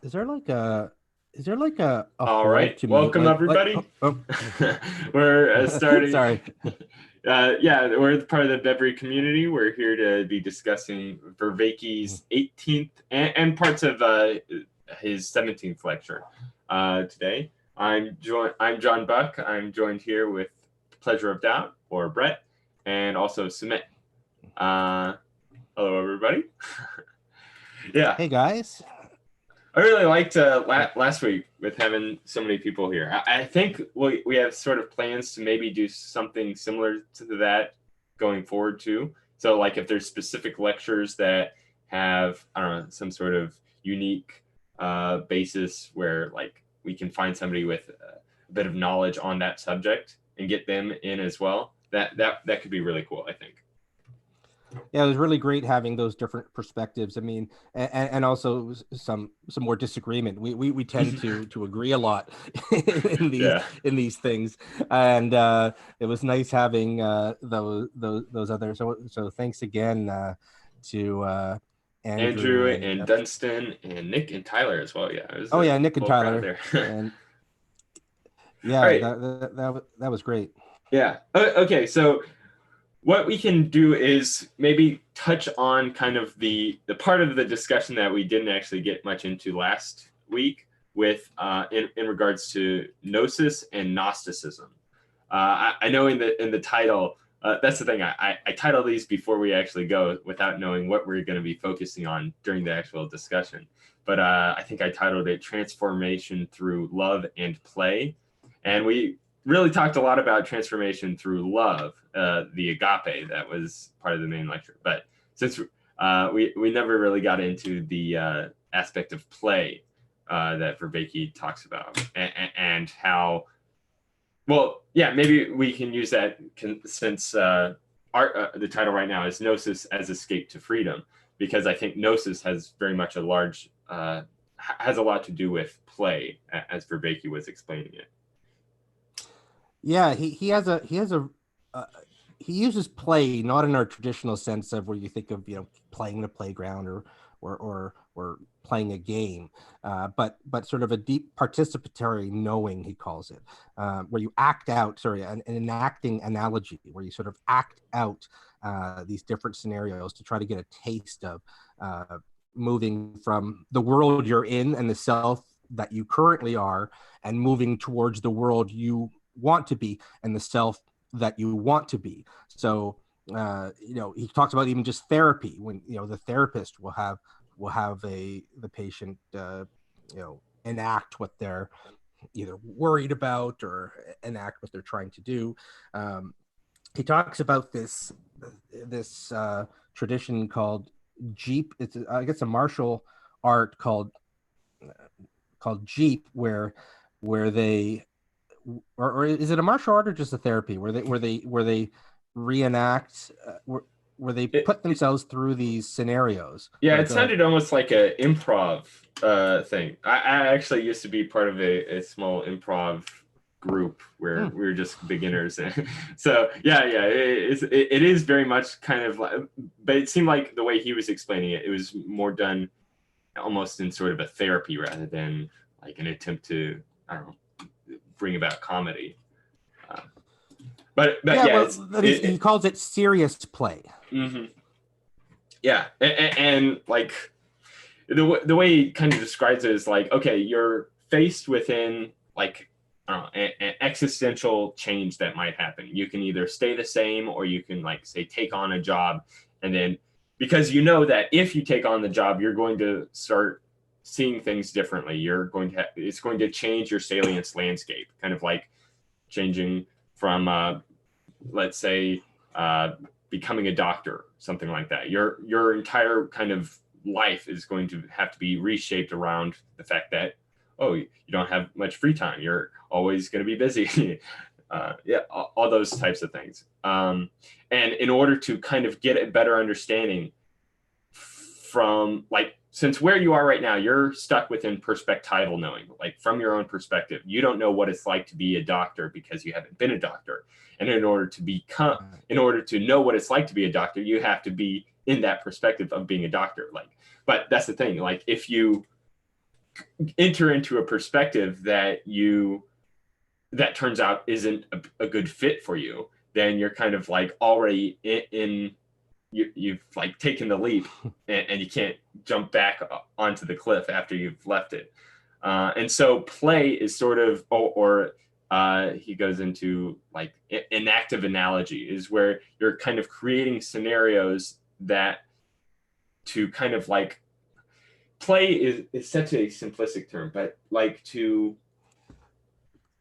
Is there like a All hold right, to mute? welcome everybody. Oh. We're starting. Sorry. Yeah, we're part of the Bevry community. We're here to be discussing Vervaeke's 18th and parts of his 17th lecture today. I'm John Buck. I'm joined here with Pleasure of Doubt, or Brett, and also Sumit. Hello, everybody. Yeah. Hey guys. I really liked last week with having so many people here. I think we have sort of plans to maybe do something similar to that going forward too. So like if there's specific lectures that have, I don't know, some sort of unique basis where like we can find somebody with a bit of knowledge on that subject and get them in as well, that could be really cool, I think. Yeah, it was really great having those different perspectives. I mean, and also some more disagreement. We tend to agree a lot in these things, and it was nice having those others. So thanks again to Andrew and Dunstan and Nick and Tyler as well. Yeah. Oh yeah, Nick and Tyler there. and yeah, right. that was great. Yeah. Okay. So what we can do is maybe touch on kind of the part of the discussion that we didn't actually get much into last week with in regards to Gnosis and Gnosticism. I know in the title, that's the thing. I title these before we actually go without knowing what we're going to be focusing on during the actual discussion. But I think I titled it Transformation Through Love and Play. And we really talked a lot about transformation through love, the agape that was part of the main lecture. But since we never really got into the aspect of play that Vervaeke talks about and how, well, yeah, maybe we can use that since the title right now is Gnosis as Escape to Freedom, because I think Gnosis has very much has a lot to do with play, as Vervaeke was explaining it. Yeah, he uses play not in our traditional sense of where you think of playing in a playground or playing a game, but sort of a deep participatory knowing, he calls it, where you act out an enacting analogy, where you sort of act out these different scenarios to try to get a taste of moving from the world you're in and the self that you currently are, and moving towards the world you want to be and the self that you want to be. So he talks about even just therapy, when the therapist will have the patient enact what they're either worried about or enact what they're trying to do. He talks about this tradition called Jeep. It's I guess a martial art called Jeep, where they, or is it a martial art or just a therapy where they reenact, where they put themselves through these scenarios? Yeah, it sounded almost like an improv thing. I actually used to be part of a small improv group where we were just beginners. So yeah, it is very much kind of like, but it seemed like the way he was explaining it, it was more done almost in sort of a therapy rather than like an attempt to, I don't know, bring about comedy. But yeah, he calls it serious play. Mm-hmm. Yeah, and like the way he kind of describes it is like, okay, you're faced within like an existential change that might happen. You can either stay the same, or you can, like, say, take on a job, and then because you know that if you take on the job, you're going to start seeing things differently. It's going to change your salience landscape, kind of like changing from let's say becoming a doctor, something like that. Your entire kind of life is going to have to be reshaped around the fact that, oh, you don't have much free time. You're always going to be busy. Yeah, all those types of things. And in order to kind of get a better understanding from, like, since where you are right now, you're stuck within perspectival knowing, like from your own perspective. You don't know what it's like to be a doctor because you haven't been a doctor. And in order to know what it's like to be a doctor, you have to be in that perspective of being a doctor. Like, but that's the thing. Like, if you enter into a perspective that turns out isn't a good fit for you, then you're kind of like already you've like taken the leap, and you can't jump back onto the cliff after you've left it. And so play is sort of, or he goes into like inactive analogy, is where you're kind of creating scenarios that to kind of like play is such a simplistic term, but like to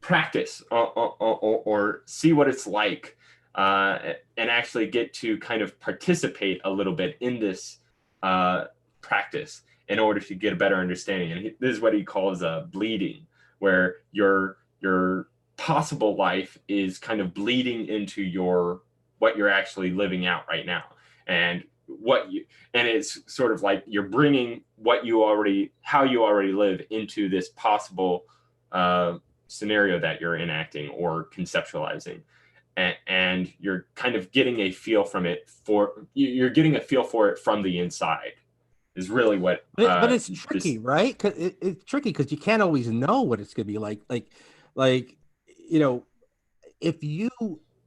practice or see what it's like, and actually get to kind of participate a little bit in this practice in order to get a better understanding. And this is what he calls bleeding, where your possible life is kind of bleeding into what you're actually living out right now. And it's sort of like you're bringing how you already live into this possible scenario that you're enacting or conceptualizing, and you're kind of getting a feel for it from the inside, is really what. But it's tricky, right? It's tricky because you can't always know what it's going to be like. If you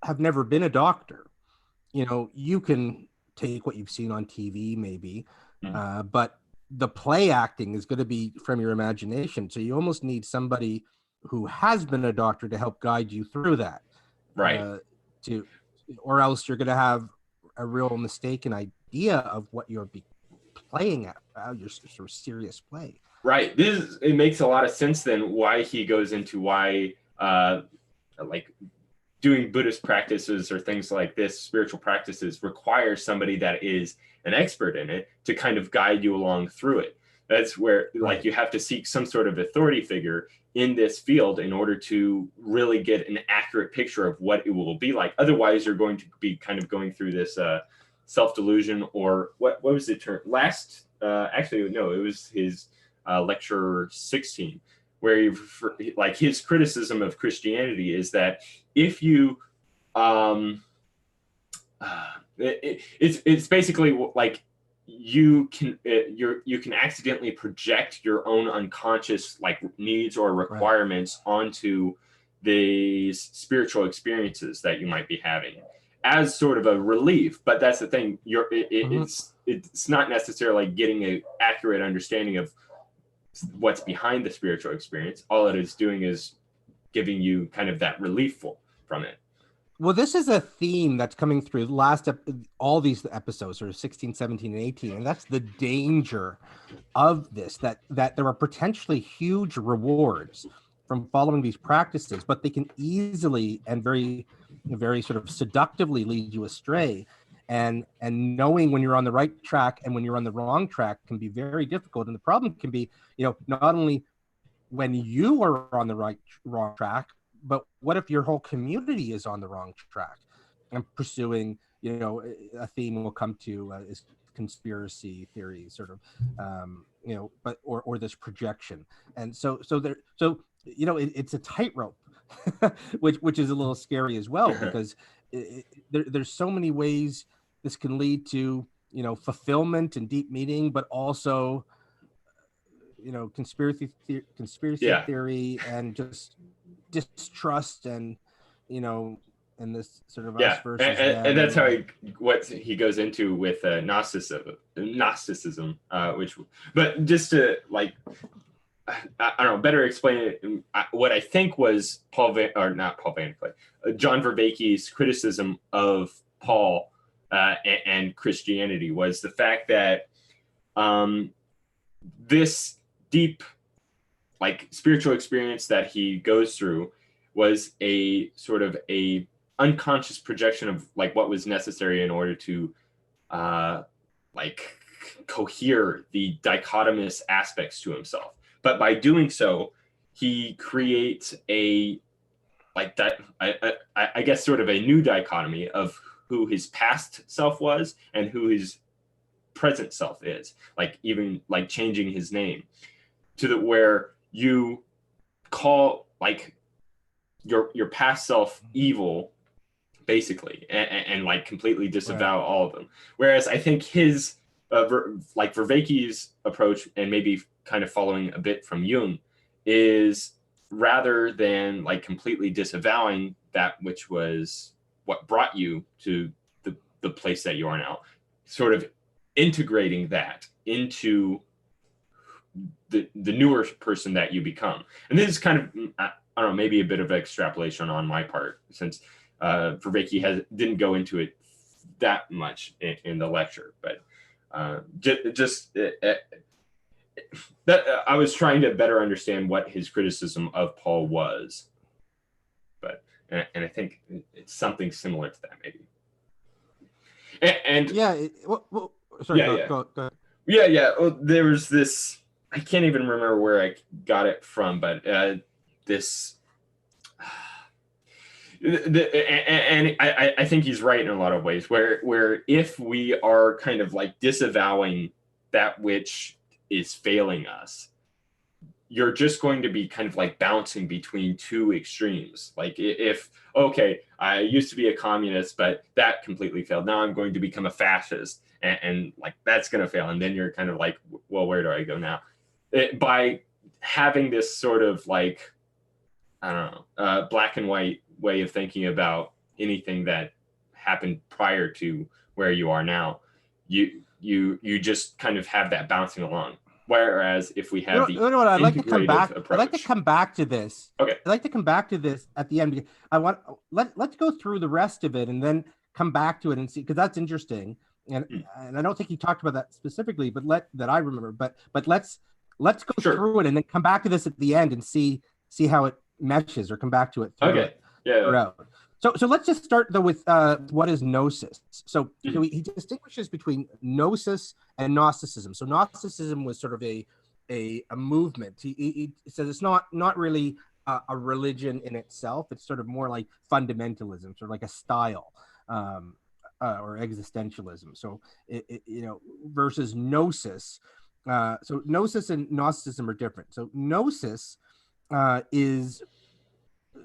have never been a doctor, you can take what you've seen on TV, maybe, but the play acting is going to be from your imagination. So you almost need somebody who has been a doctor to help guide you through that, right? Or else you're going to have a real mistaken idea of what you're playing at, your sort of serious play. Right. It makes a lot of sense then why he goes into why like doing Buddhist practices or things like this, spiritual practices, require somebody that is an expert in it to kind of guide you along through it. That's where like you have to seek some sort of authority figure in this field in order to really get an accurate picture of what it will be like. Otherwise, you're going to be kind of going through this self-delusion, or what was the term? Actually, no, it was his lecture 16, where like his criticism of Christianity is that if you it's basically like you can accidentally project your own unconscious like needs or requirements onto these spiritual experiences that you might be having as sort of a relief. But that's the thing, it's not necessarily getting an accurate understanding of what's behind the spiritual experience. All it is doing is giving you kind of that relief from it. Well, this is a theme that's coming through all these episodes, sort of 16, 17, and 18. And that's the danger of this, that there are potentially huge rewards from following these practices, but they can easily and very, very sort of seductively lead you astray. And knowing when you're on the right track and when you're on the wrong track can be very difficult. And the problem can be, not only when you are on the wrong track, but what if your whole community is on the wrong track and pursuing, a theme we'll come to is conspiracy theory, sort of, or this projection. And so it's a tightrope, which is a little scary as well, because there's so many ways this can lead to, fulfillment and deep meaning, but also, conspiracy theory and just distrust and and this sort of us versus them. And that's how he goes into with Gnosticism, but just to like I don't know, better explain it. What I think was John Vervaeke's criticism of Paul and Christianity was the fact that this deep like spiritual experience that he goes through was a sort of a unconscious projection of like what was necessary in order to like cohere the dichotomous aspects to himself. But by doing so, he creates a like that I guess sort of a new dichotomy of who his past self was and who his present self is, like even like changing his name to where you call like your past self evil, basically, and like completely disavow all of them. Whereas I think his like Vervaeke's approach, and maybe kind of following a bit from Jung, is rather than like completely disavowing that which was what brought you to the place that you are now, sort of integrating that into the newer person that you become. And this is kind of, I don't know, maybe a bit of extrapolation on my part, since Vervaeke didn't go into it that much in the lecture, but that I was trying to better understand what his criticism of Paul was, but and I think it's something similar to that, maybe. And yeah, sorry, yeah, go ahead. Yeah. Well, there was this. I can't even remember where I got it from, but this. And I think he's right in a lot of ways. Where if we are kind of like disavowing that which is failing us, you're just going to be kind of like bouncing between two extremes. Like if, okay, I used to be a communist, but that completely failed. Now I'm going to become a fascist, and like that's going to fail. And then you're kind of like, well, where do I go now? By having this sort of like, I don't know, black and white way of thinking about anything that happened prior to where you are now, you just kind of have that bouncing along. Whereas if we have I'd like to come back. approach, I'd like to come back to this. Okay. I'd like to come back to this at the end. Let's go through the rest of it and then come back to it and see, because that's interesting. And I don't think he talked about that specifically, but that I remember. But let's go through it and then come back to this at the end and see how it meshes, or come back to it. Throughout. So let's just start though with what is Gnosis. So he distinguishes between Gnosis and Gnosticism. So Gnosticism was sort of a movement. He says it's not really a religion in itself. It's sort of more like fundamentalism, sort of like a style, or existentialism. So versus Gnosis. So Gnosis and Gnosticism are different. So Gnosis is,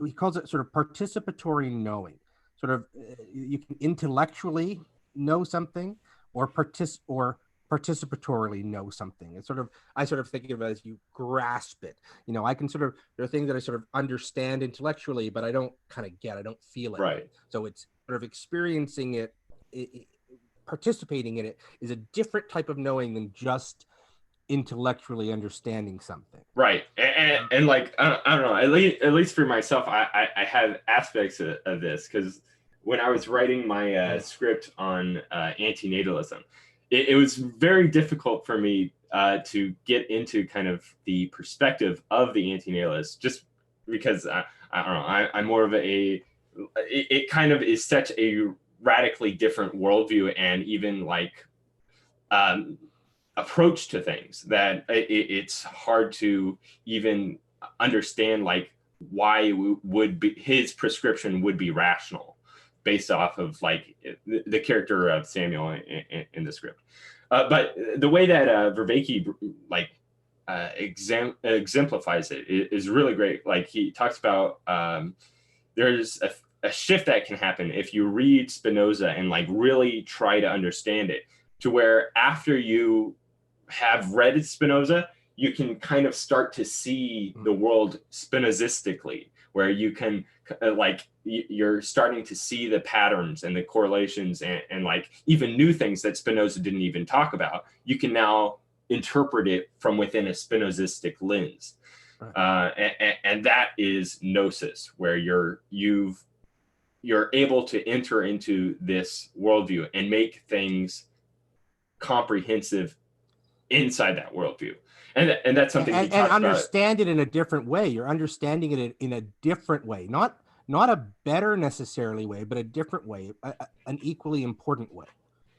he calls it sort of participatory knowing. Sort of you can intellectually know something, or participatorily know something. It's sort of, I sort of think of it as you grasp it. I can there are things that I sort of understand intellectually, but I don't kind of get, I don't feel it. Right. So it's sort of experiencing it, participating in it is a different type of knowing than just intellectually understanding something. Right. And like, I don't know, at least for myself, I have aspects of this, because when I was writing my script on antinatalism, it was very difficult for me to get into kind of the perspective of the antinatalist, just because I don't know, I'm more of it kind of is such a radically different worldview, and even like approach to things, that it's hard to even understand like why his prescription would be rational based off of like the character of Samuel in the script. But the way that Vervaeke like exemplifies it is really great. Like he talks about there's a shift that can happen if you read Spinoza and like really try to understand it, to where after you have read Spinoza, you can kind of start to see the world Spinozistically, where you can like you're starting to see the patterns and the correlations and like even new things that Spinoza didn't even talk about. You can now interpret it from within a Spinozistic lens. And that is Gnosis, where you're able to enter into this worldview and make things comprehensive inside that worldview. And that's something and understand it in a different way. You're understanding it in a different way, not a better necessarily way, but a different way, an equally important way.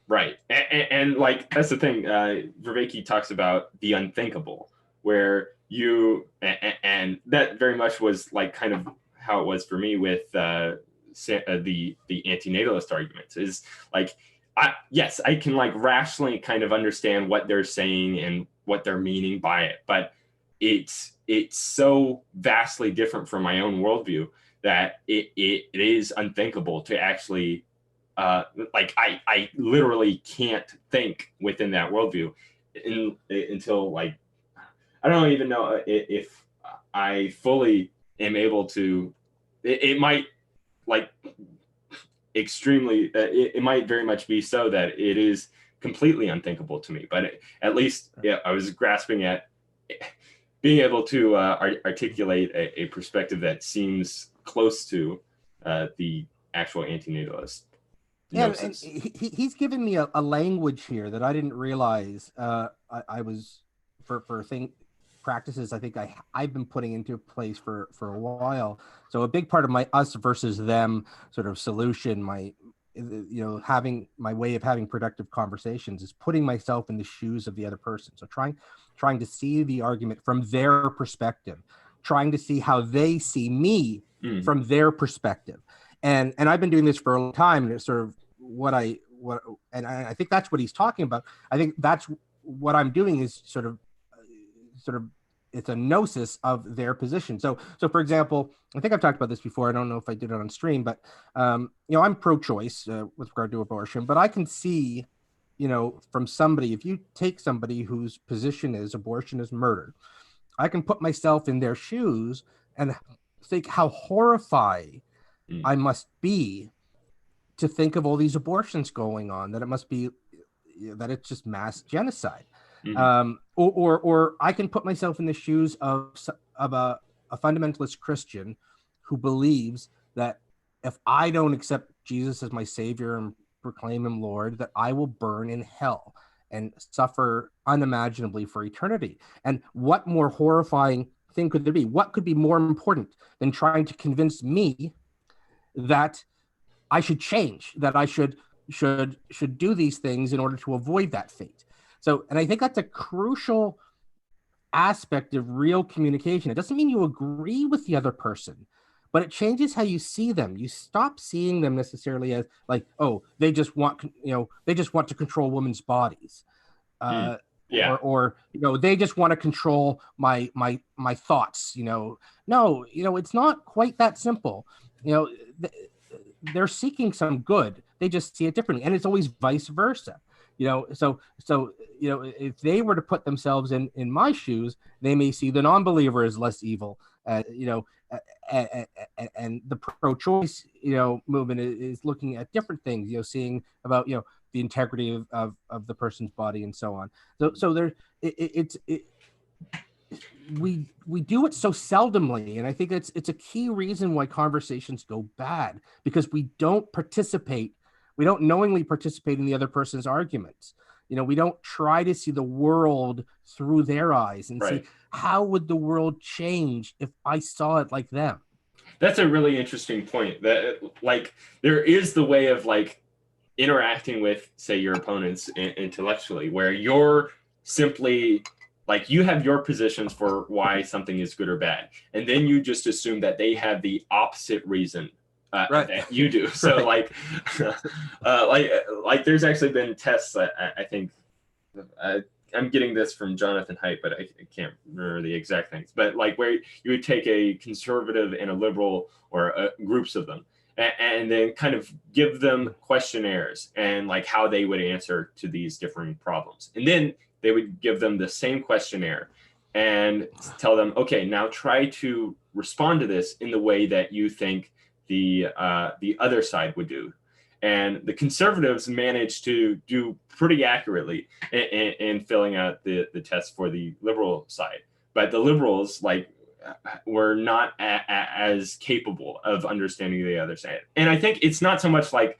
Right. And like, that's the thing. Vervaeke talks about the unthinkable, where and that very much was like kind of how it was for me with the antinatalist arguments, is like, yes, I can like rationally kind of understand what they're saying and what they're meaning by it, but it's so vastly different from my own worldview that it is unthinkable to actually like I literally can't think within that worldview until like I don't even know if I fully am able to. It might like extremely. It might very much be so that it is completely unthinkable to me. But at least I was grasping at being able to articulate a perspective that seems close to the actual antinatalist Gnosis. And he's given me a language here that I didn't realize I was for practices I think I've been putting into place for a while. So a big part of my us versus them sort of solution, my having my way of having productive conversations is putting myself in the shoes of the other person. So trying to see the argument from their perspective, trying to see how they see me from their perspective. And I've been doing this for a long time, and it's sort of and I think that's what he's talking about. I think that's what I'm doing is sort of it's a gnosis of their position. So for example, I think I've talked about this before. I don't know if I did it on stream, but I'm pro-choice with regard to abortion, but I can see, from somebody, if you take somebody whose position is abortion is murder, I can put myself in their shoes and think how horrified I must be to think of all these abortions going on, that it must be, that it's just mass genocide. Or I can put myself in the shoes of a fundamentalist Christian who believes that if I don't accept Jesus as my savior and proclaim him Lord, that I will burn in hell and suffer unimaginably for eternity. And what more horrifying thing could there be? What could be more important than trying to convince me that I should change, that I should do these things in order to avoid that fate? So, and I think that's a crucial aspect of real communication. It doesn't mean you agree with the other person, but it changes how you see them. You stop seeing them necessarily as like, oh, they just want to control women's bodies. Or they just want to control my thoughts. No, it's not quite that simple. They're seeking some good. They just see it differently, and it's always vice versa. So if they were to put themselves in my shoes, they may see the non-believer as less evil. And the pro-choice movement is looking at different things. Seeing about the integrity of the person's body and so on. So there, we do it so seldomly, and I think it's a key reason why conversations go bad, because we don't knowingly participate in the other person's arguments. We don't try to see the world through their eyes and see how would the world change if I saw it like them. That's a really interesting point. That like there is the way of like interacting with, say, your opponents intellectually, where you're simply like you have your positions for why something is good or bad, and then you just assume that they have the opposite reason that you do. So like there's actually been tests. I think I'm getting this from Jonathan Haidt, but I can't remember the exact things. But like where you would take a conservative and a liberal, or groups of them, and then kind of give them questionnaires and like how they would answer to these different problems, and then they would give them the same questionnaire and tell them, okay, now try to respond to this in the way that you think the other side would do. And the conservatives managed to do pretty accurately in filling out the test for the liberal side. But the liberals were not as capable of understanding the other side. And I think it's not so much like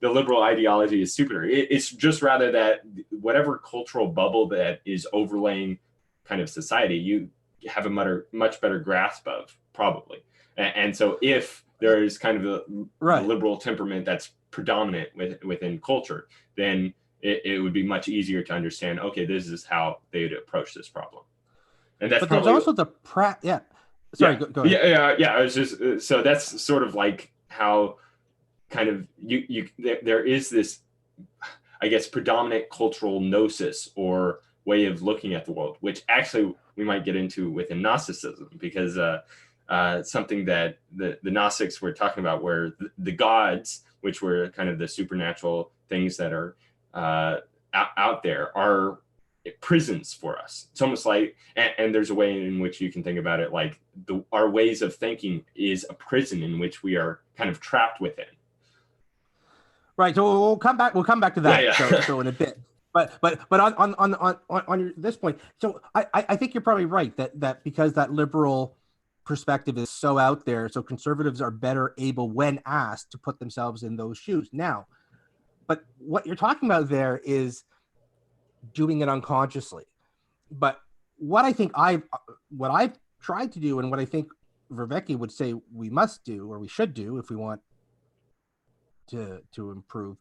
the liberal ideology is superior. It's just rather that whatever cultural bubble that is overlaying kind of society, you have a much better grasp of, probably. And so if there is kind of a liberal temperament that's predominant within culture, then it would be much easier to understand, okay, this is how they would approach this problem. And that's there's also the Sorry, go ahead. Yeah. I was just so that's sort of like how kind of there is this, I guess, predominant cultural gnosis or way of looking at the world, which actually we might get into within Gnosticism, because something that the Gnostics were talking about, where the gods, which were kind of the supernatural things that are out there, are prisons for us. It's almost like, and there's a way in which you can think about it, like our ways of thinking is a prison in which we are kind of trapped within. Right. So we'll come back. We'll come back to that. Yeah. So in a bit. But on this point, so I think you're probably right that because that liberal perspective is so out there, so conservatives are better able, when asked, to put themselves in those shoes. Now, but what you're talking about there is doing it unconsciously. But what I think I've tried to do, and what I think Vervaeke would say we must do, or we should do, if we want to improve,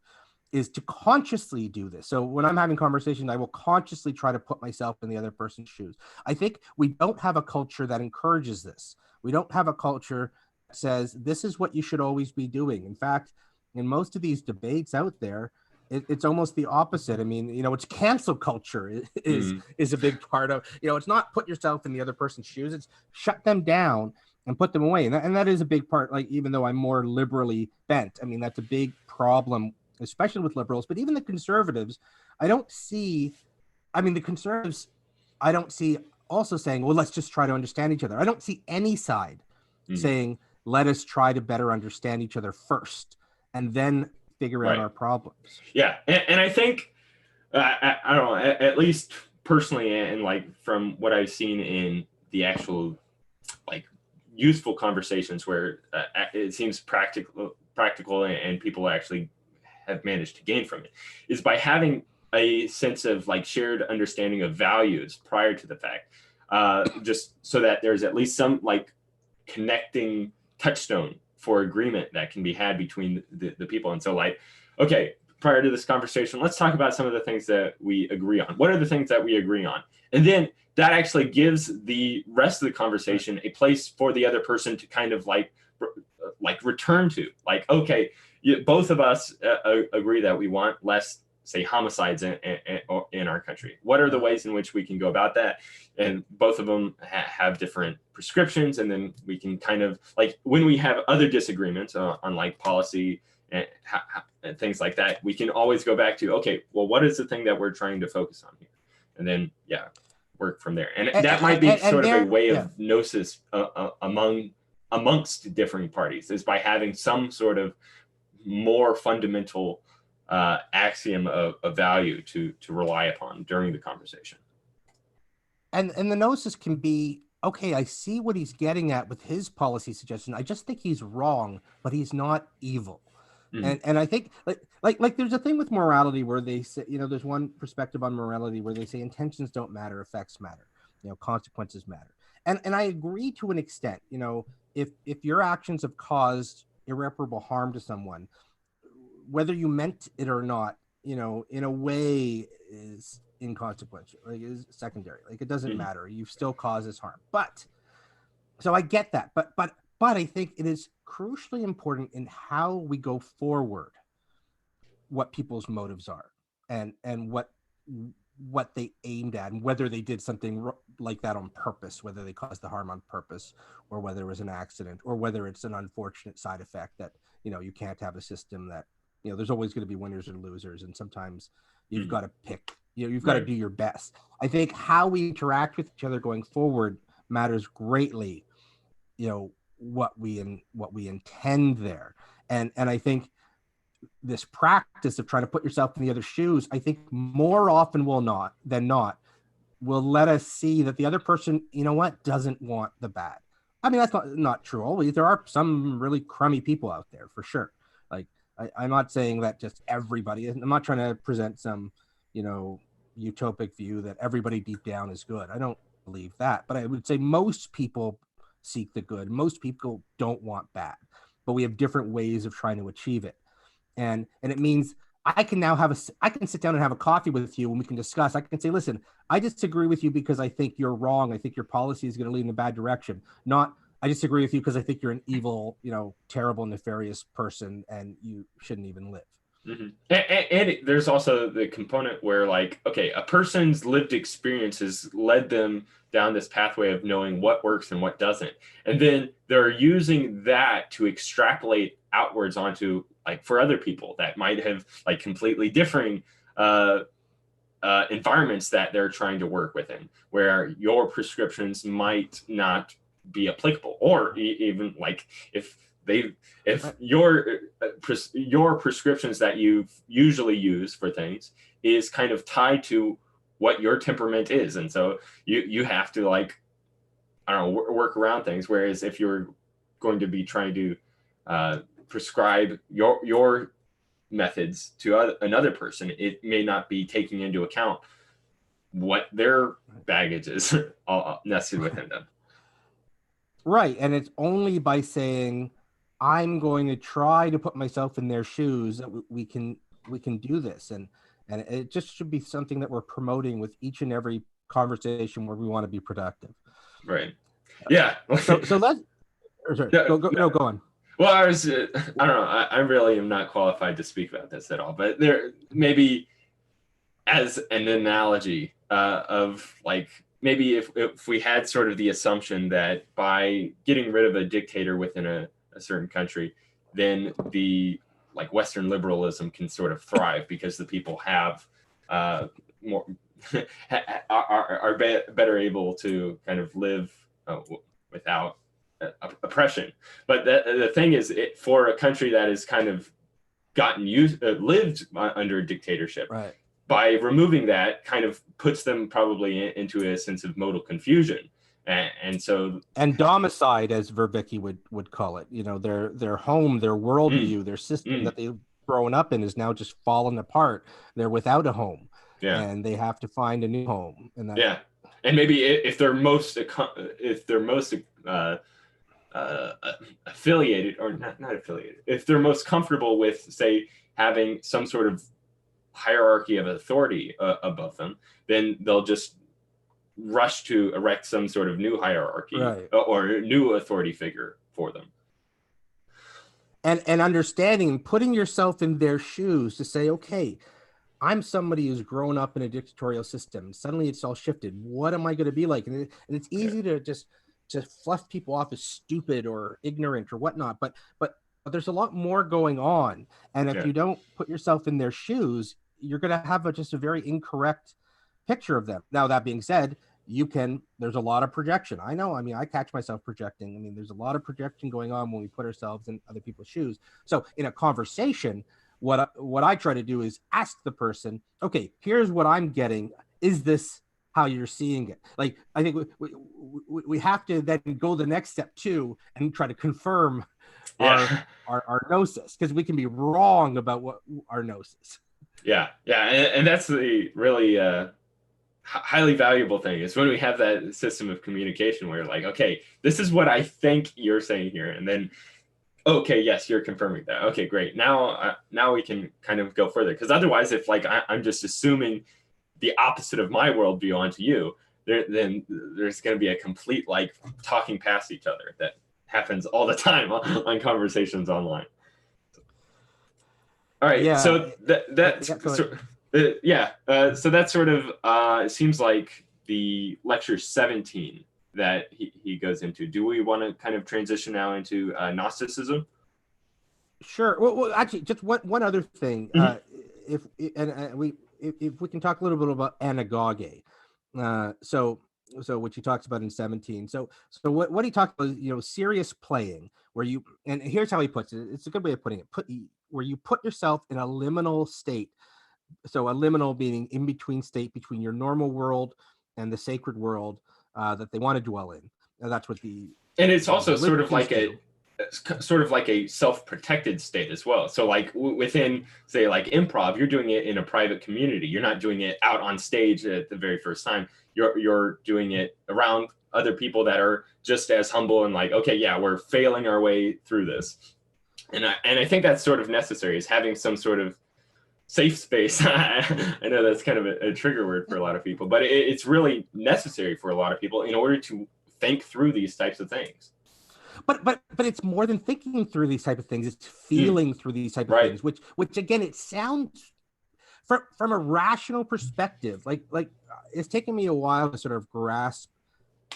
is to consciously do this. So when I'm having conversations, I will consciously try to put myself in the other person's shoes. I think we don't have a culture that encourages this. We don't have a culture that says this is what you should always be doing. In fact, in most of these debates out there, it's almost the opposite. I mean, it's cancel culture is a big part of, it's not put yourself in the other person's shoes. It's shut them down and put them away. And that is a big part, like, even though I'm more liberally bent, I mean, that's a big problem, especially with liberals, but even the conservatives, the conservatives, I don't see also saying, well, let's just try to understand each other. I don't see any side saying, let us try to better understand each other first, and then figure out our problems. Yeah. And I think, I don't know, at least personally, and like from what I've seen in the actual, like, useful conversations where it seems practical and people actually have managed to gain from it, is by having a sense of, like, shared understanding of values prior to the fact, just so that there's at least some, like, connecting touchstone for agreement that can be had between the people. And so, like, okay, prior to this conversation, let's talk about some of the things that we agree on. What are the things that we agree on? And then that actually gives the rest of the conversation a place for the other person to kind of like return to. Like, okay, both of us agree that we want less, say, homicides in our country. What are the ways in which we can go about that? And both of them have different prescriptions. And then we can kind of, like, when we have other disagreements on like policy and things like that, we can always go back to, okay, well, what is the thing that we're trying to focus on here? And then, work from there. And that might be sort of a way of gnosis amongst differing parties, is by having some sort of more fundamental axiom of value to rely upon during the conversation. And the gnosis can be, okay, I see what he's getting at with his policy suggestion. I just think he's wrong, but he's not evil. And I think like there's a thing with morality where they say, there's one perspective on morality where they say intentions don't matter, effects matter, consequences matter. And I agree to an extent. If your actions have caused irreparable harm to someone, whether you meant it or not, in a way is inconsequential, like, is secondary. Like, it doesn't matter. You've still caused this harm. But so I get that. But I think it is crucially important in how we go forward, what people's motives are, and what they aimed at, and whether they did something like that on purpose, whether they caused the harm on purpose, or whether it was an accident, or whether it's an unfortunate side effect that, you can't have a system that, there's always going to be winners and losers. And sometimes you've got to pick, you've got to do your best. I think how we interact with each other going forward matters greatly, what we intend there. And I think this practice of trying to put yourself in the other shoes, I think more often than not will let us see that the other person, doesn't want the bad. I mean, that's not true always. There are some really crummy people out there, for sure. Like, I'm not saying that just everybody is. I'm not trying to present some, utopic view that everybody deep down is good. I don't believe that. But I would say most people seek the good. Most people don't want bad. But we have different ways of trying to achieve it. And it means I can sit down and have a coffee with you, and we can discuss. I can say, listen, I disagree with you because I think you're wrong. I think your policy is going to lead in a bad direction. Not, I disagree with you because I think you're an evil, terrible, nefarious person, and you shouldn't even live. And there's also the component where, like, okay, a person's lived experiences led them down this pathway of knowing what works and what doesn't. And then they're using that to extrapolate outwards onto, like, for other people that might have like completely differing environments that they're trying to work within, where your prescriptions might not be applicable, or even like if they if your prescriptions that you usually use for things is kind of tied to what your temperament is, and so you have to, like, I don't know, work around things. Whereas if you're going to be trying to prescribe your methods to another person, it may not be taking into account what their baggage is all nested within them. Right. And it's only by saying, I'm going to try to put myself in their shoes that we can do this. And it just should be something that we're promoting with each and every conversation where we want to be productive. Right. Yeah. So let's go on. Well, I don't know. I really am not qualified to speak about this at all, but there maybe as an analogy of, like, maybe if we had sort of the assumption that by getting rid of a dictator within a certain country, then the, like, Western liberalism can sort of thrive because the people have more are better able to kind of live without oppression. But the thing is, for a country that has kind of lived under dictatorship, right, by removing that, kind of puts them probably into a sense of modal confusion. And so, and domicide, as Vervaeke would call it, you know, their home, their worldview, their system that they've grown up in is now just fallen apart. They're without a home, and they have to find a new home. And that, and maybe if they're most affiliated, or not affiliated, if they're most comfortable with, say, having some sort of hierarchy of authority above them, then they'll just rush to erect some sort of new hierarchy, or new authority figure for them. And understanding, putting yourself in their shoes to say, okay, I'm somebody who's grown up in a dictatorial system. Suddenly it's all shifted. What am I going to be like? And it's easy to just fluff people off as stupid or ignorant or whatnot. But there's a lot more going on. And if you don't put yourself in their shoes, you're going to have just a very incorrect picture of them. Now, that being said, there's a lot of projection. I know. I mean, I catch myself projecting. I mean, there's a lot of projection going on when we put ourselves in other people's shoes. So in a conversation, what I try to do is ask the person, okay, here's what I'm getting. Is this how you're seeing it? Like, I think we have to then go the next step too and try to confirm our gnosis, because we can be wrong about what our gnosis. And that's the really highly valuable thing, is when we have that system of communication where, like, okay, this is what I think you're saying here, and then, okay, yes, you're confirming that. Okay, great. Now we can kind of go further, because otherwise, if, like, I'm just assuming the opposite of my worldview onto you, then there's going to be a complete, like, talking past each other that happens all the time on conversations online. All right, so so that's sort of it seems like the lecture 17 that he goes into. Do we want to kind of transition now into Gnosticism? Sure. Well, actually, just one other thing. If we can talk a little bit about anagoge. So which he talks about in 17. So what he talks about is, you know, serious playing, where you, and here's how he puts it. It's a good way of putting it. Where you put yourself in a liminal state. So a liminal being in between state between your normal world and the sacred world that they want to dwell in. And that's what and it's also sort of like a self-protected state as well. So, like, within, say, like improv, you're doing it in a private community. You're not doing it out on stage at the very first time. You're doing it around other people that are just as humble and like, okay, yeah, we're failing our way through this. And I think that's sort of necessary, is having some sort of safe space. I know that's kind of a trigger word for a lot of people, but it's really necessary for a lot of people in order to think through these types of things. but it's more than thinking through these type of things. It's feeling through these type of Right. things, which again, it sounds from a rational perspective, like it's taken me a while to sort of grasp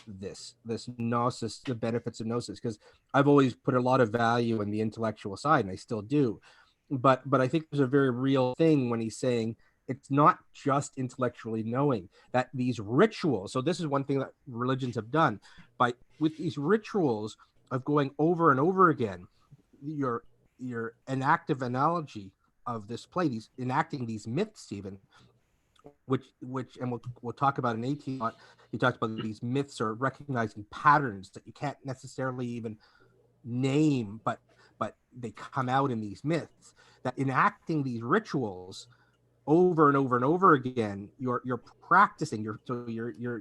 this gnosis, the benefits of gnosis, because I've always put a lot of value in the intellectual side, and I still do. But I think there's a very real thing when he's saying it's not just intellectually knowing that these rituals. So this is one thing that religions have done by with these rituals of going over and over again. Your enactive analogy of this play, these enacting these myths, even which and we'll talk about in 18. He talks about these myths are recognizing patterns that you can't necessarily even name, but they come out in these myths. That enacting these rituals over and over and over again, you're practicing. You're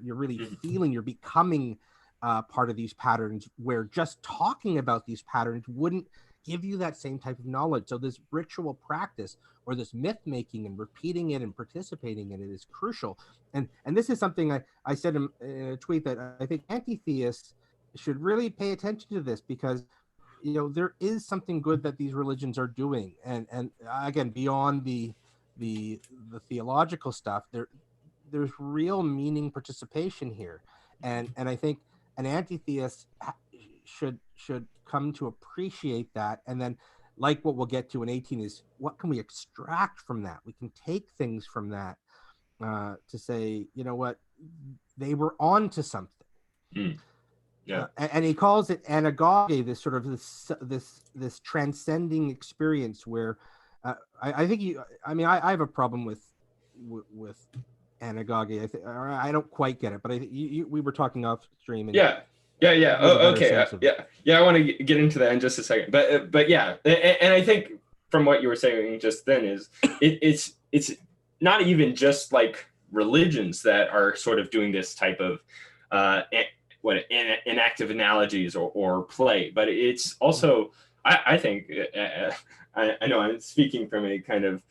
really feeling. You're becoming part of these patterns. Where just talking about these patterns wouldn't give you that same type of knowledge. So this ritual practice or this myth making and repeating it and participating in it is crucial. And this is something I said in a tweet that I think anti-theists should really pay attention to this, because there is something good that these religions are doing, and again, beyond the theological stuff, there's real meaning participation here, and I think an anti-theist should come to appreciate that. And then, like what we'll get to in 18 is what can we extract from that. We can take things from that to say, what, they were on to something. Yeah. And he calls it anagoge, this sort of this transcending experience where I think I have a problem with anagoge. I don't quite get it, but we were talking off stream. And yeah. Oh, okay. I want to get into that in just a second, but yeah, and I think from what you were saying just then is it's not even just like religions that are sort of doing this type of inactive analogies or play, but it's also I think I know I'm speaking from a kind of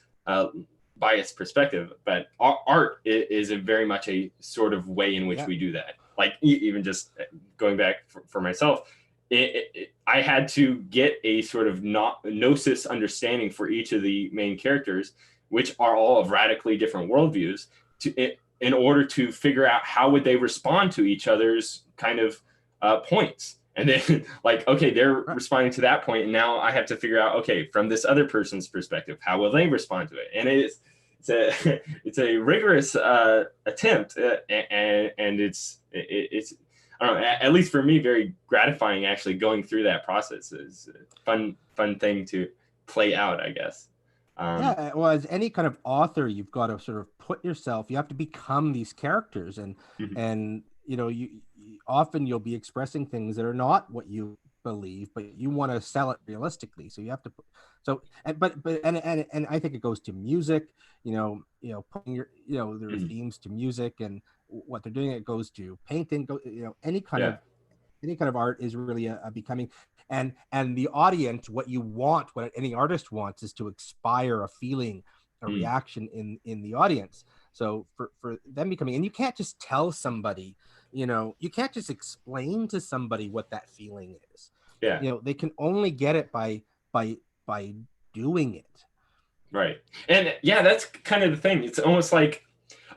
biased perspective, but art is a very much a sort of way in which we do that. Like even just going back for myself, I had to get a sort of gnosis understanding for each of the main characters, which are all of radically different worldviews, in order to figure out how would they respond to each other's kind of points. And then like, okay, they're responding to that point, and now I have to figure out, okay, from this other person's perspective, how will they respond to it? And it's a rigorous attempt, and it's I don't know, at least for me, very gratifying actually going through that process. Is a fun thing to play out, I guess. Well, as any kind of author, you've got to sort of put yourself, you have to become these characters, and you often you'll be expressing things that are not what you believe, but you want to sell it realistically. So you have to but I think it goes to music, putting your, there's themes to music and what they're doing. It goes to painting, any kind of art is really a becoming, and the audience, what you want, what any artist wants, is to inspire a feeling, a reaction in the audience. So for them becoming, and you can't just tell somebody, you can't just explain to somebody what that feeling is. They can only get it by doing it. Right. And yeah, that's kind of the thing. It's almost like,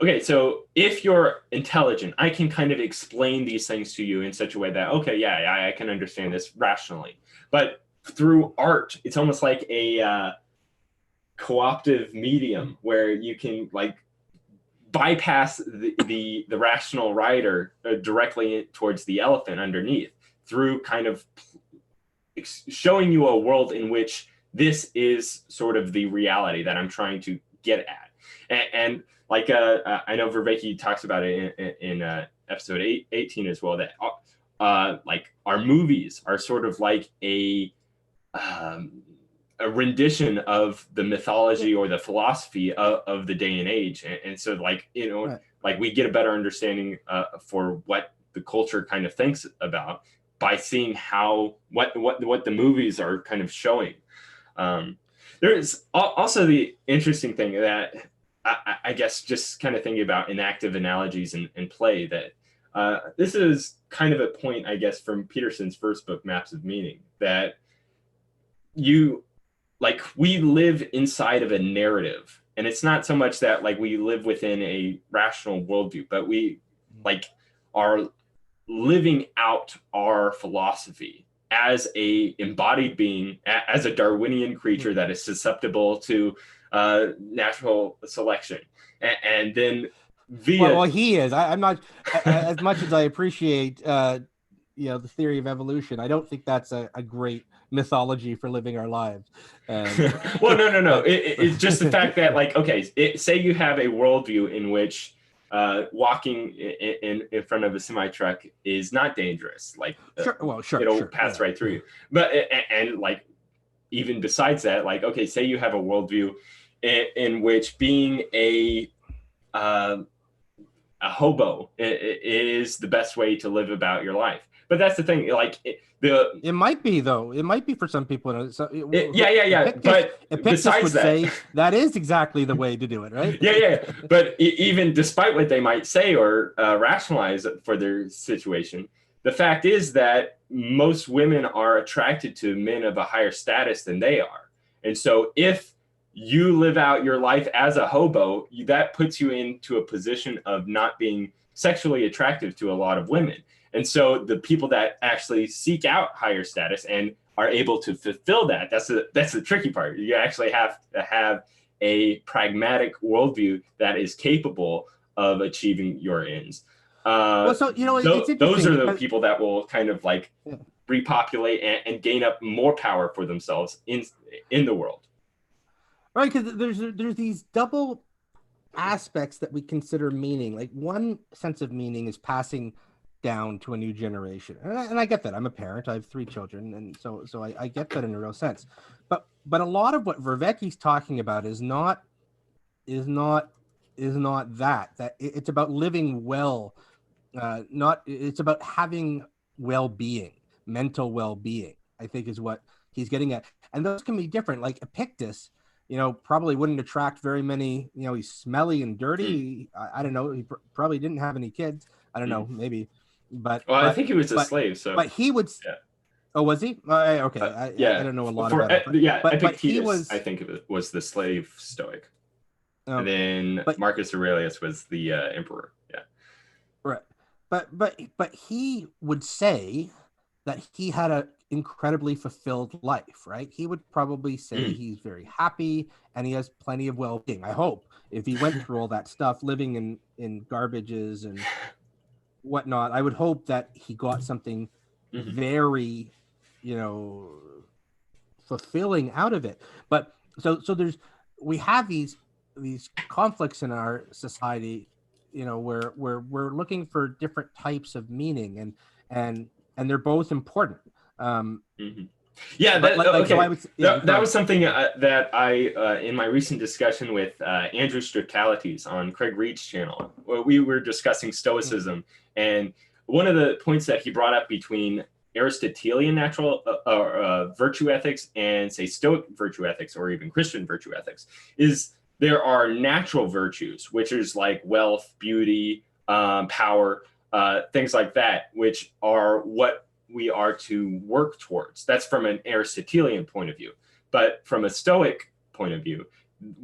okay, so if you're intelligent, I can kind of explain these things to you in such a way that, okay, yeah, I can understand this rationally. But through art, it's almost like a co-optive medium where you can like bypass the rational writer directly towards the elephant underneath through kind of showing you a world in which this is sort of the reality that I'm trying to get at. And like I know Vervaeke talks about it in episode 18 as well, that like our movies are sort of like a rendition of the mythology or the philosophy of the day and age. And so like, like we get a better understanding for what the culture kind of thinks about by seeing how what the movies are kind of showing. There is also the interesting thing that I guess just kind of thinking about inactive analogies and play, that This is kind of a point, I guess, from Peterson's first book, Maps of Meaning, that we live inside of a narrative. And it's not so much that like we live within a rational worldview, but we like are living out our philosophy as a embodied being, as a Darwinian creature that is susceptible to natural selection. And then well, he is. I'm not, as much as I appreciate the theory of evolution, I don't think that's a great mythology for living our lives. Well, no. It's just the fact that, like, okay, say you have a worldview in which walking in front of a semi truck is not dangerous. Like, it'll pass right through you. But and like, even besides that, like, okay, say you have a worldview in which being a hobo is the best way to live about your life. But that's the thing, like it might be, though. It might be for some people. Yeah. But besides would say that is exactly the way to do it, right? Yeah. But even despite what they might say or rationalize for their situation, the fact is that most women are attracted to men of a higher status than they are. And so if you live out your life as a hobo, that puts you into a position of not being sexually attractive to a lot of women. And so the people that actually seek out higher status and are able to fulfill that, that's the tricky part. You actually have to have a pragmatic worldview that is capable of achieving your ends. It's interesting. Those are the people that will kind of like repopulate and gain up more power for themselves in the world. Right, because there's these double aspects that we consider meaning. Like, one sense of meaning is passing down to a new generation, and I get that. I'm a parent. I have 3 children, and so I get that in a real sense. But a lot of what Vervaeke's talking about is not that it's about living well. It's about having well-being, mental well-being, I think, is what he's getting at. And those can be different. Like Epictetus, probably wouldn't attract very many. He's smelly and dirty. I don't know. He probably didn't have any kids. I don't know, maybe. I think he was a slave. So, but he would. Yeah. Oh, was he? Okay. I don't know a lot about it. But he was. I think it was the slave Stoic, and then Marcus Aurelius was the emperor. Yeah. Right, but he would say that he had an incredibly fulfilled life, right? He would probably say he's very happy and he has plenty of well-being. I hope, if he went through all that stuff, living in garbages and whatnot, I would hope that he got something very, fulfilling out of it. But so we have these conflicts in our society, where we're looking for different types of meaning, and they're both important. Yeah, that was something that I, in my recent discussion with Andrew Strictalities on Craig Reed's channel, we were discussing Stoicism, and one of the points that he brought up between Aristotelian natural virtue ethics and, say, Stoic virtue ethics, or even Christian virtue ethics, is there are natural virtues, which is like wealth, beauty, power, things like that, which are what we are to work towards. That's from an Aristotelian point of view. But from a Stoic point of view,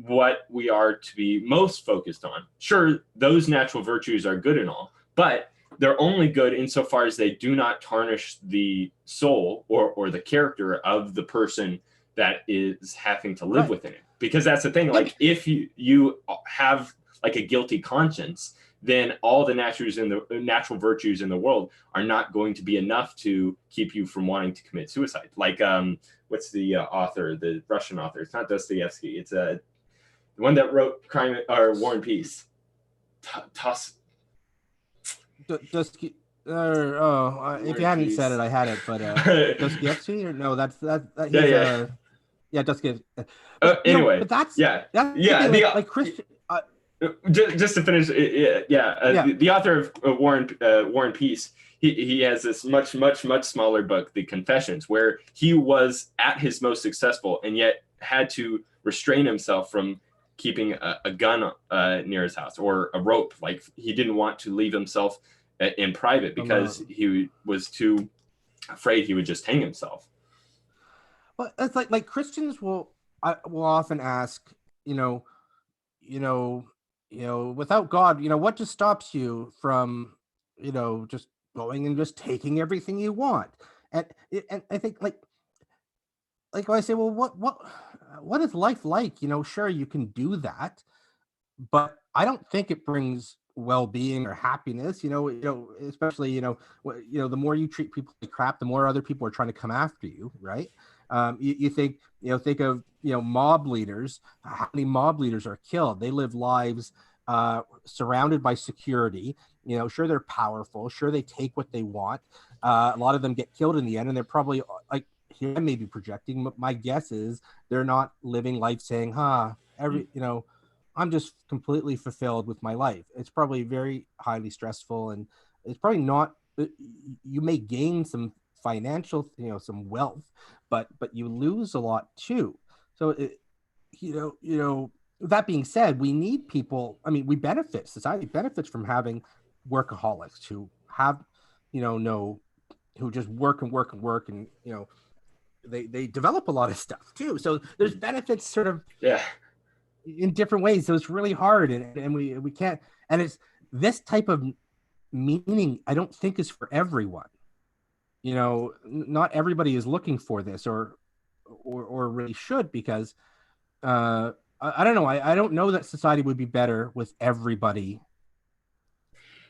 what we are to be most focused on, sure, those natural virtues are good and all, but they're only good insofar as they do not tarnish the soul or the character of the person that is having to live within it. Because that's the thing, like, if you have like a guilty conscience, then all the natural virtues in the world are not going to be enough to keep you from wanting to commit suicide. Like, what's the author, the Russian author? It's not Dostoevsky. It's the one that wrote Crime or War and Peace. If you hadn't said it, I had it. But Dostoevsky, or no? That's Dostoevsky. Anyway, but that's like Christian. Just to finish, the author of War and Peace, he has this much smaller book, The Confessions, where he was at his most successful and yet had to restrain himself from keeping a gun near his house, or a rope. Like, he didn't want to leave himself in private because he was too afraid he would just hang himself. Well, it's like Christians will often ask, without God, what just stops you from, just going and just taking everything you want? And I think like when I say, well, what is life like? Sure, you can do that, but I don't think it brings well-being or happiness. Especially the more you treat people like crap, the more other people are trying to come after you, right? You think of mob leaders. How many mob leaders are killed? They live lives surrounded by security. Sure, they're powerful. Sure, they take what they want. A lot of them get killed in the end, and they're probably like, here I may be projecting, but my guess is they're not living life saying, I'm just completely fulfilled with my life. It's probably very highly stressful, and it's probably not. You may gain some financial, some wealth, but you lose a lot too. So, that being said, we need people. I mean, society benefits from having workaholics who have, who just work and work and work, and they develop a lot of stuff too. So there's benefits sort of in different ways. So it's really hard, and we can't. And it's this type of meaning, I don't think, is for everyone. Not everybody is looking for this, or really should, because I don't know. I don't know that society would be better with everybody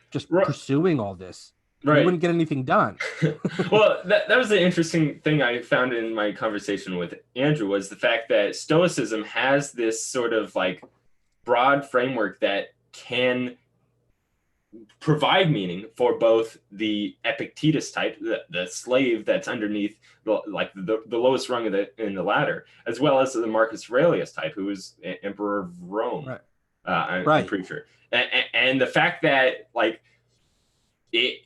just pursuing all this. Right. We wouldn't get anything done. Well, that was the interesting thing I found in my conversation with Andrew, was the fact that Stoicism has this sort of like broad framework that can provide meaning for both the Epictetus type, the slave that's underneath the lowest rung in the ladder, as well as the Marcus Aurelius type, who was Emperor of Rome. Right. I'm pretty sure. And the fact that like it,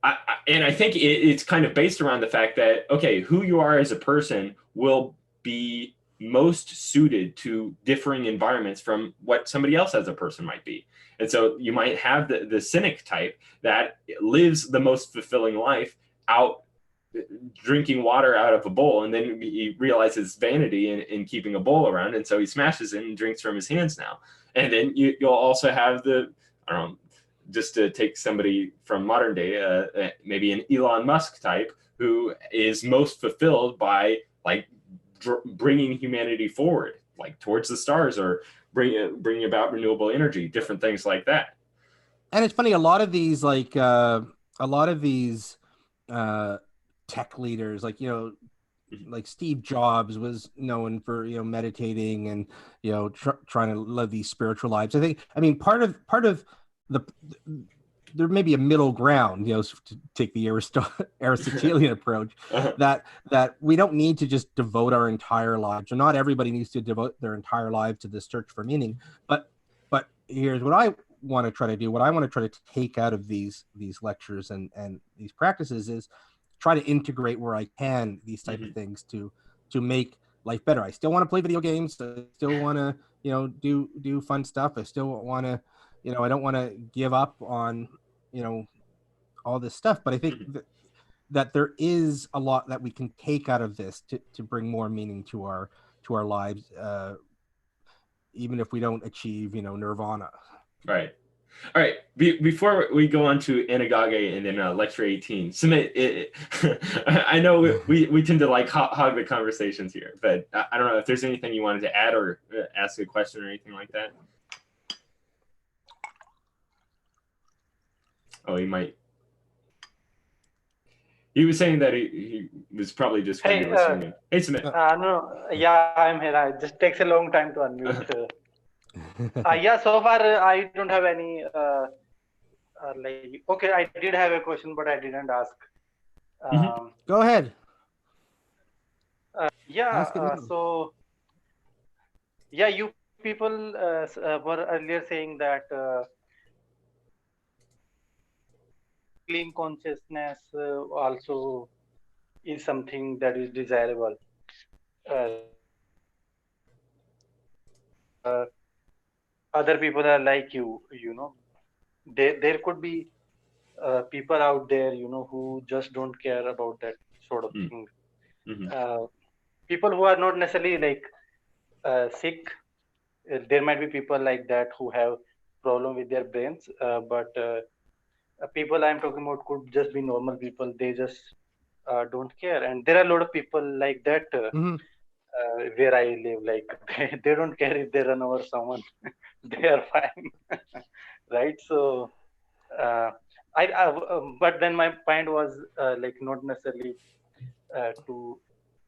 I think it's kind of based around the fact that, okay, who you are as a person will be most suited to differing environments from what somebody else as a person might be. And so you might have the cynic type that lives the most fulfilling life out drinking water out of a bowl, and then he realizes vanity in keeping a bowl around, and so he smashes it and drinks from his hands now. And then you'll also have the, I don't know, just to take somebody from modern day, maybe an Elon Musk type, who is most fulfilled by like bringing humanity forward, like towards the stars, or bringing about renewable energy, different things like that. And it's funny, a lot of these tech leaders, like like Steve Jobs was known for meditating and trying to live these spiritual lives. I mean part of there may be a middle ground, to take the Aristotelian approach, that we don't need to just devote our entire lives, or not everybody needs to devote their entire life to this search for meaning. But here's what I want to try to do. What I want to try to take out of these lectures and these practices is try to integrate where I can these type of things to make life better. I still want to play video games. I still want to do fun stuff. I still want to I don't want to give up on all this stuff. But I think that there is a lot that we can take out of this to bring more meaning to our lives, even if we don't achieve nirvana. Right. All right. Before we go on to Anagage and then lecture 18, Sumit, I know we tend to like hog the conversations here, but I don't know if there's anything you wanted to add or ask a question or anything like that. Oh, he might. He was saying that he was probably just going to be listening. Hey, Sumit. No, yeah, I'm here. It just takes a long time to unmute. Yeah, so far I don't have any. Okay, I did have a question, but I didn't ask. Go ahead. So yeah, you people were earlier saying that clean consciousness also is something that is desirable. Other people are like you, there could be people out there, who just don't care about that sort of Mm. thing. Mhm. People who are not necessarily like sick. There might be people like that who have problem with their brains, but people I'm talking about could just be normal people. They just don't care, and there are a lot of people like that Mm-hmm. where I live. Like they don't care if they run over someone; they are fine, right? So, uh, but then my point was like not necessarily to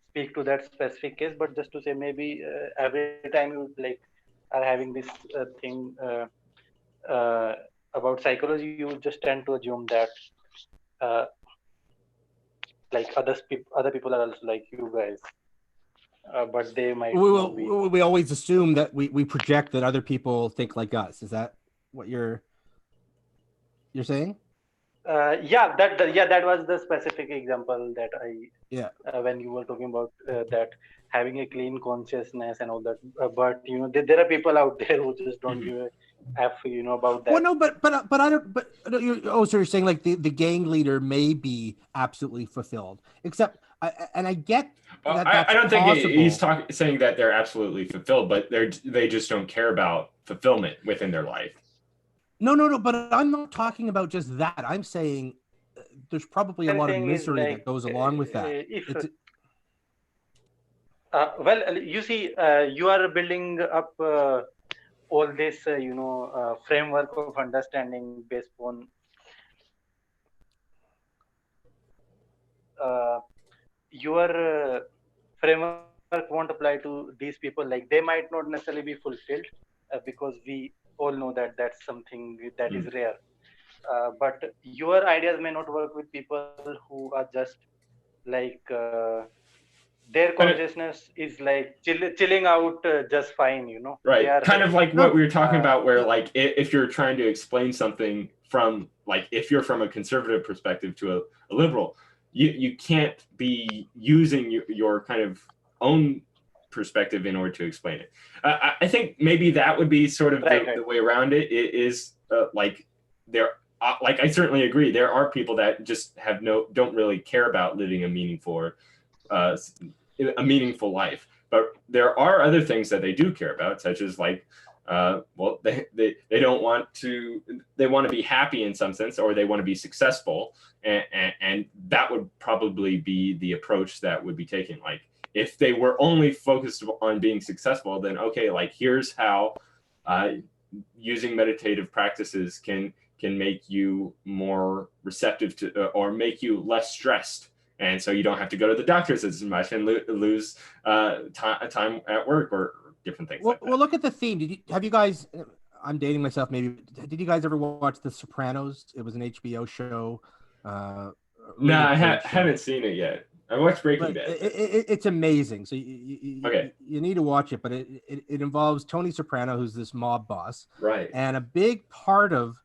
speak to that specific case, but just to say maybe every time you like are having this thing about psychology, you just tend to assume that uh, like other people are also like you guys, but they might not be. We always assume that we project that other people think like us. Is that what you're saying? Yeah, that was the specific example that I Yeah. when you were talking about that having a clean consciousness and all that. But there are people out there who just don't Mhm. give a f, about Well, that. no, but I don't. But so you're saying like the gang leader may be absolutely fulfilled, except and I get that I that's don't think he's possible. saying that they're absolutely fulfilled, but they just don't care about fulfillment within their life. No. But I'm not talking about just that. I'm saying there's probably a I'm lot of saying is misery that like goes along with that. if It's well, you see, you are building up all this, framework of understanding based on uh, your framework won't apply to these people. Like they might not necessarily be fulfilled because we all know that that's something that is Mm. rare. But your ideas may not work with people who are just like their Kind of consciousness is like chilling out just fine. They right, are kind of like what no. we were talking about, where Yeah. like if you're trying to explain something from like if you're from a conservative perspective to a liberal, you can't be using your kind of own perspective in order to explain it. I think maybe that would be sort of right. the way around it. It is like there, like I certainly agree. There are people that just don't really care about living uh, a meaningful life, but there are other things that they do care about, such as like well, they don't want to, they want to be happy in some sense, or they want to be successful, and that would probably be the approach that would be taken. Like if they were only focused on being successful, then okay, like here's how uh, using meditative practices can make you more receptive to or make you less stressed, and so you don't have to go to the doctors as much and lose time at work or different things like that. Well, look at the theme. Have you guys? I'm dating myself. Maybe did you guys ever watch The Sopranos? It was an HBO show, No, really I great show. haven't seen it yet. I watched Breaking But Bad. it's amazing. So Okay, you need to watch it. But it involves Tony Soprano, who's this mob boss, right. and a big part of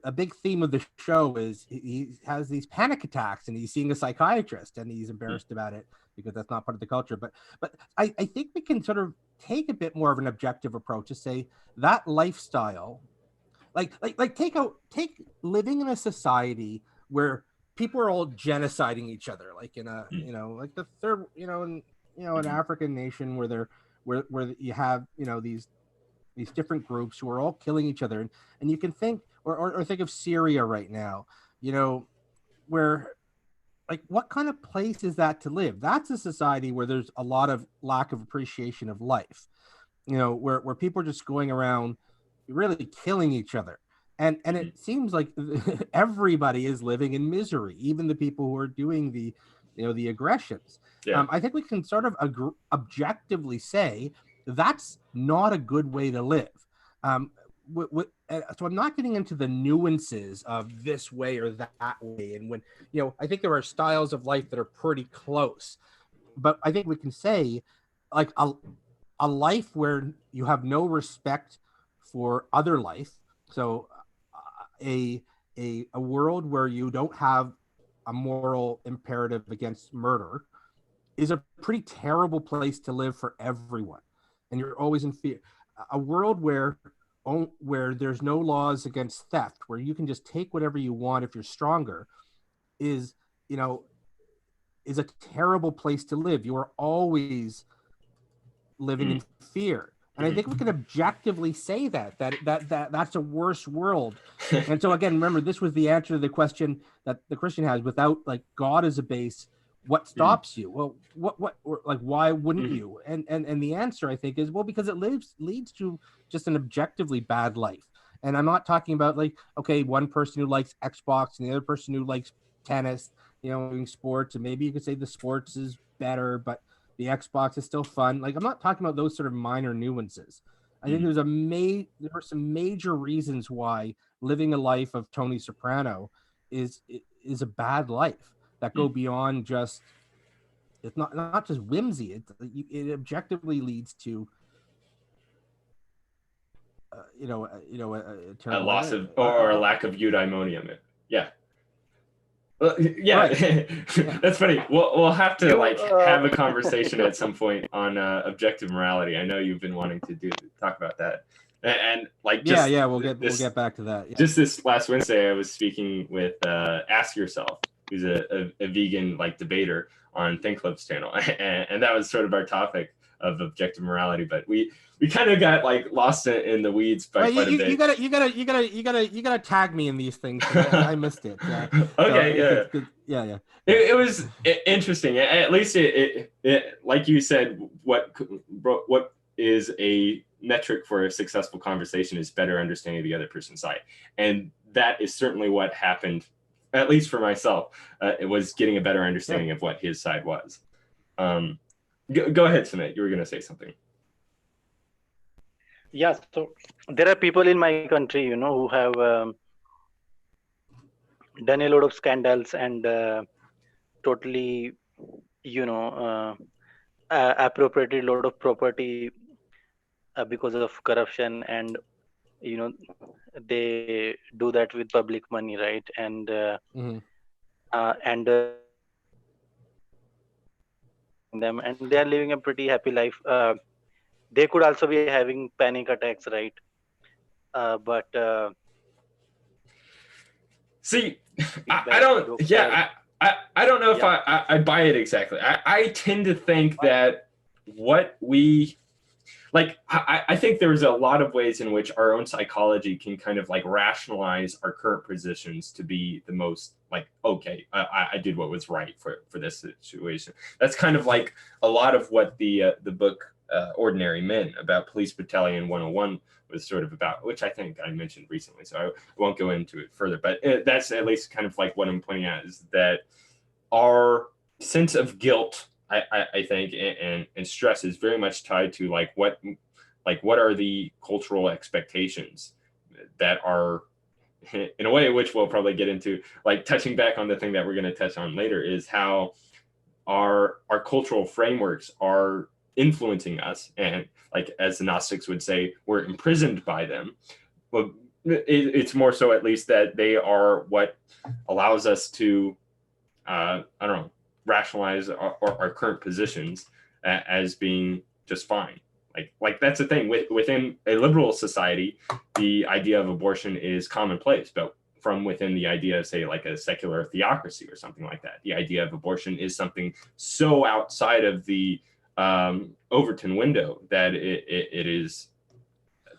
a big theme of the show is he has these panic attacks and he's seeing a psychiatrist and he's embarrassed about it because that's not part of the culture. But I think we can sort of take a bit more of an objective approach to say that lifestyle, take living in a society where people are all genociding each other, like in a like the third in an African nation where they're where you have these different groups who are all killing each other, and you can think or think of Syria right now, where like what kind of place is that to live? That's a society where there's a lot of lack of appreciation of life, where people are just going around really killing each other. And it seems like everybody is living in misery, even the people who are doing the aggressions. Yeah. I think we can sort of objectively say that's not a good way to live. So I'm not getting into the nuances of this way or that way. And when, I think there are styles of life that are pretty close, but I think we can say like a life where you have no respect for other life. So a world where you don't have a moral imperative against murder is a pretty terrible place to live for everyone. And you're always in fear. A world where where there's no laws against theft, where you can just take whatever you want if you're stronger, is, you know, is a terrible place to live. You are always living in fear. And I think we can objectively say that's a worse world. And so again, remember, this was the answer to the question that the Christian has: without like God as a base, what stops you? Well, what like, why wouldn't you? And the answer, I think, is, well, because it leads to just an objectively bad life. And I'm not talking about like, okay, one person who likes Xbox and the other person who likes tennis, you know, doing sports, and maybe you could say the sports is better, but the Xbox is still fun. Like, I'm not talking about those sort of minor nuances. I think there are some major reasons why living a life of Tony Soprano is a bad life that go beyond just, it's not just whimsy. It objectively leads to a loss of or a lack of eudaimonium. Yeah. Well, yeah, right. That's funny. We'll have to have a conversation at some point on objective morality. I know you've been wanting to talk about that, and like just we'll get back to that. Yeah. Just this last Wednesday, I was speaking with Ask Yourself, who's a vegan like debater on Think Club's channel, and that was sort of our topic of objective morality. But we kind of got like lost in the weeds by quite a bit. You gotta tag me in these things. I missed it. Okay, so yeah. It was interesting. At least it like you said, what is a metric for a successful conversation is better understanding the other person's side, and that is certainly what happened. At least for myself, it was getting a better understanding of what his side was. Go ahead, Sumit. You were going to say something. Yeah, so there are people in my country, you know, who have done a lot of scandals and totally, you know, appropriated a lot of property because of corruption, and you know, they do that with public money, right? And them, and they are living a pretty happy life. They could also be having panic attacks, right? But see, I don't. Yeah, I don't know if I buy it exactly. I tend to think that what we like, I think there's a lot of ways in which our own psychology can kind of like rationalize our current positions to be the most like, okay, I did what was right for this situation. That's kind of like a lot of what the book Ordinary Men about Police Battalion 101 was sort of about, which I think I mentioned recently, so I won't go into it further. But that's at least kind of like what I'm pointing out, is that our sense of guilt, I think, and stress is very much tied to like what are the cultural expectations that are, in a way, which we'll probably get into, like touching back on the thing that we're going to touch on later, is how our cultural frameworks are influencing us, and like as the Gnostics would say, we're imprisoned by them. But it's more so, at least, that they are what allows us to I don't know, rationalize our current positions as being just fine. Like that's the thing within a liberal society, the idea of abortion is commonplace, but from within the idea of, say, like a secular theocracy or something like that, the idea of abortion is something so outside of the Overton window that it is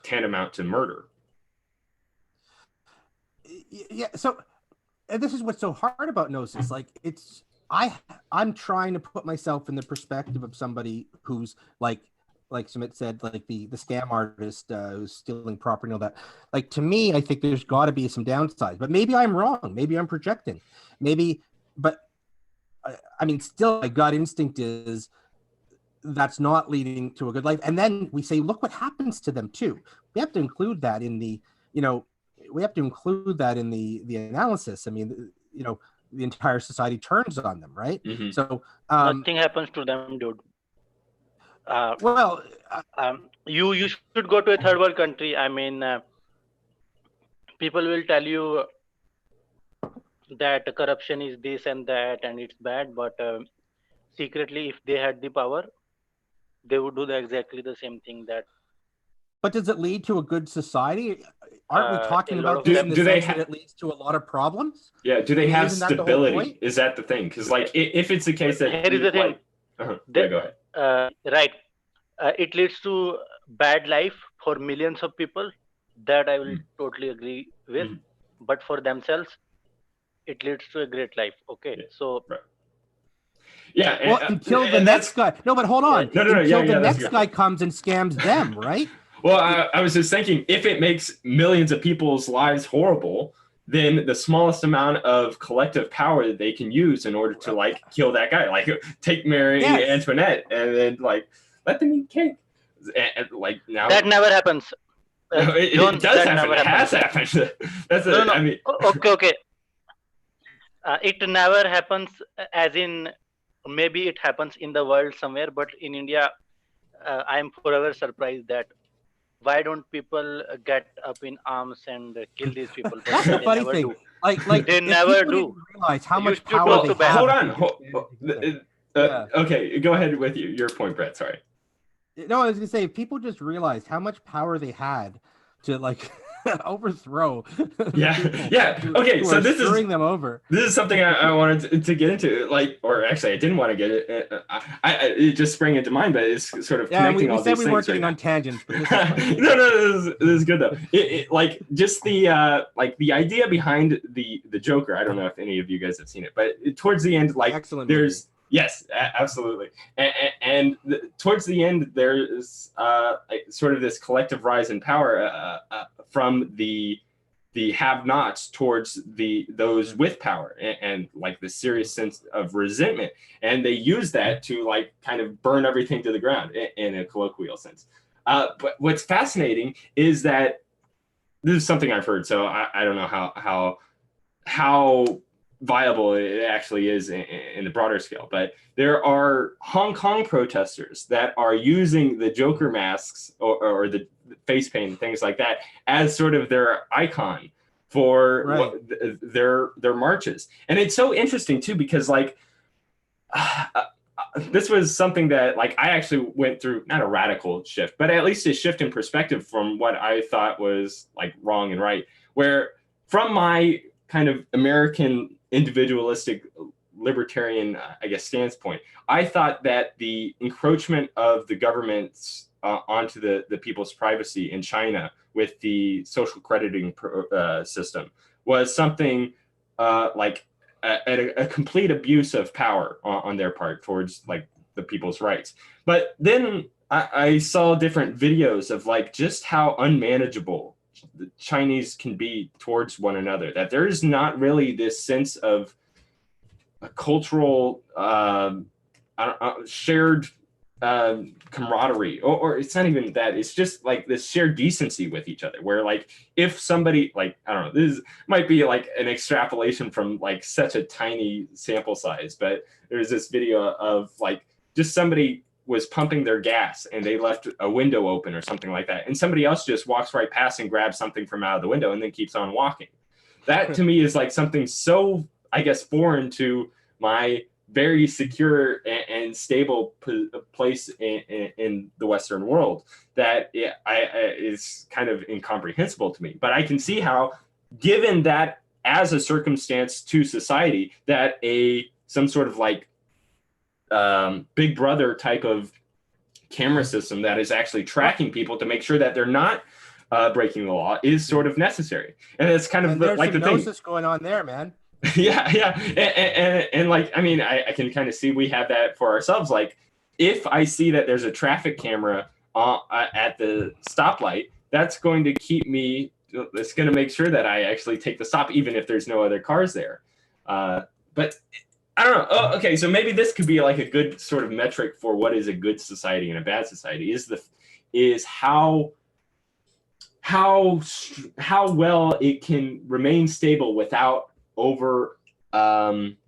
tantamount to murder. Yeah, so this is what's so hard about Gnosis. Like, I'm trying to put myself in the perspective of somebody who's like Sumit said, like the scam artist who's stealing property and all that. Like, to me, I think there's got to be some downsides, but maybe I'm wrong. Maybe I'm projecting. But I mean, still, my gut instinct is that's not leading to a good life. And then we say, look what happens to them too. We have to include that in the, analysis. I mean, the entire society turns on them, right? Mm-hmm. So nothing happens to them, dude. You should go to a third world country. I mean, people will tell you that corruption is this and that and it's bad, but secretly, if they had the power, they would do exactly the same thing that But does it lead to a good society? Aren't we talking a lot about of this them. in the Do they sense that ha- it leads to a lot of problems? Yeah, do they I mean, have isn't that the whole stability? point? Is that the thing? Because like if it's the case that Here is the thing. like, yeah, go ahead. Right. It leads to bad life for millions of people. That I will totally agree with. Mhm. But for themselves, it leads to a great life. Okay. Yeah. So Right. Yeah. Well, until the and next guy. No, but hold on. No, Until the that's next good. guy comes and scams them, right? Well, I was just thinking, if it makes millions of people's lives horrible, then the smallest amount of collective power that they can use in order to like kill that guy, like take Mary Antoinette and then like let them eat cake, and like now that never happens. it John, does that happen. never It has happens. happened. That's No, no. I mean, Okay. It never happens, as in maybe it happens in the world somewhere, but in India, I am forever surprised that why don't people get up in arms and kill these people? But That's the they funny never thing. do. Like They if never people do. didn't realize how You much should power talk they to Bevry. have. hold on. Yeah. Okay, go ahead with your point, Brett. Sorry. No, I was gonna say if people just realized how much power they had to like overthrow. Yeah, people yeah. Okay, who so are this screwing them over. This is something I wanted to get into, like, or actually, I didn't want to get it. It just sprang into mind, but it's sort of Yeah, connecting we all said these we things weren't getting right on tangents, but this is fine. no, this is good though. Like just like the idea behind the Joker. I don't know if any of you guys have seen it, but towards the end, like Excellent there's movie. yes, absolutely, and towards the end, there's like, sort of this collective rise in power from the have-nots towards those with power, and like the serious sense of resentment, and they use that to like kind of burn everything to the ground in a colloquial sense. But what's fascinating is that this is something I've heard, so I don't know how viable it actually is in the broader scale, but there are Hong Kong protesters that are using the Joker masks or the face paint and things like that as sort of their icon for their marches. And it's so interesting too, because like this was something that like I actually went through, not a radical shift, but at least a shift in perspective from what I thought was like wrong and right, where from my kind of American individualistic libertarian, I guess, standpoint, I thought that the encroachment of the governments onto the people's privacy in China with the social crediting system was something like a complete abuse of power on their part towards like the people's rights. But then I saw different videos of like just how unmanageable the Chinese can be towards one another, that there is not really this sense of a cultural shared camaraderie, or it's not even that, it's just like this shared decency with each other, where like if somebody, like I don't know, this might be like an extrapolation from like such a tiny sample size, but there's this video of like just somebody was pumping their gas and they left a window open or something like that, and somebody else just walks right past and grabs something from out of the window and then keeps on walking. That to me is like something so, I guess, foreign to my very secure and stable place in the Western world, that is kind of incomprehensible to me. But I can see how, given that as a circumstance to society, that some sort of like Big Brother type of camera system that is actually tracking people to make sure that they're not breaking the law is sort of necessary. And it's kind of like the Gnosis going on there, man. yeah, and like, I mean, I can kind of see we have that for ourselves. Like, if I see that there's a traffic camera at the stoplight, that's going to keep me. It's going to make sure that I actually take the stop, even if there's no other cars there. But I don't know. Oh, okay, so maybe this could be like a good sort of metric for what is a good society and a bad society. Is how well it can remain stable without over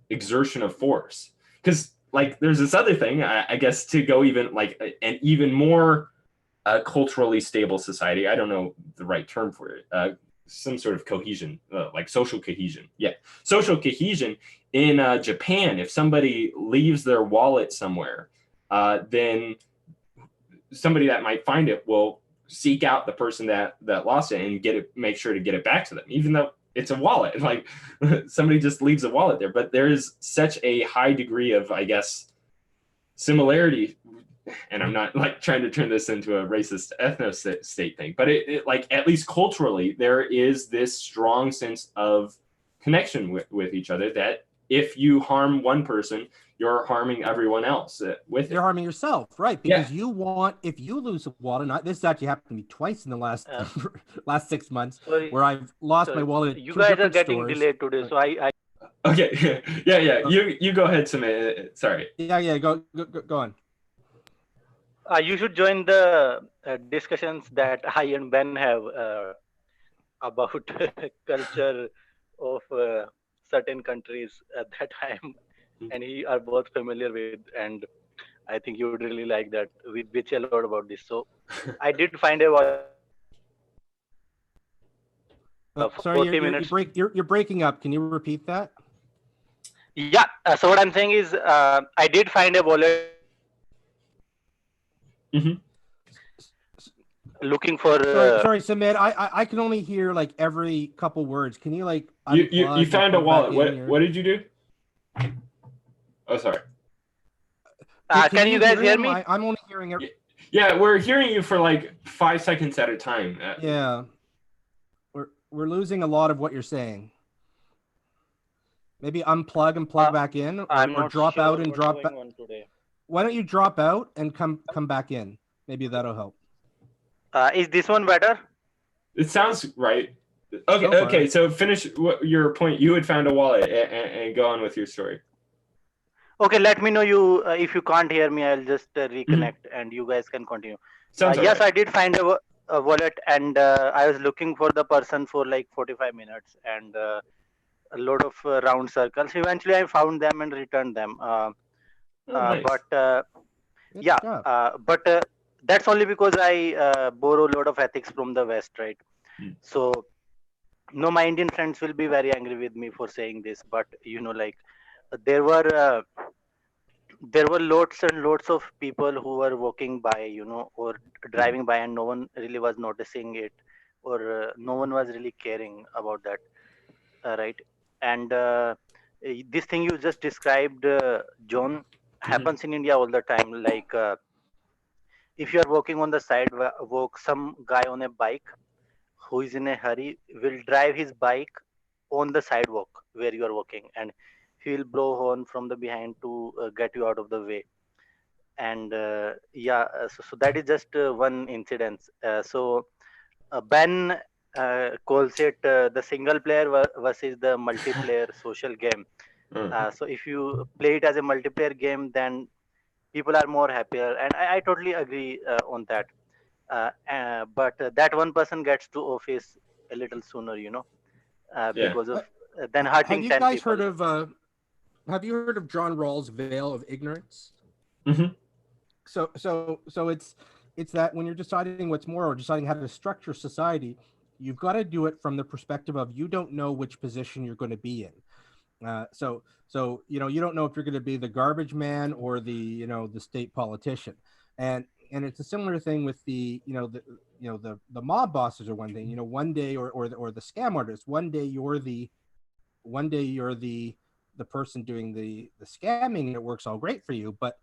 exertion of force. Because like there's this other thing, I guess, to go even like an even more culturally stable society. I don't know the right term for it. Some sort of cohesion, like social cohesion. Yeah, social cohesion in Japan. If somebody leaves their wallet somewhere, then somebody that might find it will seek out the person that lost it and make sure to get it back to them, even though it's a wallet. Like somebody just leaves a wallet there. But there is such a high degree of, I guess, similarity. And I'm not like trying to turn this into a racist ethno-state thing, but it like, at least culturally, there is this strong sense of connection with each other, that if you harm one person, you're harming everyone else with You're harming yourself, right? Because Yeah. you want, if you lose a wallet, and this actually happened to me twice in the last last 6 months, Sorry, where I've lost my wallet at you two guys are different getting stores. delayed today, so I Okay. Yeah. You go ahead, Sumit. Sorry. Yeah. Go on. you should join the discussions that I and Ben have about culture of certain countries that I am and he are both familiar with, and I think you would really like that. We bitch a lot about this. So I did find a wallet for Sorry, 40 minutes. you're breaking up. Can you repeat that? Yeah. So what I'm saying is, I did find a wallet. Mm-hmm. Looking for. Sorry, Sumit. I can only hear like every couple words. Can you like you found a wallet? What did you do? Oh, sorry. Can you guys hear me? I'm only hearing it. Yeah, we're hearing you for like 5 seconds at a time. Yeah, we're losing a lot of what you're saying. Maybe unplug and plug back in, or drop out and drop back. Why don't you drop out and come back in? Maybe that'll help. Is this one better? It sounds right. Okay. So finish your point. You had found a wallet and go on with your story. Okay, let me know you if you can't hear me. I'll just reconnect and you guys can continue. Sounds yes, right. I did find a wallet, and I was looking for the person for like 45 minutes and a lot of round circles. Eventually, I found them and returned them. Nice. But that's only because I borrow a lot of ethics from the West, right? So, no, my Indian friends will be very angry with me for saying this, but like there were lots and lots of people who were walking by, or driving by, and no one really was noticing it, or no one was really caring about that, right? And this thing you just described, John, happens in India all the time. Like if you are walking on the sidewalk, some guy on a bike who is in a hurry will drive his bike on the sidewalk where you are walking, and he will blow horn from the behind to get you out of the way. And so that is just one incident. So Ben calls it the single player versus the multiplayer social game. So if you play it as a multiplayer game, then people are more happier, and I totally agree on that. But that one person gets to office a little sooner, because of then hurting 10 people. Have you heard of John Rawls' veil of ignorance? Mm-hmm. So it's that when you're deciding what's more, or deciding how to structure society, you've got to do it from the perspective of you don't know which position you're going to be in. So you don't know if you're going to be the garbage man or the the state politician, and it's a similar thing with the mob bosses are one thing. One day or the scam artist. One day you're the person doing the scamming, and it works all great for you, but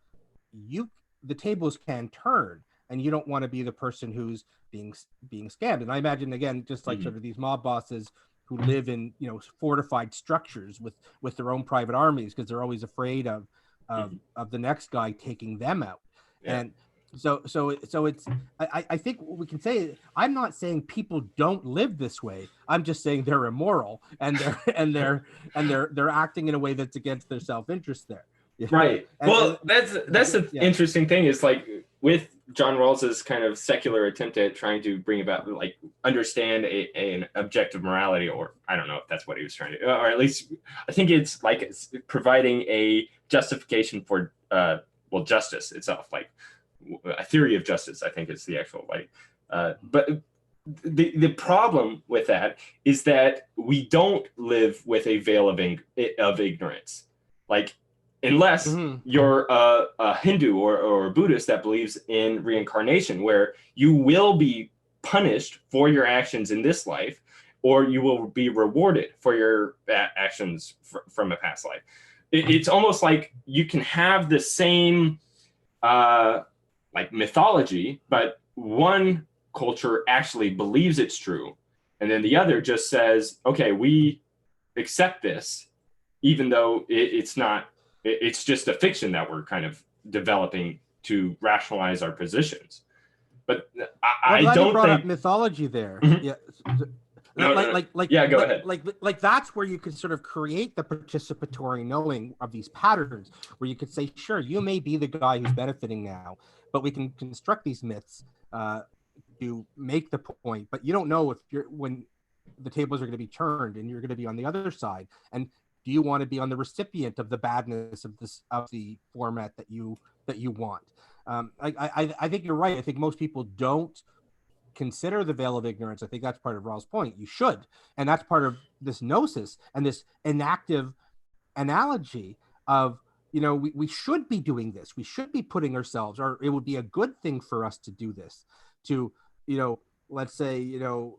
the tables can turn, and you don't want to be the person who's being scammed. And I imagine, again, just like sort of these mob bosses who live in fortified structures with their own private armies, because they're always afraid of the next guy taking them out. And so it's I think what we can say, I'm not saying people don't live this way. I'm just saying they're immoral, and they're acting in a way that's against their self-interest there. Right. That's the interesting thing is, like, with John Rawls's kind of secular attempt at trying to bring about, like, understand an objective morality, or I don't know if that's what he was trying to, or at least I think it's like it's providing a justification for justice itself, like a theory of justice, I think is the actual, like, but the problem with that is that we don't live with a veil of ignorance, like, unless you're a Hindu or a Buddhist that believes in reincarnation, where you will be punished for your actions in this life, or you will be rewarded for your actions from a past life. It's almost like you can have the same like mythology, but one culture actually believes it's true, and then the other just says, okay, we accept this, even though it's not, it's just a fiction that we're kind of developing to rationalize our positions. But I don't you brought think up mythology there. Mhm. Yeah. No, go ahead. Like that's where you could sort of create the participatory knowing of these patterns, where you could say, sure, you may be the guy who's benefiting now, but we can construct these myths to make the point. But you don't know if when the tables are going to be turned and you're going to be on the other side. And do you want to be on the recipient of the badness of the format that you want? I think you're right. I think most people don't consider the veil of ignorance. I think that's part of Raul's point. You should, and that's part of this gnosis and this inactive analogy of, we should be doing this. We should be putting ourselves, or it would be a good thing for us to do this. To, let's say,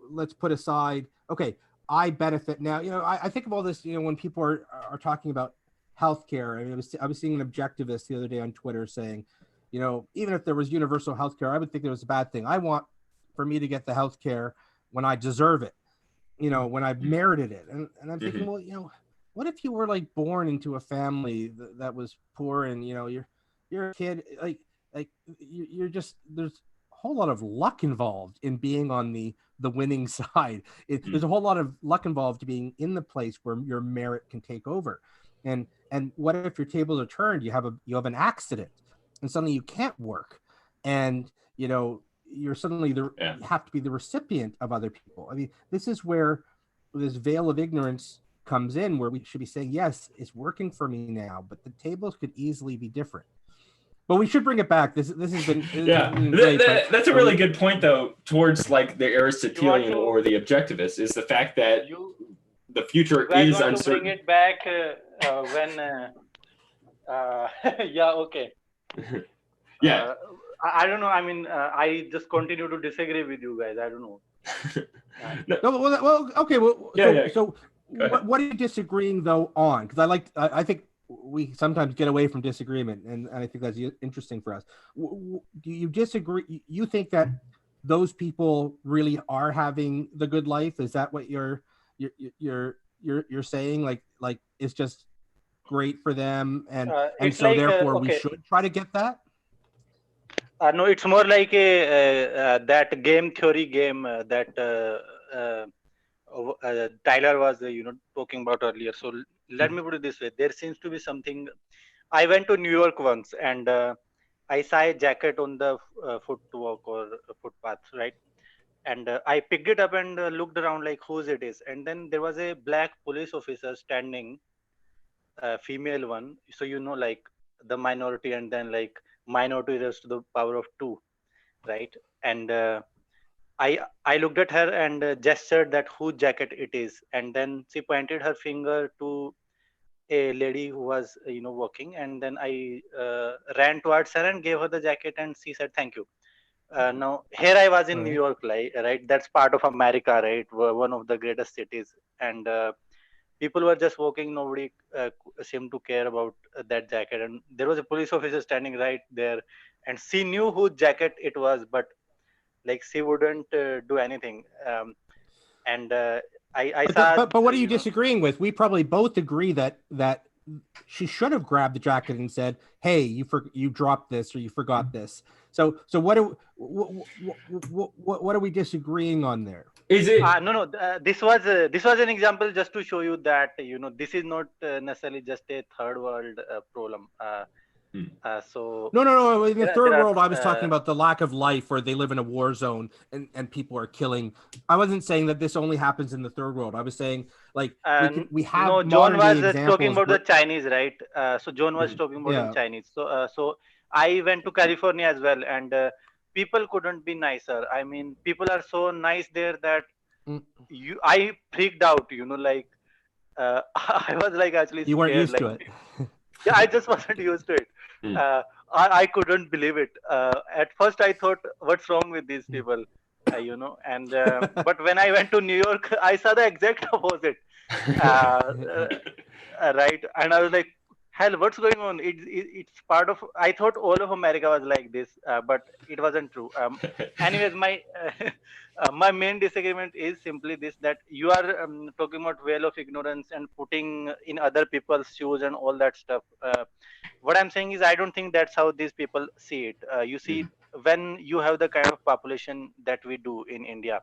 let's put aside, okay, I benefit now. I think of all this, when people are talking about healthcare. I mean, I was seeing an objectivist the other day on Twitter saying, even if there was universal healthcare, I would think it was a bad thing. I want for me to get the healthcare when I deserve it, when I've merited it. And I'm thinking, well, what if you were like born into a family that was poor, and you're a kid, like you're just, there's a whole lot of luck involved in being on the winning side. There's a whole lot of luck involved to being in the place where your merit can take over. And what if your tables are turned? You have an accident, and suddenly you can't work, and you're suddenly you have to be the recipient of other people. I mean, this is where this veil of ignorance comes in, where we should be saying, yes, it's working for me now, but the tables could easily be different. But we should bring it back. This has been great, that's a really good point, though, towards like the Aristotelian or the objectivist, is the fact that the future is uncertain. Bring it back when okay. Yeah. I don't know. I mean, I just continue to disagree with you guys. I don't know. Okay. So what are you disagreeing though on? Because I think we sometimes get away from disagreement, and I think that's interesting for us. Do you disagree? You think that those people really are having the good life? Is that what you're saying? Like it's just great for them, and so like, therefore we should try to get that. No, it's more like that game theory game that Tyler was talking about earlier. So let me put it this way: there seems to be something. I went to New York once, and I saw a jacket on the footwalk or footpath, right? And I picked it up and looked around like whose it is, and then there was a black police officer standing, female one. So like the minority, and then like minority raised to the power of 2, right? And I looked at her and gestured that whose jacket it is, and then she pointed her finger to a lady who was working, and then I ran towards her and gave her the jacket, and she said thank you. Now here I was in New York, right? That's part of America, right? One of the greatest cities, and people were just walking. Nobody seemed to care about that jacket, and there was a police officer standing right there, and she knew whose jacket it was, but like she wouldn't do anything. And I saw. But what are you disagreeing with? We probably both agree that she should have grabbed the jacket and said, "Hey, you dropped this, or you forgot this." So what are we disagreeing on there? Is it no? This was an example just to show you that this is not necessarily just a third world problem. So no. In the third world, I was talking about the lack of life, where they live in a war zone and people are killing. I wasn't saying that this only happens in the third world. I was saying like we have. No, John was talking about the Chinese, right? So John was talking about the Chinese. So I went to California as well, and people couldn't be nicer. I mean, people are so nice there that I freaked out. Like I was like actually scared. You weren't used to it. Yeah, I just wasn't used to it. I couldn't believe it. At first, I thought, "What's wrong with these people?" And but when I went to New York, I saw the exact opposite. Right, and I was like, hell, what's going on? It's part of, I thought all of America was like this, but it wasn't true. Anyways, my my main disagreement is simply this, that you are talking about veil of ignorance and putting in other people's shoes and all that stuff. What I'm saying is, I don't think that's how these people see it. You see, when you have the kind of population that we do in India,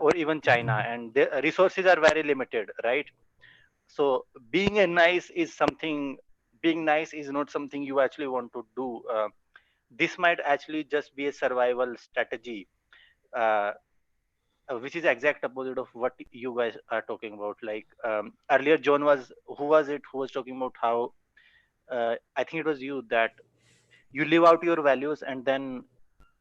or even China, and the resources are very limited, right? So being nice is not something you actually want to do. This might actually just be a survival strategy, uh, which is exact opposite of what you guys are talking about. Like, earlier, John was, who was it who was talking about how, I think it was you, that you live out your values, and then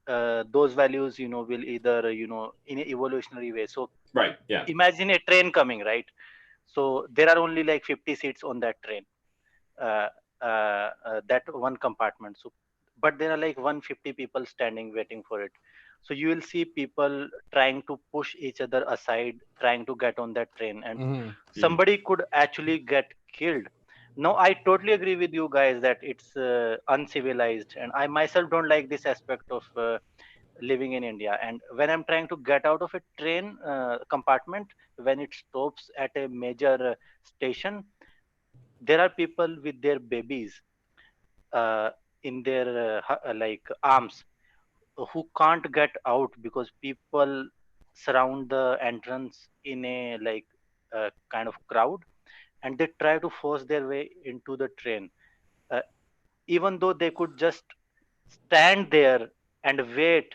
those values, will either, in an evolutionary way. So Right. Yeah. imagine a train coming, right? So there are only like 50 seats on that train, uh, that one compartment. So, but there are like 150 people standing waiting for it. So you will see people trying to push each other aside, trying to get on that train, and somebody could actually get killed. Now, I totally agree with you guys that it's uncivilized, and I myself don't like this aspect of living in India. And when I'm trying to get out of a train compartment, when it stops at a major station, there are people with their babies uh, in their like arms, who can't get out because people surround the entrance in a like kind of crowd, and they try to force their way into the train, uh, even though they could just stand there and wait,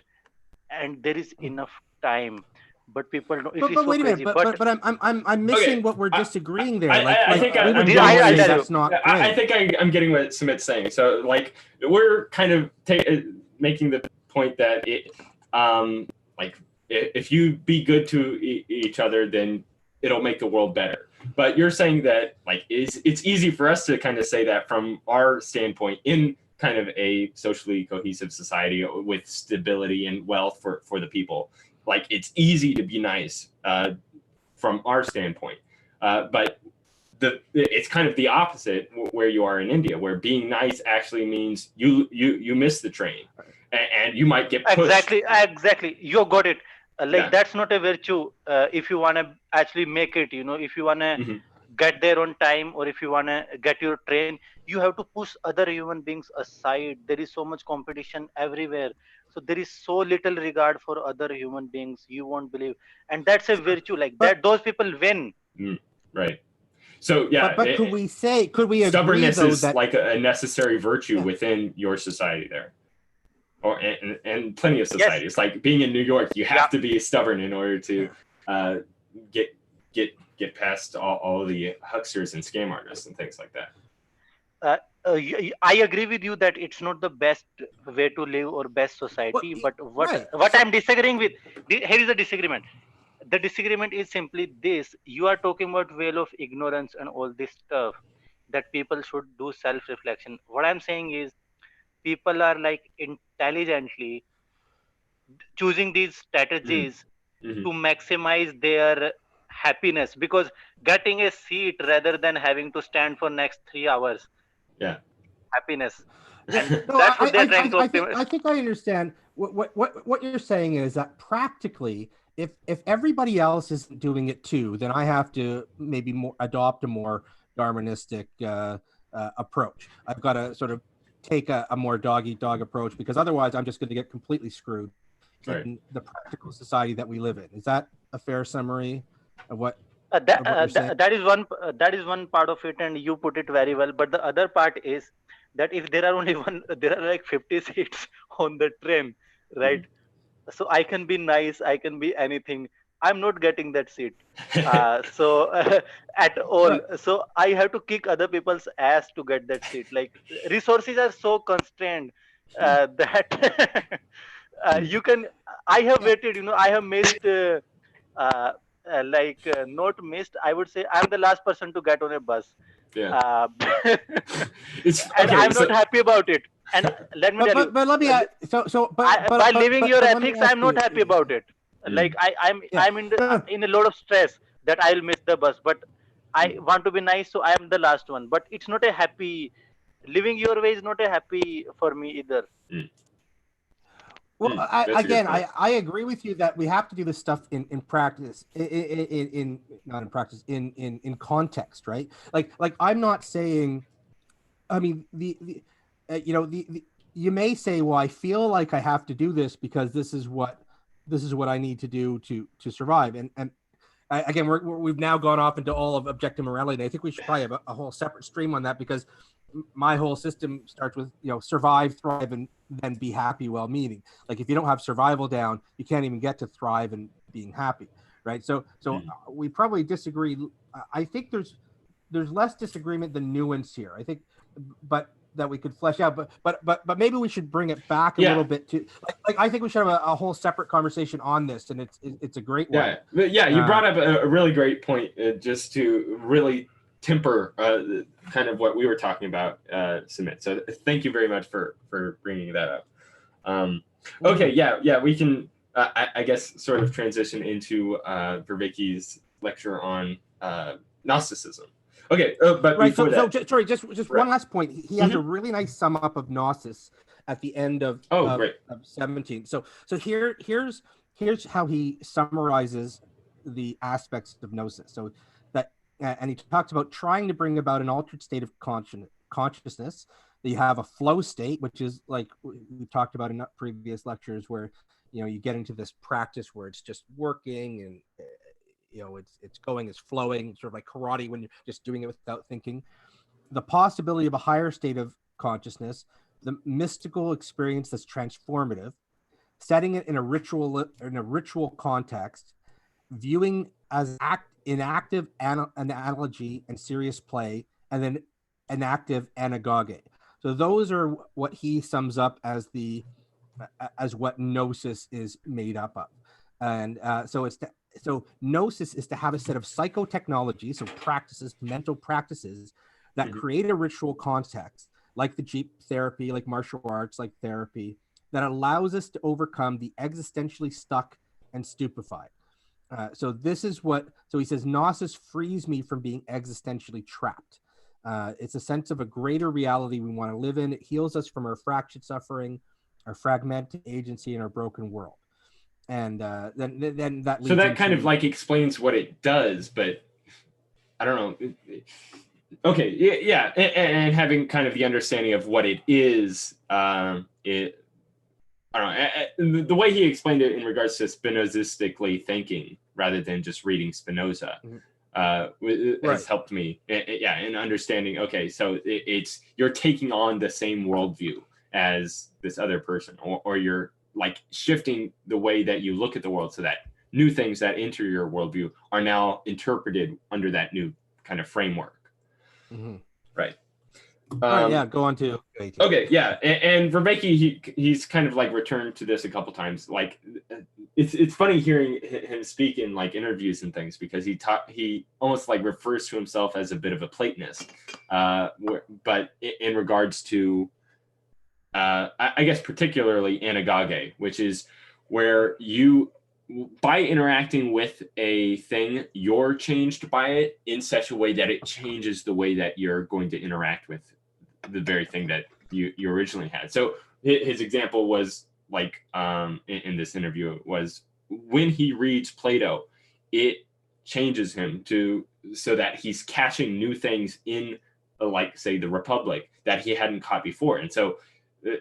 and there is enough time. But people don't, it is But so wait a minute. crazy. But I'm missing Okay. what we're disagreeing there. I think we would I'm both I'll say tell that's you. not great. I think I'm getting what Sumit's saying. So like we're kind of making the point that like if you be good to each other, then it'll make the world better. But you're saying that like it's easy for us to kind of say that from our standpoint in kind of a socially cohesive society with stability and wealth for the people. Like it's easy to be nice from our standpoint, but it's kind of the opposite where you are in India, where being nice actually means you miss the train, and you might get pushed. Exactly, you got it. Like, Yeah. that's not a virtue. If you want to actually make it, if you want to get there on time, or if you want to get your train, you have to push other human beings aside. There is so much competition everywhere, so there is so little regard for other human beings, you won't believe. And that's a virtue, like that those people win. Right. So yeah, but could we agree stubbornness though is that like a necessary virtue within your society there, or and plenty of societies. Yes. Like being in New York, you have to be stubborn in order to get past all the hucksters and scam artists and things like that. I agree with you that it's not the best way to live or best society. But what I'm disagreeing with, here is the disagreement. The disagreement is simply this: you are talking about veil of ignorance and all this stuff, that people should do self-reflection. What I'm saying is, people are like intelligently choosing these strategies to maximize their happiness, because getting a seat rather than having to stand for next 3 hours, happiness. And that's what they're trying to optimize. I think I understand what you're saying is that practically, if everybody else isn't doing it too, then I have to maybe adopt a more Darwinistic approach. I've got to sort of take a more dog eat dog approach, because otherwise I'm just going to get completely screwed in the practical society that we live in. Is that a fair summary of what? That is one part of it, and you put it very well. But the other part is that if there are only there are like 50 seats on the train, right? So I can be nice, I can be anything. I'm not getting that seat. At all. So I have to kick other people's ass to get that seat. Like, resources are so constrained that you can. I have waited. I have missed. Not missed. I would say I'm the last person to get on a bus. Yeah. And I'm not happy about it. And let me tell you, but let me add, by living your let me ethics, ask I'm not you- happy about it. Like I'm Yeah. in a lot of stress that I'll miss the bus, but I want to be nice, so I am the last one. But it's not a happy living your way is not a happy for me either. Well, That's a good point. I agree with you that we have to do this stuff in practice, in not in practice, in context, right? Like I'm not saying, I mean the you know the you may say, well, I feel like I have to do this because this is what I need to do to survive, and again we've now gone off into all of objective morality. I think we should probably have a whole separate stream on that, because my whole system starts with survive, thrive, and then be happy, well-meaning. Like if you don't have survival down, you can't even get to thrive and being happy, right? So we probably disagree. I think there's less disagreement than nuance here, I think, but that we could flesh out, but maybe we should bring it back a little bit to like I think we should have a whole separate conversation on this, and it's a great one. You brought up a really great point, just to really temper kind of what we were talking about, Sumit. So thank you very much for bringing that up. Okay, we can I guess sort of transition into Vervaeke's lecture on Gnosticism. Okay, but right. before that, just one last point. He has a really nice sum up of Gnosis at the end of great. of 17. So here's how he summarizes the aspects of Gnosis. So that and he talks about trying to bring about an altered state of consciousness. That you have a flow state, which is like we talked about in previous lectures, where you get into this practice where it's just working and it's going, it's flowing, sort of like karate when you're just doing it without thinking. The possibility of a higher state of consciousness, the mystical experience that's transformative, setting it in a ritual context, viewing as inactive analogy and serious play, and then inactive anagoge. So those are what he sums up as what Gnosis is made up of. And so Gnosis is to have a set of psychotechnologies, so practices, mental practices that create a ritual context, like the Jeep therapy, like martial arts, like therapy, that allows us to overcome the existentially stuck and stupefied. So he says, Gnosis frees me from being existentially trapped. It's a sense of a greater reality we want to live in. It heals us from our fractured suffering, our fragmented agency, and our broken world. And then that leads so that kind of like explains what it does, but I don't know. Okay, yeah, and having kind of the understanding of what it is, I don't know. The way he explained it in regards to Spinozistically thinking, rather than just reading Spinoza, has helped me. In understanding. Okay, so it's you're taking on the same worldview as this other person, or you're like shifting the way that you look at the world, so that new things that enter your worldview are now interpreted under that new kind of framework. Right. Go on to. Okay, yeah, and Vervaeke, he's kind of like returned to this a couple times. Like, it's funny hearing him speak in like interviews and things, because he almost like refers to himself as a bit of a Platonist, but in regards to, I guess particularly anagoge, which is where you, by interacting with a thing, you're changed by it in such a way that it changes the way that you're going to interact with the very thing that you originally had. So his example was like, in this interview, was when he reads Plato, it changes him so that he's catching new things in, like, say, the Republic that he hadn't caught before. And so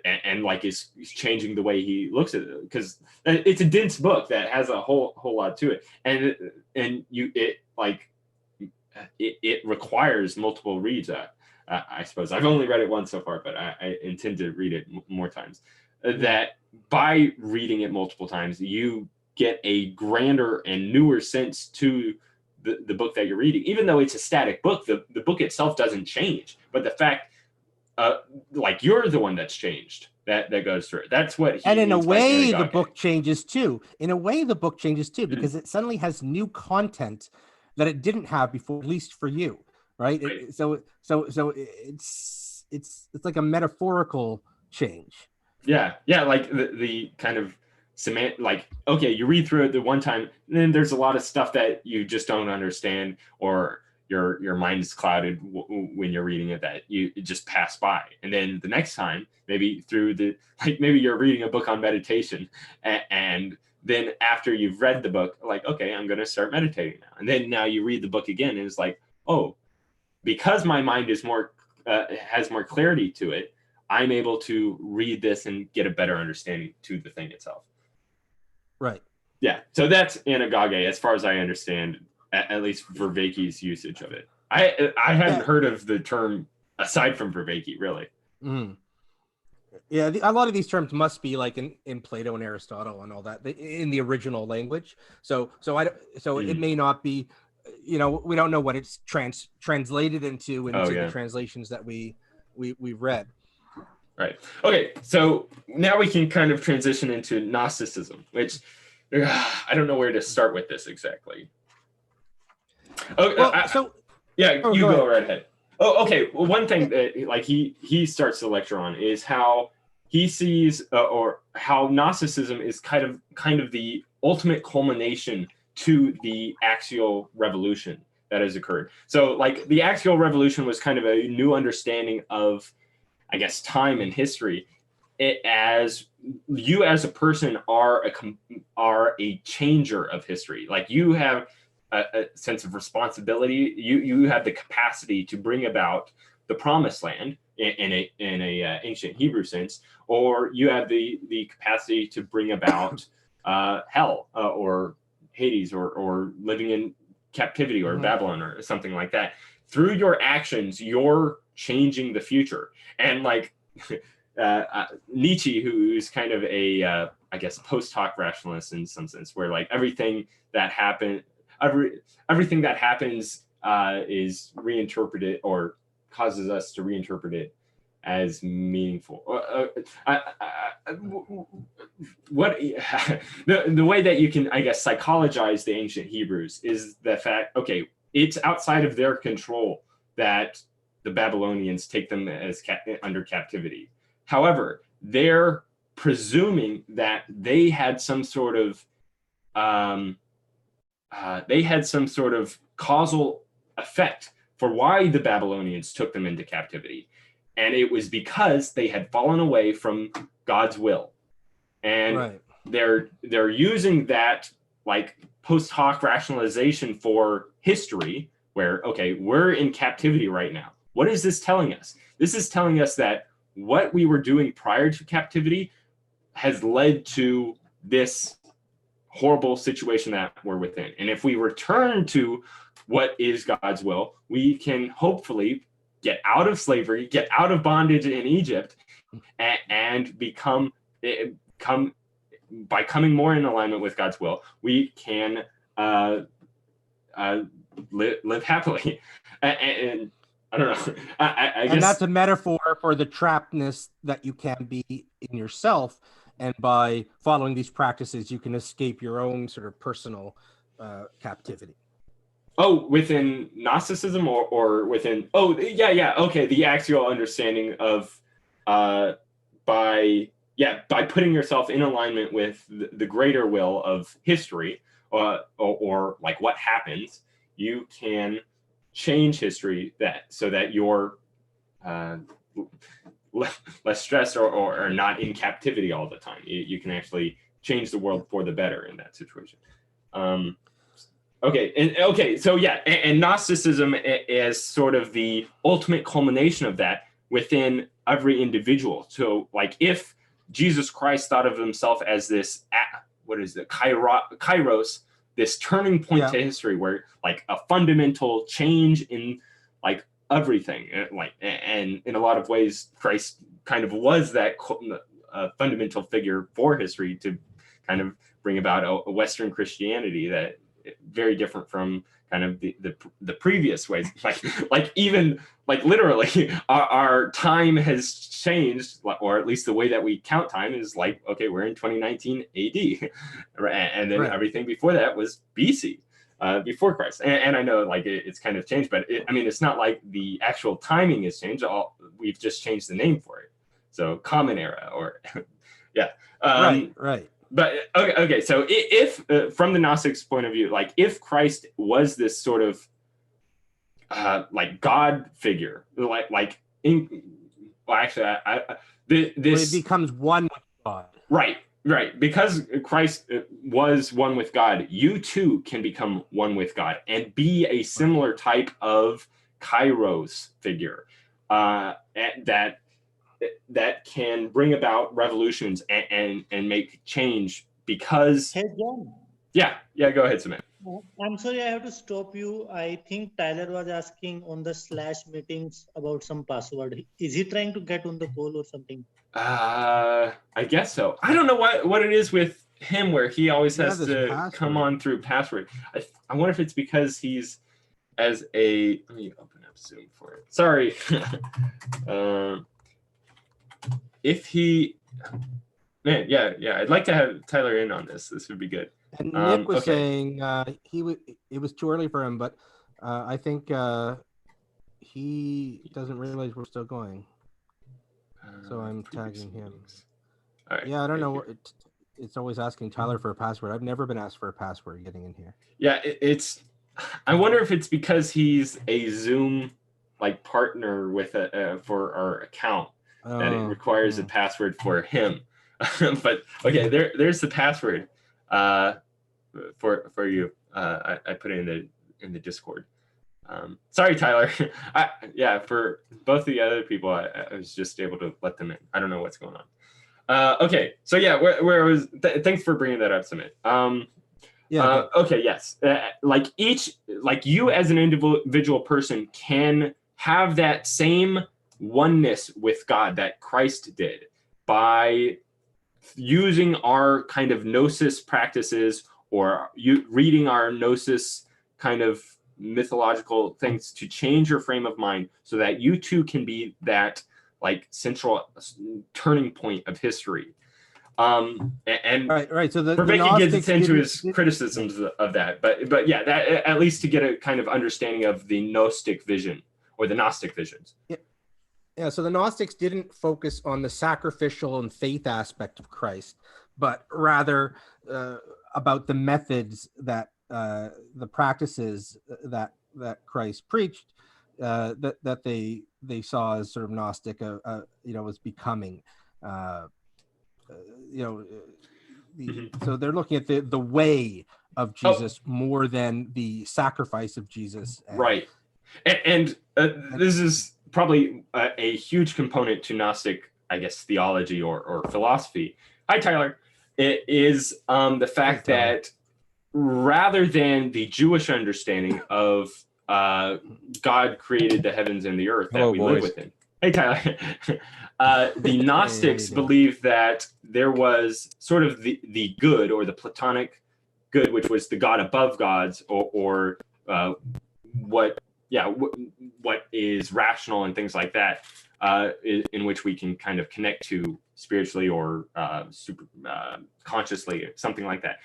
and like is changing the way he looks at it, because it's a dense book that has a whole lot to it, and it requires multiple reads. I suppose I've only read it once so far, but I intend to read it more times. That by reading it multiple times, you get a grander and newer sense to the book that you're reading. Even though it's a static book, the book itself doesn't change, but the fact like you're the one that's changed that goes through it. That's what he and in a means way by the book changes too. In a way the book changes too, because it suddenly has new content that it didn't have before, at least for you, right? So it's like a metaphorical change. Yeah, like the kind of cement, like, okay, you read through it the one time, and then there's a lot of stuff that you just don't understand, or your mind is clouded when you're reading it, that you just pass by. And then the next time, maybe through maybe you're reading a book on meditation, and then after you've read the book, like, okay, I'm going to start meditating now. And then now you read the book again, and it's like, oh, because my mind is has more clarity to it, I'm able to read this and get a better understanding to the thing itself. Right. Yeah. So that's Anagage, as far as I understand, at least Vervaeke's usage of it. I hadn't heard of the term aside from Vervaeke, really. Mm. Yeah, a lot of these terms must be like in Plato and Aristotle and all that, in the original language. So it may not be, we don't know what it's translated into the translations that we read. Right. Okay. So now we can kind of transition into Gnosticism, which I don't know where to start with this exactly. Oh, well, you go right ahead. Oh, okay. Well, one thing that like he starts the lecture on is how he sees or how Gnosticism is kind of the ultimate culmination to the axial revolution that has occurred. So like the axial revolution was kind of a new understanding of, I guess, time and history. As you as a person are a changer of history. Like you have a sense of responsibility. You have the capacity to bring about the promised land in a ancient Hebrew sense, or you have the capacity to bring about hell or Hades or living in captivity or Babylon or something like that. Through your actions, you're changing the future. And like Nietzsche, who's kind of a I guess post hoc rationalist in some sense, where like everything that happens is reinterpreted or causes us to reinterpret it as meaningful. The way that you can, I guess, psychologize the ancient Hebrews is the fact, okay, it's outside of their control that the Babylonians take them as under captivity. However, they're presuming that they had some sort of causal effect for why the Babylonians took them into captivity. And it was because they had fallen away from God's will. And they're using that like post hoc rationalization for history, where, okay, we're in captivity right now. What is this telling us? This is telling us that what we were doing prior to captivity has led to this horrible situation that we're within. And if we return to what is God's will, we can hopefully get out of slavery, get out of bondage in Egypt, and by coming more in alignment with God's will, we can live happily. And I don't know. I guess, and that's a metaphor for the trappedness that you can be in yourself. And by following these practices, you can escape your own sort of personal captivity. Oh, within Gnosticism or within, okay, the axial understanding of by putting yourself in alignment with the greater will of history, or like what happens, you can change history so that you're less stressed or not in captivity all the time. You can actually change the world for the better in that situation. And Gnosticism is sort of the ultimate culmination of that within every individual. So like if Jesus Christ thought of himself as this, kairos, this turning point to history, where like a fundamental change in like everything, and in a lot of ways, Christ kind of was that fundamental figure for history to kind of bring about a Western Christianity that very different from kind of the previous ways. Like even like literally our time has changed, or at least the way that we count time is like, okay, we're in 2019 AD, and then everything before that was BC, before Christ. And I know like it's kind of changed, but it's not like the actual timing has changed. We've just changed the name for it. So common era, or yeah. Right. But okay. So if from the Gnostics' point of view, like if Christ was this sort of like God figure, like in, well, actually, this it becomes one with God. Right. Because Christ was one with God, you too can become one with God and be a similar type of Kairos figure that can bring about revolutions and make change. Because Hey, John. yeah, go ahead, Sumit. I'm sorry, I have to stop you. I think Tyler was asking on the slash meetings about some password. Is he trying to get on the call or something? I guess so. I don't know what it is with him where he always has to come on through password. I wonder if it's because he's as a. Let me open up Zoom for it. Sorry. If he, man, yeah, I'd like to have Tyler in on this. This would be good. And Nick was saying it was too early for him, but I think he doesn't realize we're still going. So I'm tagging him. All right. Yeah, I don't know. It's always asking Tyler for a password. I've never been asked for a password getting in here. Yeah, it's. I wonder if it's because he's a Zoom like partner with for our account that it requires a password for him. But okay, there's the password for you. I put it in the Discord. Sorry, Tyler. For both the other people, I was just able to let them in. I don't know what's going on. Okay, so yeah, where I was. Thanks for bringing that up, Sumit. Okay, yes. Like you as an individual person can have that same oneness with God that Christ did by using our kind of Gnosis practices or reading our Gnosis kind of mythological things to change your frame of mind so that you too can be that like central turning point of history. And right. So the Vervaeke gets into his criticisms of that, but yeah, that at least to get a kind of understanding of the Gnostic vision or the Gnostic visions. Yeah. So the Gnostics didn't focus on the sacrificial and faith aspect of Christ, but rather about the methods that the practices that Christ preached that they saw as sort of Gnostic, was becoming. So they're looking at the way of Jesus more than the sacrifice of Jesus. Right. And this is probably a huge component to Gnostic, I guess, theology or philosophy. Hi, Tyler. It is the fact that rather than the Jewish understanding of God created the heavens and the earth that we live within. Hey, Tyler. The Gnostics believe that there was sort of the good or the Platonic good, which was the God above gods, or what is rational and things like that, in which we can kind of connect to spiritually or super consciously, something like that.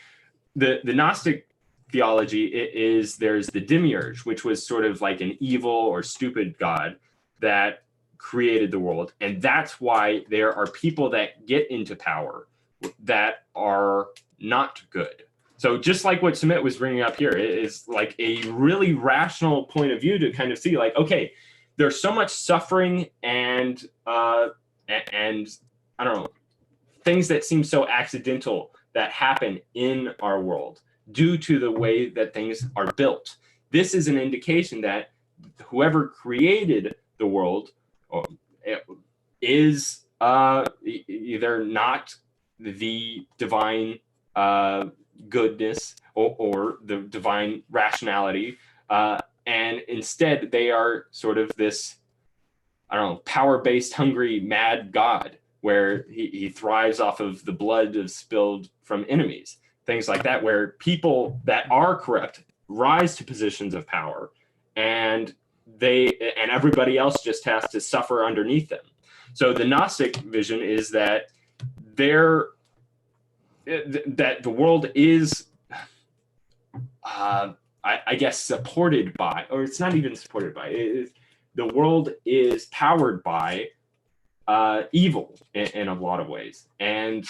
The Gnostic theology is there's the demiurge, which was sort of like an evil or stupid god that created the world, and that's why there are people that get into power that are not good. So just like what Sumit was bringing up here, it is like a really rational point of view to kind of see like, okay, there's so much suffering and I don't know, things that seem so accidental that happen in our world due to the way that things are built. This is an indication that whoever created the world is either not the divine goodness or the divine rationality, and instead they are sort of this, I don't know, power-based, hungry, mad god where he thrives off of the blood spilled from enemies, things like that, where people that are corrupt rise to positions of power and everybody else just has to suffer underneath them. So the Gnostic vision is that that the world is, I guess, supported by, or it's not even supported by, the world is powered by evil in a lot of ways. And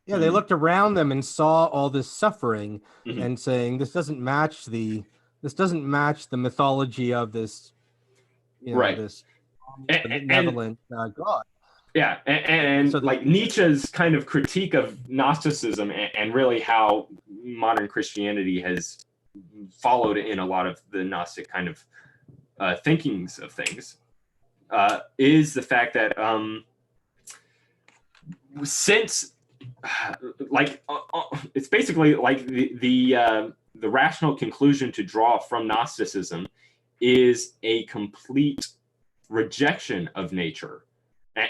yeah, they looked around them and saw all this suffering Mhm. and saying this doesn't match the mythology of this, Right. this And- benevolent God. Yeah, and So like Nietzsche's kind of critique of Gnosticism and really how modern Christianity has followed in a lot of the Gnostic kind of thinkings of things is the fact that since like it's basically like the rational conclusion to draw from Gnosticism is a complete rejection of nature.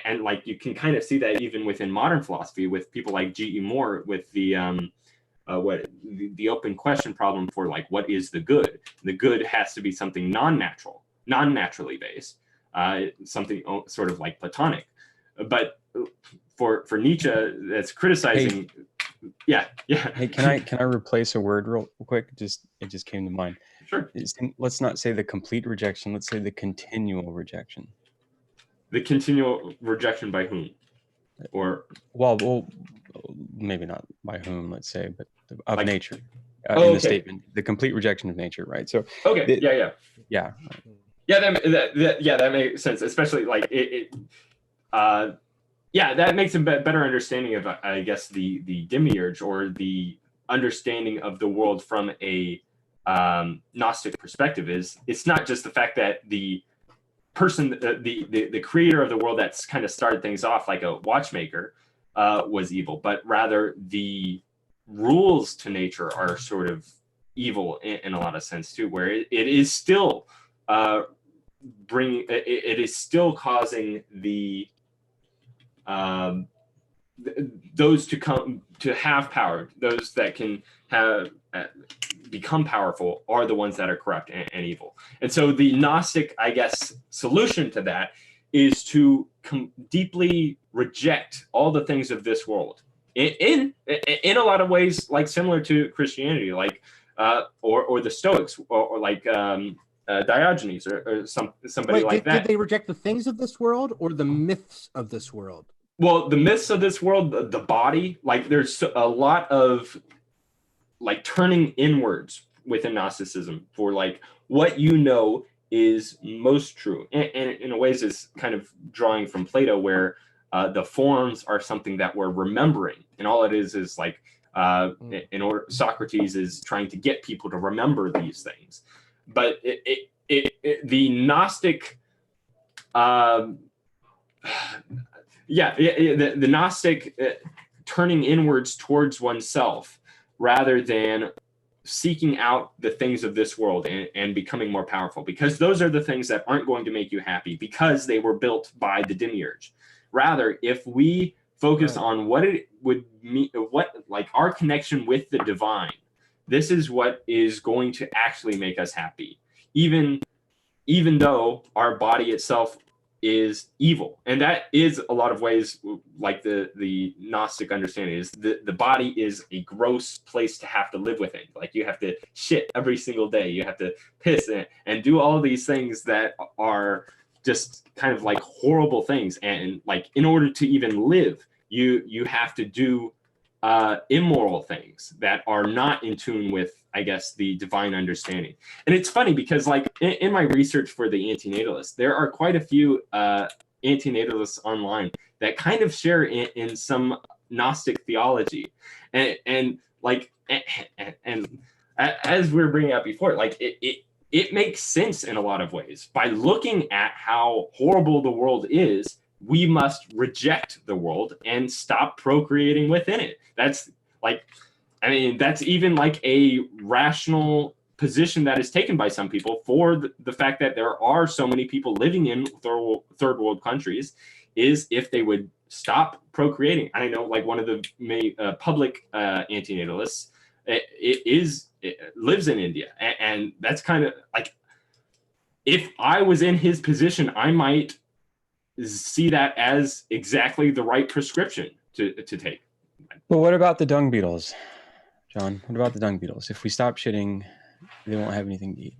And like you can kind of see that even within modern philosophy with people like G.E. Moore with the open question problem for like what is the good. The good has to be something non-naturally based, something sort of like Platonic. But for Nietzsche, that's criticizing. Hey, yeah. Hey, can I replace a word real quick? It just came to mind. Sure. Let's not say the complete rejection. Let's say the continual rejection. The continual rejection by whom? Or well, maybe not by whom. Let's say, but of like, nature. okay. The statement, the complete rejection of nature, right? So okay, yeah. That makes sense, especially like that makes a better understanding of, I guess, the demiurge or the understanding of the world from a Gnostic perspective. Is it's not just the fact that the person, the creator of the world that's kind of started things off like a watchmaker was evil, but rather the rules to nature are sort of evil in a lot of sense too, where it is still it is still causing those to come to have power, those that can have become powerful are the ones that are corrupt and evil. And so the Gnostic, I guess, solution to that is to deeply reject all the things of this world in a lot of ways, like similar to Christianity, like or the Stoics, or like Diogenes or somebody like that. Did they reject the things of this world or the myths of this world? Well, the myths of this world, the body, like there's a lot of like turning inwards within Gnosticism for like what you know is most true. And in a ways is kind of drawing from Plato, where the forms are something that we're remembering. And all it is like in order, Socrates is trying to get people to remember these things. But the Gnostic the Gnostic turning inwards towards oneself rather than seeking out the things of this world and becoming more powerful, because those are the things that aren't going to make you happy because they were built by the demiurge. Rather, if we focus on what it would mean, what like our connection with the divine, this is what is going to actually make us happy, even though our body itself is evil. And that is a lot of ways like the Gnostic understanding is the body is a gross place to have to live within. Like you have to shit every single day, you have to piss and do all these things that are just kind of like horrible things. And like in order to even live, you have to do immoral things that are not in tune with, I guess, the divine understanding. And it's funny because like in my research for the antinatalists, there are quite a few antinatalists online that kind of share in some Gnostic theology. And as we were bringing up before, like it makes sense in a lot of ways. By looking at how horrible the world is, we must reject the world and stop procreating within it. That's like, I mean, that's even like a rational position that is taken by some people for the fact that there are so many people living in third world countries, is if they would stop procreating. I know like one of the public antinatalists lives in India. And that's kind of like, if I was in his position, I might see that as exactly the right prescription to take. Well, what about the dung beetles, John? What about the dung beetles? If we stop shitting, they won't have anything to eat.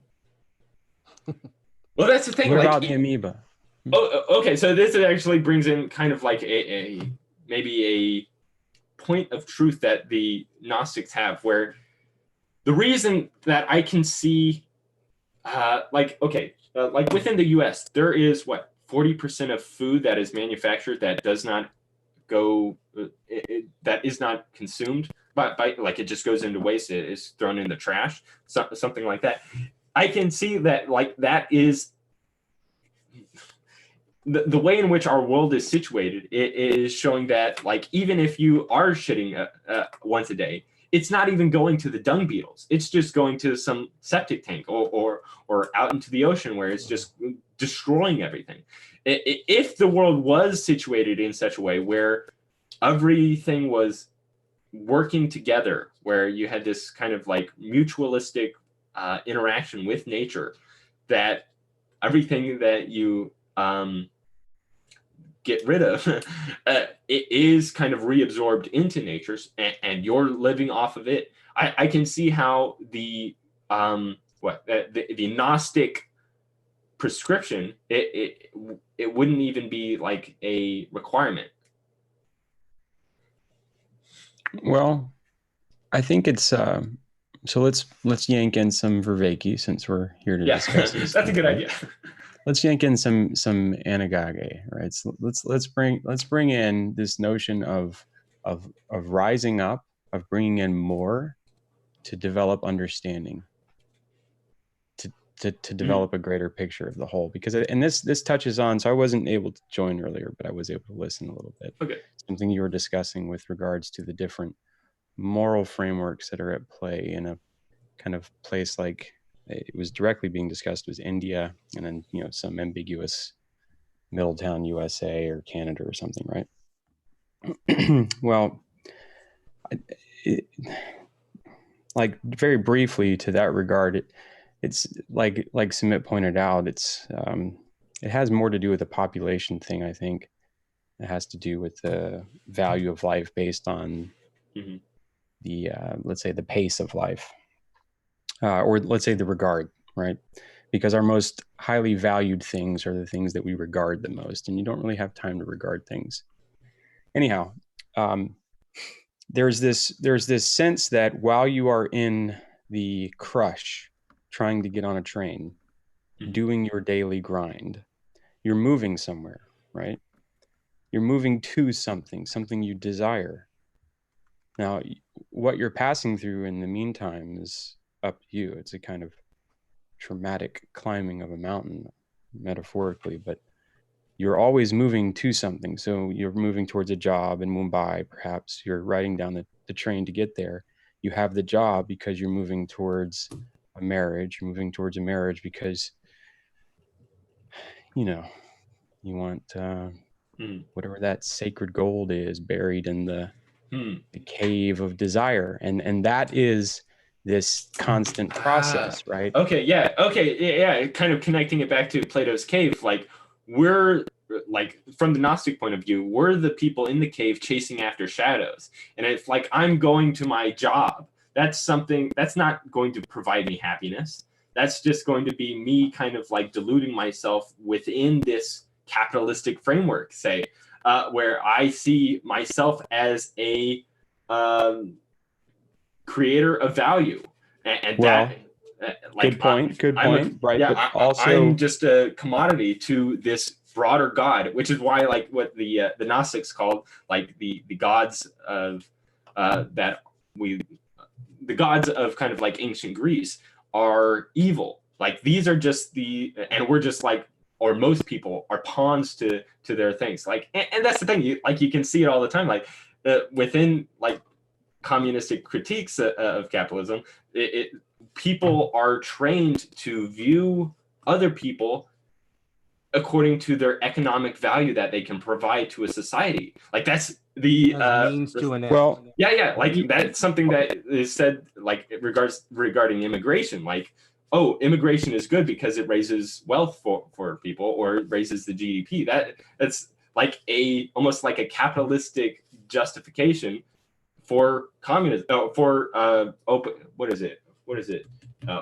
Well, that's the thing. What like, about the amoeba? Okay. So this actually brings in kind of like a maybe a point of truth that the Gnostics have, where the reason that I can see, like within the U.S., there is what 40% of food that is manufactured that does not go, that is not consumed, but by like it just goes into waste. It is thrown in the trash, something like that. I can see that like that is the way in which our world is situated. It is showing that like even if you are shitting once a day, it's not even going to the dung beetles. It's just going to some septic tank or out into the ocean where it's just destroying everything. If the world was situated in such a way where everything was working together, where you had this kind of like mutualistic interaction with nature, that everything that you get rid of it is kind of reabsorbed into nature's, and you're living off of it. I can see how the Gnostic prescription, it wouldn't even be like a requirement. Well, I think it's so let's yank in some Vervaeke since we're here to discuss this. That's a good idea. Let's yank in some Anagage, right? So let's bring in this notion of rising up, of bringing in more to develop understanding, to develop a greater picture of the whole. Because and this touches on, so I wasn't able to join earlier, but I was able to listen a little bit. Okay. Something you were discussing with regards to the different moral frameworks that are at play in a kind of place like it was directly being discussed was India, and then some ambiguous Middletown, USA or Canada or something, right? Well, like very briefly to that regard, it's like Sumit pointed out, it's it has more to do with the population thing. I think it has to do with the value of life based on the let's say the pace of life, or let's say the regard, right? Because our most highly valued things are the things that we regard the most, and you don't really have time to regard things. Anyhow, there's this sense that while you are in the crush, trying to get on a train, doing your daily grind, you're moving somewhere, right? You're moving to something you desire. Now, what you're passing through in the meantime is up to you. It's a kind of traumatic climbing of a mountain, metaphorically, but you're always moving to something. So you're moving towards a job in Mumbai, perhaps you're riding down the train to get there. You have the job because you're moving towards a marriage. You're moving towards a marriage because, you want whatever that sacred gold is buried in the cave of desire. And that is this constant process, right? Okay, yeah. Kind of connecting it back to Plato's cave, like we're like from the Gnostic point of view, we're the people in the cave chasing after shadows, and it's like I'm going to my job. That's something that's not going to provide me happiness. That's just going to be me kind of like deluding myself within this capitalistic framework, say, where I see myself as a creator of value. And well, that, like, good point, right? Yeah, but also, I'm just a commodity to this broader God, which is why, like, what the Gnostics called, like, the gods of the gods of kind of like ancient Greece are evil. Like, these are just and we're just like, or most people are pawns to their things. Like, and that's the thing. You can see it all the time. Like, within like communistic critiques of capitalism, people are trained to view other people according to their economic value that they can provide to a society. Like that's the means to an end. well, yeah. Like that's something that is said like regarding immigration. Like, oh, immigration is good because it raises wealth for people or it raises the GDP. That's like almost like a capitalistic justification for communism, for open, what is it, what is it?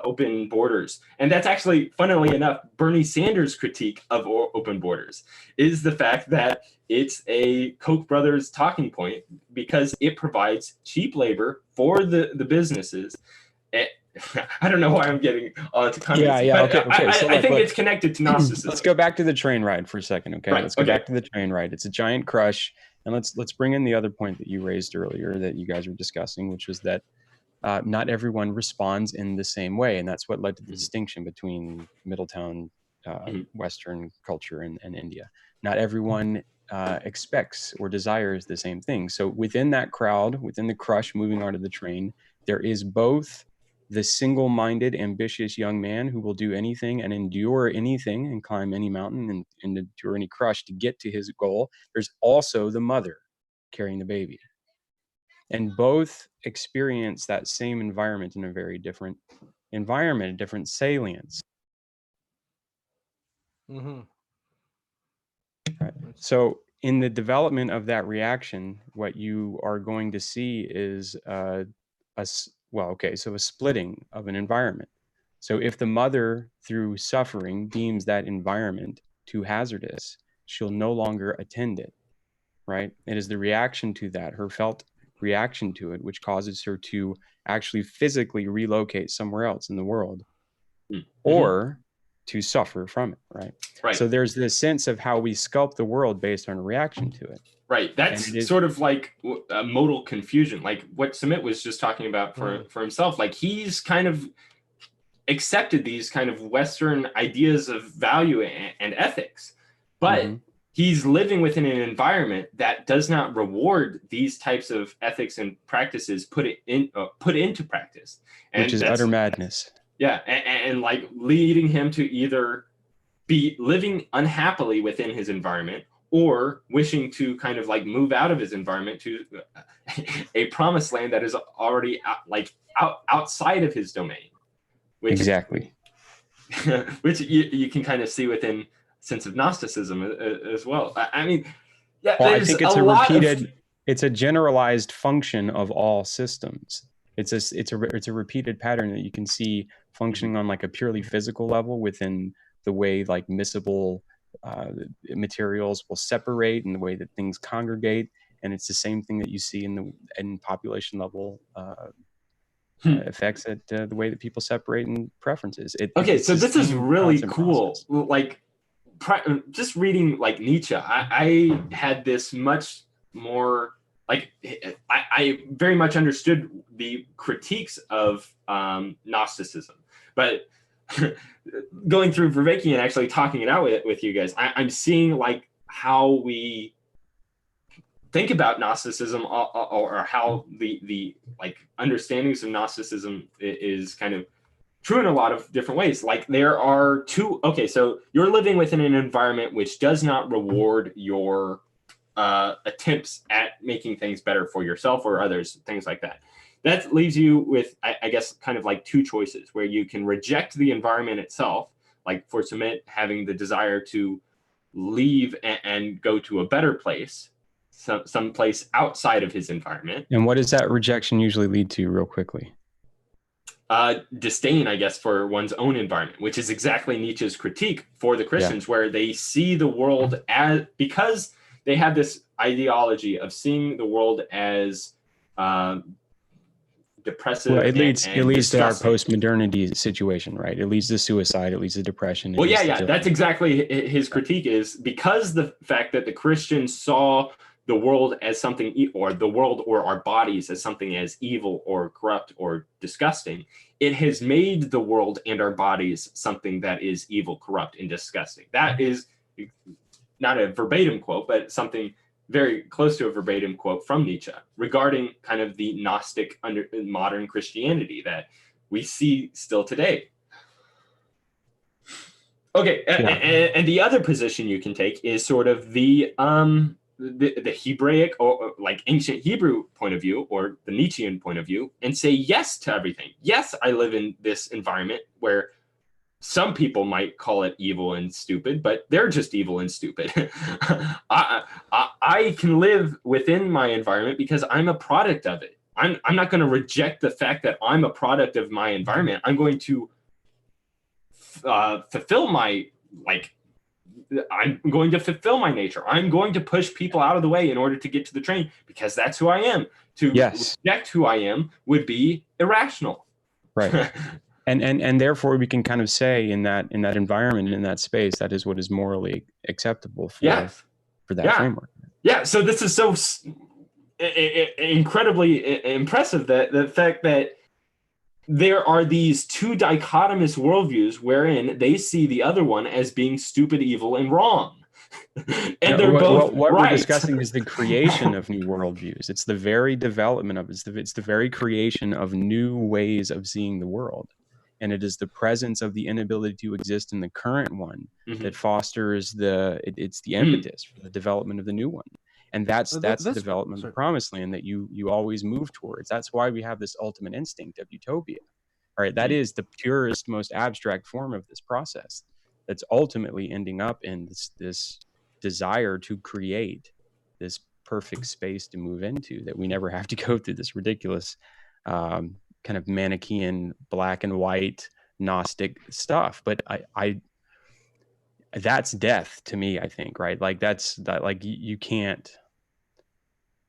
Open borders. And that's actually, funnily enough, Bernie Sanders' critique of open borders is the fact that it's a Koch brothers talking point because it provides cheap labor for the businesses. I don't know why I'm getting onto communism, but okay. So I think it's connected to Gnosticism. Let's go back to the train ride for a second, okay? Right. Let's go back to the train ride. It's a giant crush, and let's bring in the other point that you raised earlier that you guys were discussing, which was that not everyone responds in the same way, and that's what led to the distinction between Middletown Western culture and India. Not everyone expects or desires the same thing. So within that crowd, within the crush moving onto the train, there is both the single-minded, ambitious young man who will do anything and endure anything and climb any mountain and endure any crush to get to his goal. There's also the mother carrying the baby. And both experience that same environment in a very different environment, a different salience. Mm-hmm. Right. So in the development of that reaction, what you are going to see is a splitting of an environment. So if the mother, through suffering, deems that environment too hazardous, she'll no longer attend it, right? It is the reaction to that, her felt reaction to it, which causes her to actually physically relocate somewhere else in the world, or to suffer from it, right? Right. So there's this sense of how we sculpt the world based on a reaction to it. Right. That's sort of like a modal confusion, like what Sumit was just talking about for himself. Like he's kind of accepted these kind of Western ideas of value and ethics, but he's living within an environment that does not reward these types of ethics and practices put into practice. And which is utter madness. Yeah. And like leading him to either be living unhappily within his environment or wishing to kind of like move out of his environment to a promised land that is already outside of his domain. Exactly. Which you can kind of see within sense of Gnosticism as well. I mean, yeah, well, I think it's a generalized function of all systems. It's a repeated pattern that you can see functioning on like a purely physical level within the way like miscible materials will separate and the way that things congregate, and it's the same thing that you see in population level effects at the way that people separate and preferences. So this is really cool. Process. Like just reading like Nietzsche, I had this much more like I very much understood the critiques of Gnosticism, but going through Vervaeke and actually talking it out with you guys, I'm seeing like how we think about Gnosticism or how the like understandings of Gnosticism is kind of true in a lot of different ways. Like there are so you're living within an environment which does not reward your attempts at making things better for yourself or others, things like that. That leaves you with, I guess, kind of like two choices where you can reject the environment itself, like for Sumit having the desire to leave and go to a better place, some place outside of his environment. And what does that rejection usually lead to real quickly? Disdain, I guess, for one's own environment, which is exactly Nietzsche's critique for the Christians, where they see the world as, because they have this ideology of seeing the world as depressive. Well, it leads to our post-modernity situation, right? It leads to suicide. It leads to depression. Well, yeah, that's exactly his critique is because the fact that the Christians saw the world as something, or the world or our bodies as something as evil or corrupt or disgusting, it has made the world and our bodies something that is evil, corrupt, and disgusting. That is not a verbatim quote, but something very close to a verbatim quote from Nietzsche regarding kind of the Gnostic under modern Christianity that we see still today. Okay, and the other position you can take is sort of the Hebraic or like ancient Hebrew point of view, or the Nietzschean point of view, and say yes to everything. Yes, I live in this environment where some people might call it evil and stupid, but they're just evil and stupid. I can live within my environment because I'm a product of it. I'm not going to reject the fact that I'm a product of my environment. I'm going to fulfill my, like, I'm going to fulfill my nature. I'm going to push people out of the way in order to get to the train because that's who I am. To reject who I am would be irrational. Right. And therefore we can kind of say in that environment, in that space, that is what is morally acceptable for that framework. Yeah. So this is so incredibly impressive, that the fact that there are these two dichotomous worldviews wherein they see the other one as being stupid, evil, and wrong. And they're both what right. We're discussing is the creation of new worldviews. It's the very development of it's the very creation of new ways of seeing the world. And it is the presence of the inability to exist in the current one that fosters it's the impetus for the development of the new one. And that's the development of the promised land that you always move towards. That's why we have this ultimate instinct of utopia. All right, that is the purest, most abstract form of this process that's ultimately ending up in this desire to create this perfect space to move into, that we never have to go through this ridiculous kind of Manichaean black and white Gnostic stuff. But I that's death to me, I think, right? Like like you can't,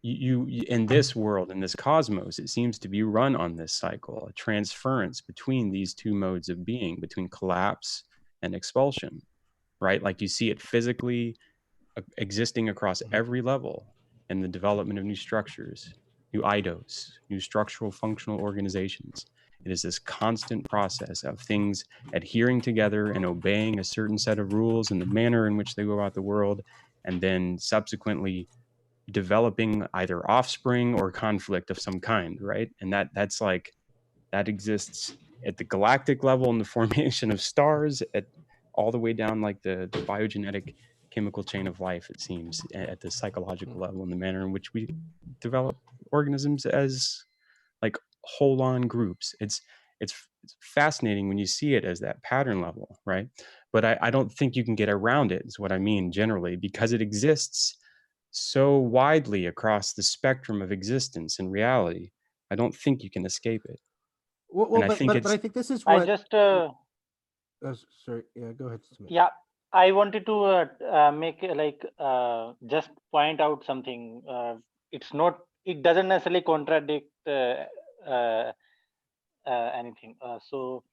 you in this world, in this cosmos, it seems to be run on this cycle, a transference between these two modes of being, between collapse and expulsion, right? Like you see it physically existing across every level in the development of new structures, new IDOs, new structural functional organizations. It is this constant process of things adhering together and obeying a certain set of rules in the manner in which they go about the world, and then subsequently developing either offspring or conflict of some kind, right? And that's like, that exists at the galactic level in the formation of stars, at all the way down like the biogenetic chemical chain of life, it seems, at the psychological level, in the manner in which we develop organisms as like whole on groups. It's fascinating when you see it as that pattern level, right? But I don't think you can get around it, is what I mean generally, because it exists so widely across the spectrum of existence and reality. I don't think you can escape it. Well, but I think this is what. I just sorry. Yeah, go ahead, Sumit. yeah, I wanted to make just point out something. It doesn't necessarily contradict anything. So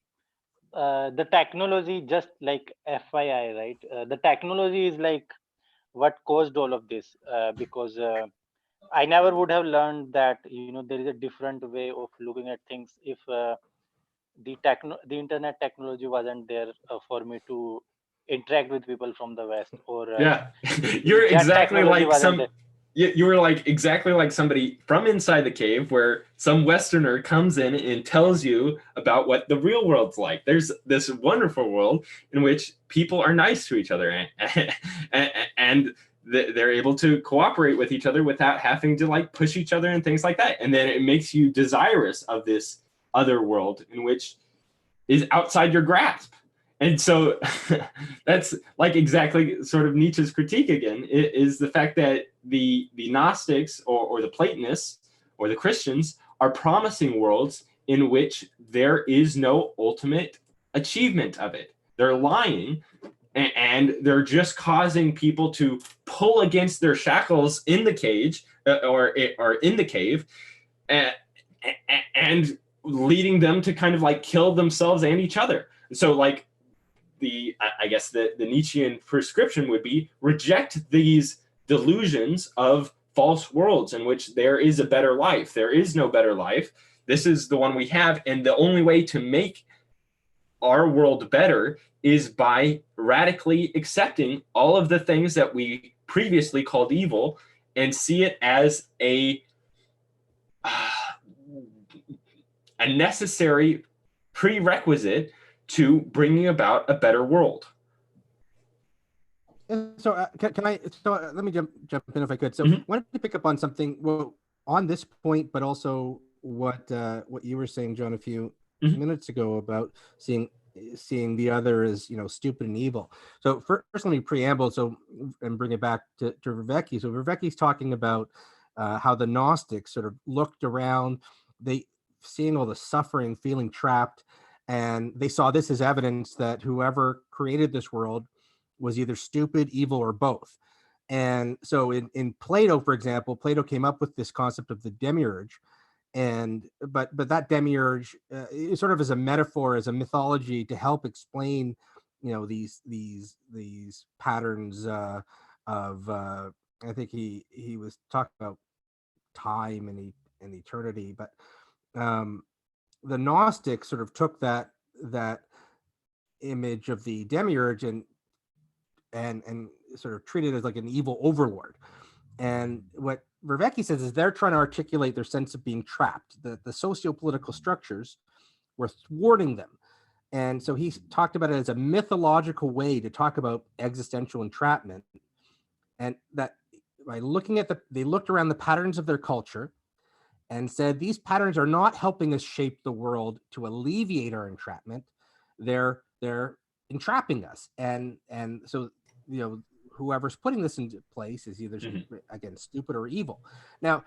the technology, just like FYI, right? The technology is like what caused all of this, because I never would have learned that there is a different way of looking at things if the internet technology wasn't there for me to interact with people from the West, or you're exactly like there. You were like exactly like somebody from inside the cave, where some Westerner comes in and tells you about what the real world's like. There's this wonderful world in which people are nice to each other, and they're able to cooperate with each other without having to like push each other and things like that. And then it makes you desirous of this other world in which is outside your grasp. And so that's like exactly sort of Nietzsche's critique again, is the fact that the Gnostics or the Platonists or the Christians are promising worlds in which there is no ultimate achievement of it. They're lying, and they're just causing people to pull against their shackles in the cage or in the cave, and leading them to kind of like kill themselves and each other. So like I guess the Nietzschean prescription would be reject these delusions of false worlds in which there is a better life. There is no better life. This is the one we have. And the only way to make our world better is by radically accepting all of the things that we previously called evil and see it as a necessary prerequisite to bringing about a better world. So can I? So let me jump in if I could. So I wanted to pick up on something. Well, on this point, but also what you were saying, John, a few minutes ago about seeing the other as stupid and evil. So first, let me preamble. So and bring it back to Vervaeke. So Vervaeke's talking about how the Gnostics sort of looked around, they seeing all the suffering, feeling trapped, and they saw this as evidence that whoever created this world was either stupid, evil, or both. And so in Plato, for example, Plato came up with this concept of the demiurge, and but that demiurge is sort of as a metaphor, as a mythology to help explain, these patterns of I think he was talking about time and eternity, but the Gnostics sort of took that image of the demiurge and sort of treated it as like an evil overlord. And what Vervaeke says is they're trying to articulate their sense of being trapped. The socio-political structures were thwarting them. And so he talked about it as a mythological way to talk about existential entrapment. And that by looking at they looked around the patterns of their culture and said, these patterns are not helping us shape the world to alleviate our entrapment. They're entrapping us. And so, whoever's putting this into place is either again stupid or evil. Now,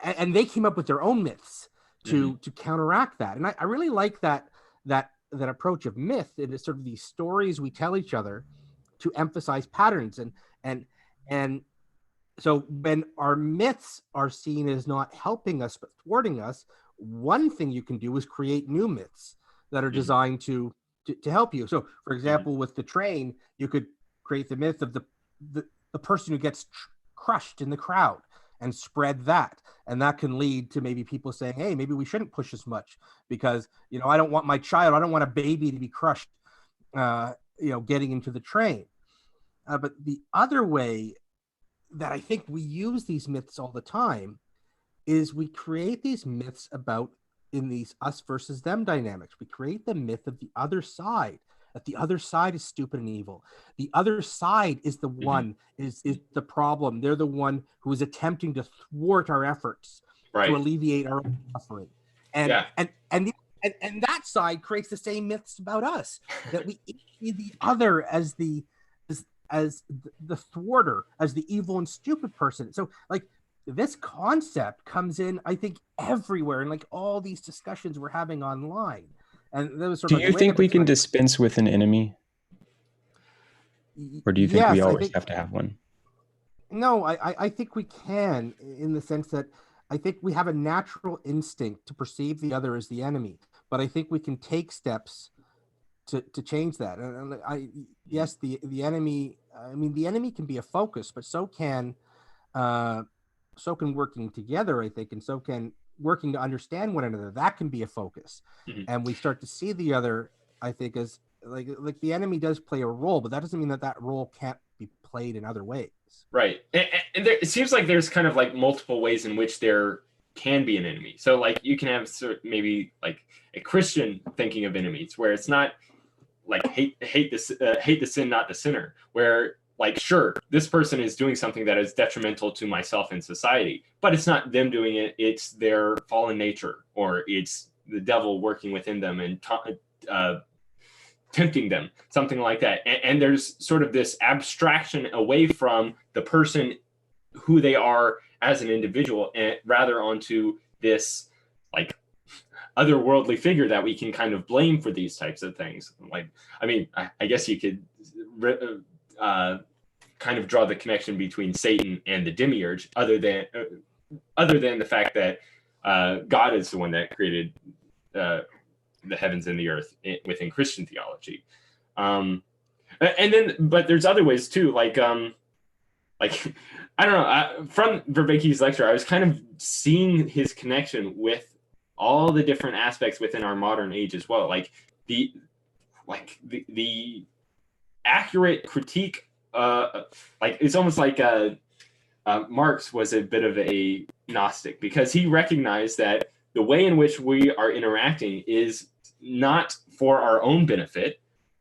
and they came up with their own myths to counteract that. And I really like that approach of myth. It is sort of these stories we tell each other to emphasize patterns. And so when our myths are seen as not helping us but thwarting us, one thing you can do is create new myths that are designed to help you. So, for example, with the train, you could create the myth of the person who gets crushed in the crowd and spread that. And that can lead to maybe people saying, hey, maybe we shouldn't push as much because, I don't want I don't want a baby to be crushed, getting into the train. But the other way that I think we use these myths all the time is we create these myths about in these us versus them dynamics. We create the myth of the other side, that the other side is stupid and evil. The other side is the one, is the problem. They're the one who is attempting to thwart our efforts to alleviate our own suffering. And that side creates the same myths about us, that we see the other as the thwarter, as the evil and stupid person. So like this concept comes in, I think, everywhere in like all these discussions we're having online. And there was sort do of you think we can dispense with an enemy? Or do you think we always have to have one? No, I think we can, in the sense that I think we have a natural instinct to perceive the other as the enemy, but I think we can take steps to change that. And yes, the enemy, I mean, the enemy can be a focus, but so can working together, I think, and so can working to understand one another. That can be a focus. And we start to see the other, I think, as like the enemy does play a role, but that doesn't mean that role can't be played in other ways. Right. And there, it seems like there's kind of like multiple ways in which there can be an enemy. So like you can have maybe like a Christian thinking of enemies, where it's not like hate the sin, not the sinner, where like, sure, this person is doing something that is detrimental to myself and society, but it's not them doing it. It's their fallen nature, or it's the devil working within them and tempting them, something like that. And there's sort of this abstraction away from the person, who they are as an individual, and rather onto this like otherworldly figure that we can kind of blame for these types of things. Like, I mean, I guess you could kind of draw the connection between Satan and the demiurge, other than the fact that God is the one that created the heavens and the earth within Christian theology. And then, but there's other ways too, like I don't know, from Vervaeke's lecture, I was kind of seeing his connection with all the different aspects within our modern age as well. Like the accurate critique, like it's almost like Marx was a bit of a Gnostic, because he recognized that the way in which we are interacting is not for our own benefit.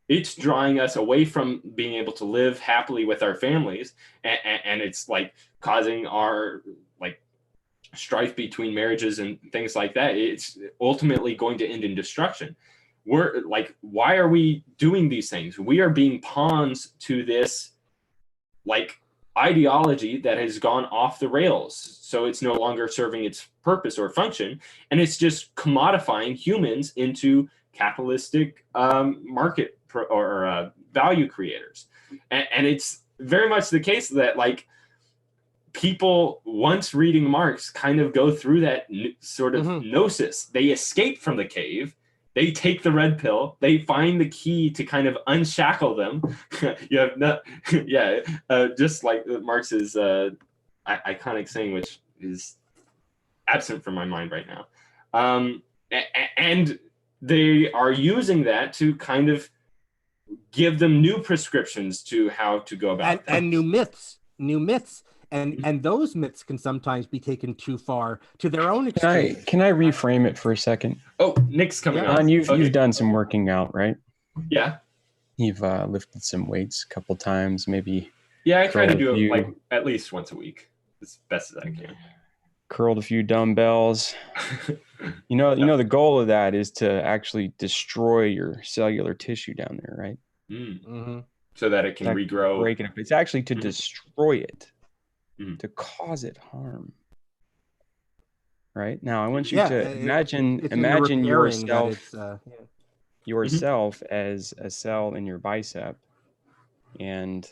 It's drawing us away from being able to live happily with our families, and it's like causing our like strife between marriages and things like that. It's ultimately going to end in destruction. We're like, why are we doing these things? We are being pawns to this like ideology that has gone off the rails. So it's no longer serving its purpose or function, and it's just commodifying humans into capitalistic market or value creators. And it's very much the case that like people once reading Marx kind of go through that sort of gnosis. They escape from the cave. They take the red pill. They find the key to kind of unshackle them. You have not, yeah, just like Marx's iconic saying, which is absent from my mind right now. And they are using that to kind of give them new prescriptions to how to go about and new myths. And those myths can sometimes be taken too far to their own extreme. Can I reframe it for a second? Oh, Nick's coming on. You've done some working out, right? Yeah. You've lifted some weights a couple times, maybe. Yeah, I try to do it like at least once a week, as best as I can. Curled a few dumbbells. You know, the goal of that is to actually destroy your cellular tissue down there, right? So that it can regrow. Break it up. It's actually to destroy it. To cause it harm. Right? Now I want you to imagine yourself as a cell in your bicep, and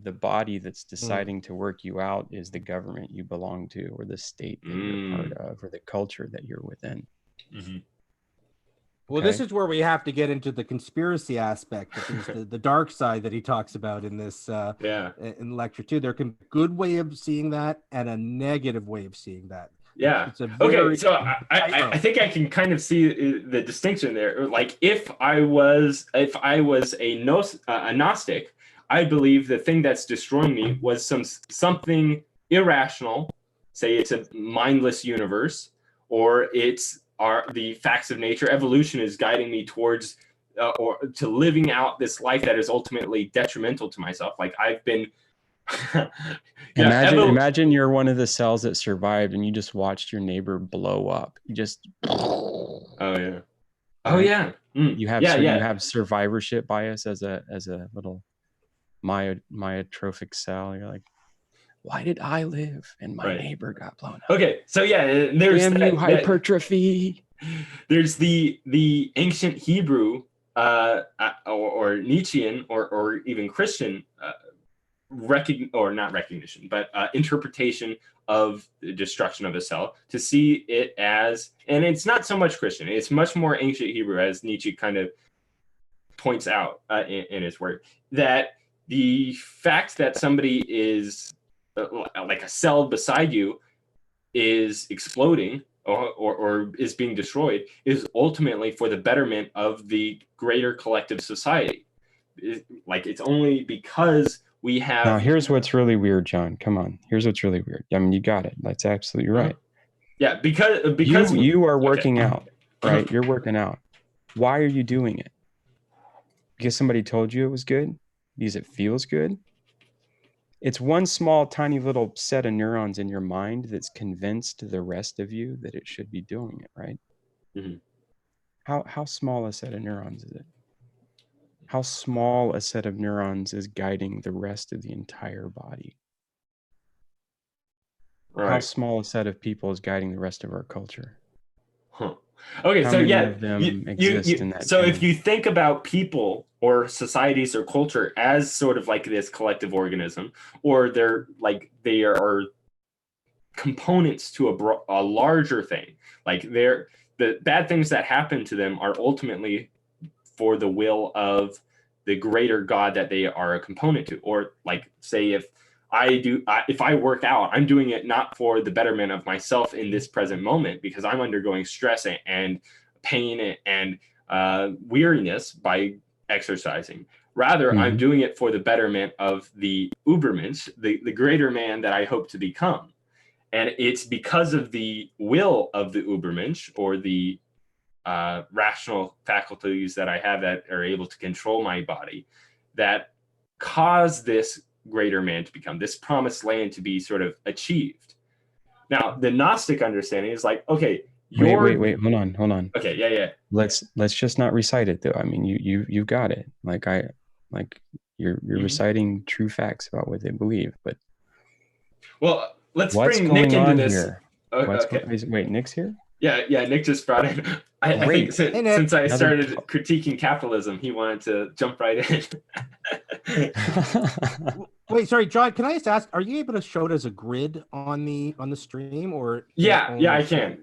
the body that's deciding to work you out is the government you belong to, or the state that you're part of, or the culture that you're within. Well, this is where we have to get into the conspiracy aspect, which is the dark side that he talks about in this in lecture too. There can be a good way of seeing that and a negative way of seeing that. Yeah. It's a very okay. So I think I can kind of see the distinction there. Like if I was a Gnostic, I believe the thing that's destroying me was something irrational. Say it's a mindless universe, or it's the facts of nature. Evolution is guiding me towards or to living out this life that is ultimately detrimental to myself. Like I've been imagine you're one of the cells that survived and you just watched your neighbor blow up. You just you have survivorship bias as a little myotrophic cell. You're like, why did I live and my neighbor got blown up? Okay, so there's hypertrophy. There's the ancient Hebrew or Nietzschean or even Christian interpretation of the destruction of a cell, to see it as, and it's not so much Christian, it's much more ancient Hebrew, as Nietzsche kind of points out in his work, that the fact that somebody is like a cell beside you is exploding or is being destroyed is ultimately for the betterment of the greater collective society. It's only because we have. Now, here's what's really weird, John. Come on. Here's what's really weird. I mean, you got it. That's absolutely right. Yeah, because you are working out, right? You're working out. Why are you doing it? Because somebody told you it was good? Because it feels good? It's one small, tiny little set of neurons in your mind that's convinced the rest of you that it should be doing it, right? How small a set of neurons is it? How small a set of neurons is guiding the rest of the entire body? How small a set of people is guiding the rest of our culture? Okay, How so many of them exist in that so chain? If you think about people or societies or culture as sort of like this collective organism, or they are components to a larger thing, like the bad things that happen to them are ultimately for the will of the greater God that they are a component to. Or like, say, if I work out, I'm doing it not for the betterment of myself in this present moment, because I'm undergoing stress and pain and weariness by exercising. Rather, I'm doing it for the betterment of the Ubermensch, the greater man that I hope to become. And it's because of the will of the Ubermensch, or the rational faculties that I have that are able to control my body, that cause this greater man to become, this promised land to be sort of achieved. Now, the Gnostic understanding is like, okay, wait, hold on. Okay, yeah. Let's just not recite it though. I mean, you got it. You're reciting true facts about what they believe, but Well, let's What's bring going Nick into on this. here? Okay. Wait, Nick's here? Yeah, Nick just brought in. I think Great. since I Another started critiquing capitalism, he wanted to jump right in. Wait, sorry, John. Can I just ask? Are you able to show it as a grid on the stream, or Yeah, I can.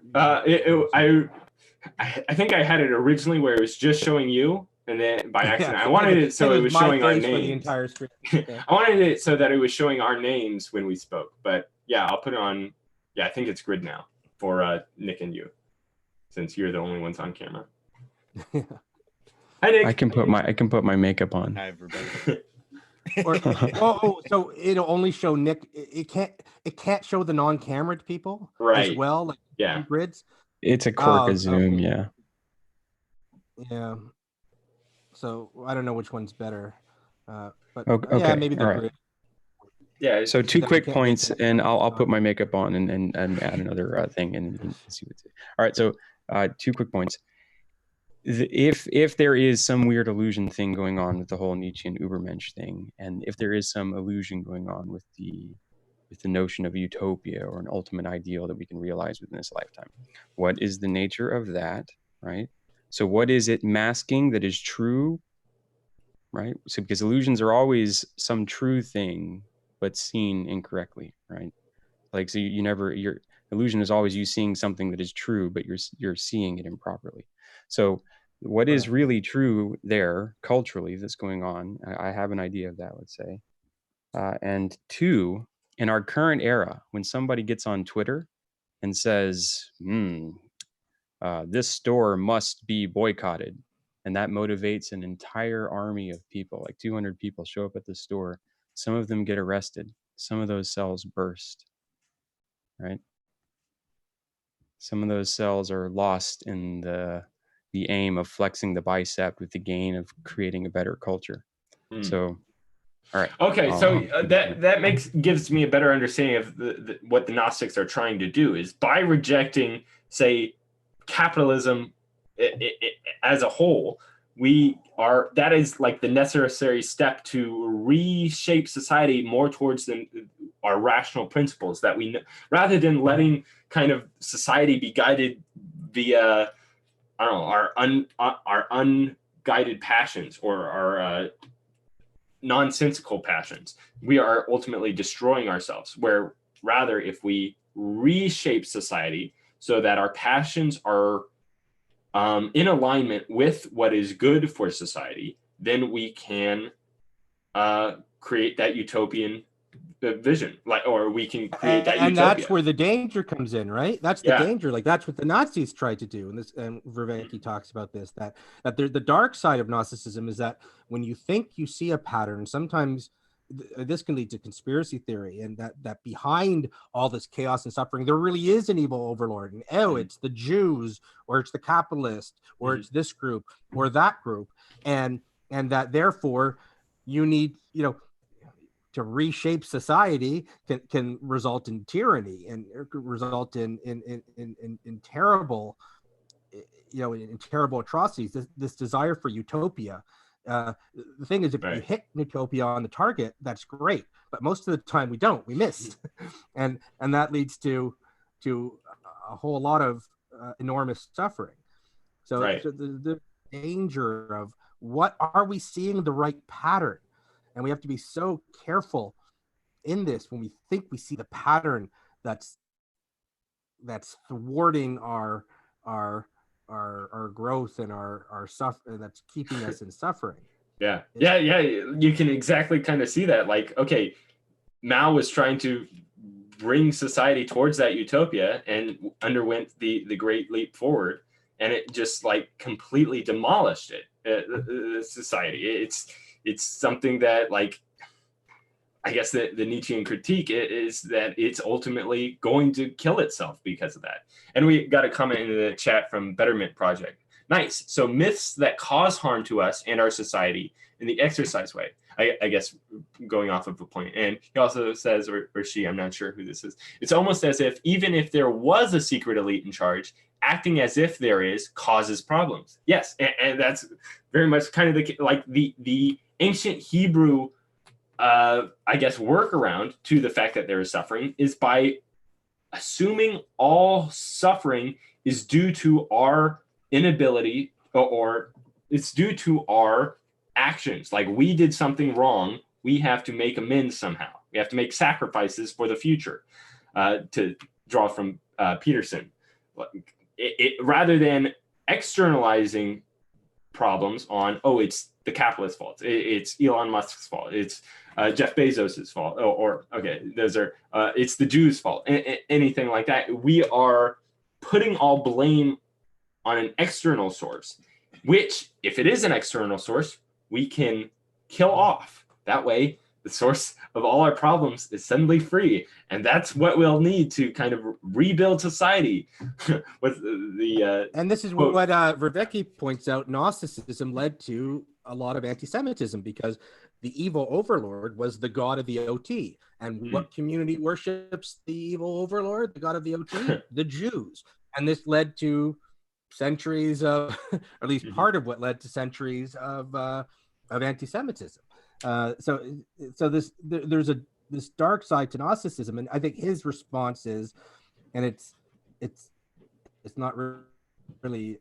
I think I had it originally where it was just showing you, and then by accident, I wanted it so it was showing our names. For the entire stream. Okay. I wanted it so that it was showing our names when we spoke. But yeah, I'll put it on. Yeah, I think it's grid now for Nick and you, since you're the only ones on camera. Hi, Nick. I can put my makeup on. Hi, everybody. So it'll only show Nick. It can't show the non-camera people right as well. Like yeah, grids. It's a quirk of Zoom. Okay. Yeah. So I don't know which one's better, but okay. Yeah, maybe the grid. Yeah. So two quick points, and I'll put my makeup on and add another thing and see what's it. All right. So 2 quick points. If there is some weird illusion thing going on with the whole Nietzschean Übermensch thing, and if there is some illusion going on with the notion of utopia or an ultimate ideal that we can realize within this lifetime, what is the nature of that, right? So what is it masking that is true, right? So because illusions are always some true thing, but seen incorrectly, right? Like, so your illusion is always you seeing something that is true, but you're seeing it improperly. So what is really true there culturally that's going on? I have an idea of that, let's say. And 2, in our current era, when somebody gets on Twitter and says, this store must be boycotted, and that motivates an entire army of people, like 200 people show up at the store, some of them get arrested, some of those cells burst, right? Some of those cells are lost in the aim of flexing the bicep with the gain of creating a better culture. So, all right. Okay, so that gives me a better understanding of what the Gnostics are trying to do is by rejecting, say, capitalism as a whole. That is like the necessary step to reshape society more towards our rational principles that we know, rather than letting kind of society be guided via our unguided passions or our nonsensical passions. We are ultimately destroying ourselves, where rather if we reshape society so that our passions are in alignment with what is good for society, then we can create that utopian vision, or we can create that and utopia. That's where the danger comes in, right? That's the danger. Like that's what the Nazis tried to do, and Vervaeke talks about this. That the dark side of Gnosticism is that when you think you see a pattern, sometimes this can lead to conspiracy theory, and that behind all this chaos and suffering, there really is an evil overlord, and it's the Jews, or it's the capitalist, or it's this group or that group, and that therefore you need, to reshape society can result in tyranny and result in terrible, in terrible atrocities. This desire for utopia. The thing is, if you hit utopia on the target, that's great. But most of the time, we don't. We miss, and that leads to a whole lot of enormous suffering. So the danger of what are we seeing the right pattern? And we have to be so careful in this when we think we see the pattern that's thwarting our growth and our suffering, that's keeping us in suffering. Yeah. You can exactly kind of see that. Like, okay, Mao was trying to bring society towards that utopia and underwent the Great Leap Forward, and it just like completely demolished it. Society. It's something that, like, I guess the Nietzschean critique is that it's ultimately going to kill itself because of that. And we got a comment in the chat from Betterment Project. Nice. So myths that cause harm to us and our society in the exercise way. I guess going off of a point. And he also says, or she, I'm not sure who this is, it's almost as if even if there was a secret elite in charge, acting as if there is causes problems. Yes, and that's very much kind of the ancient Hebrew I guess, workaround to the fact that there is suffering is by assuming all suffering is due to our inability, or it's due to our actions. Like, we did something wrong, we have to make amends somehow. We have to make sacrifices for the future, to draw from Peterson. Rather than externalizing problems on, oh, it's the capitalist fault, it's Elon Musk's fault, it's Jeff Bezos's fault, or okay, those are it's the Jews' fault, anything like that. We are putting all blame on an external source, which, if it is an external source, we can kill off. That way, the source of all our problems is suddenly free, and that's what we'll need to kind of rebuild society. With the and this is quote. what Vervaeke points out. Gnosticism led to a lot of anti-Semitism because the evil overlord was the god of the OT. And what community worships the evil overlord, the god of the OT? The Jews. And this led to centuries of, or at least part of what led to centuries of anti-Semitism. So there's this dark side to Gnosticism, and I think his response is, and it's not really,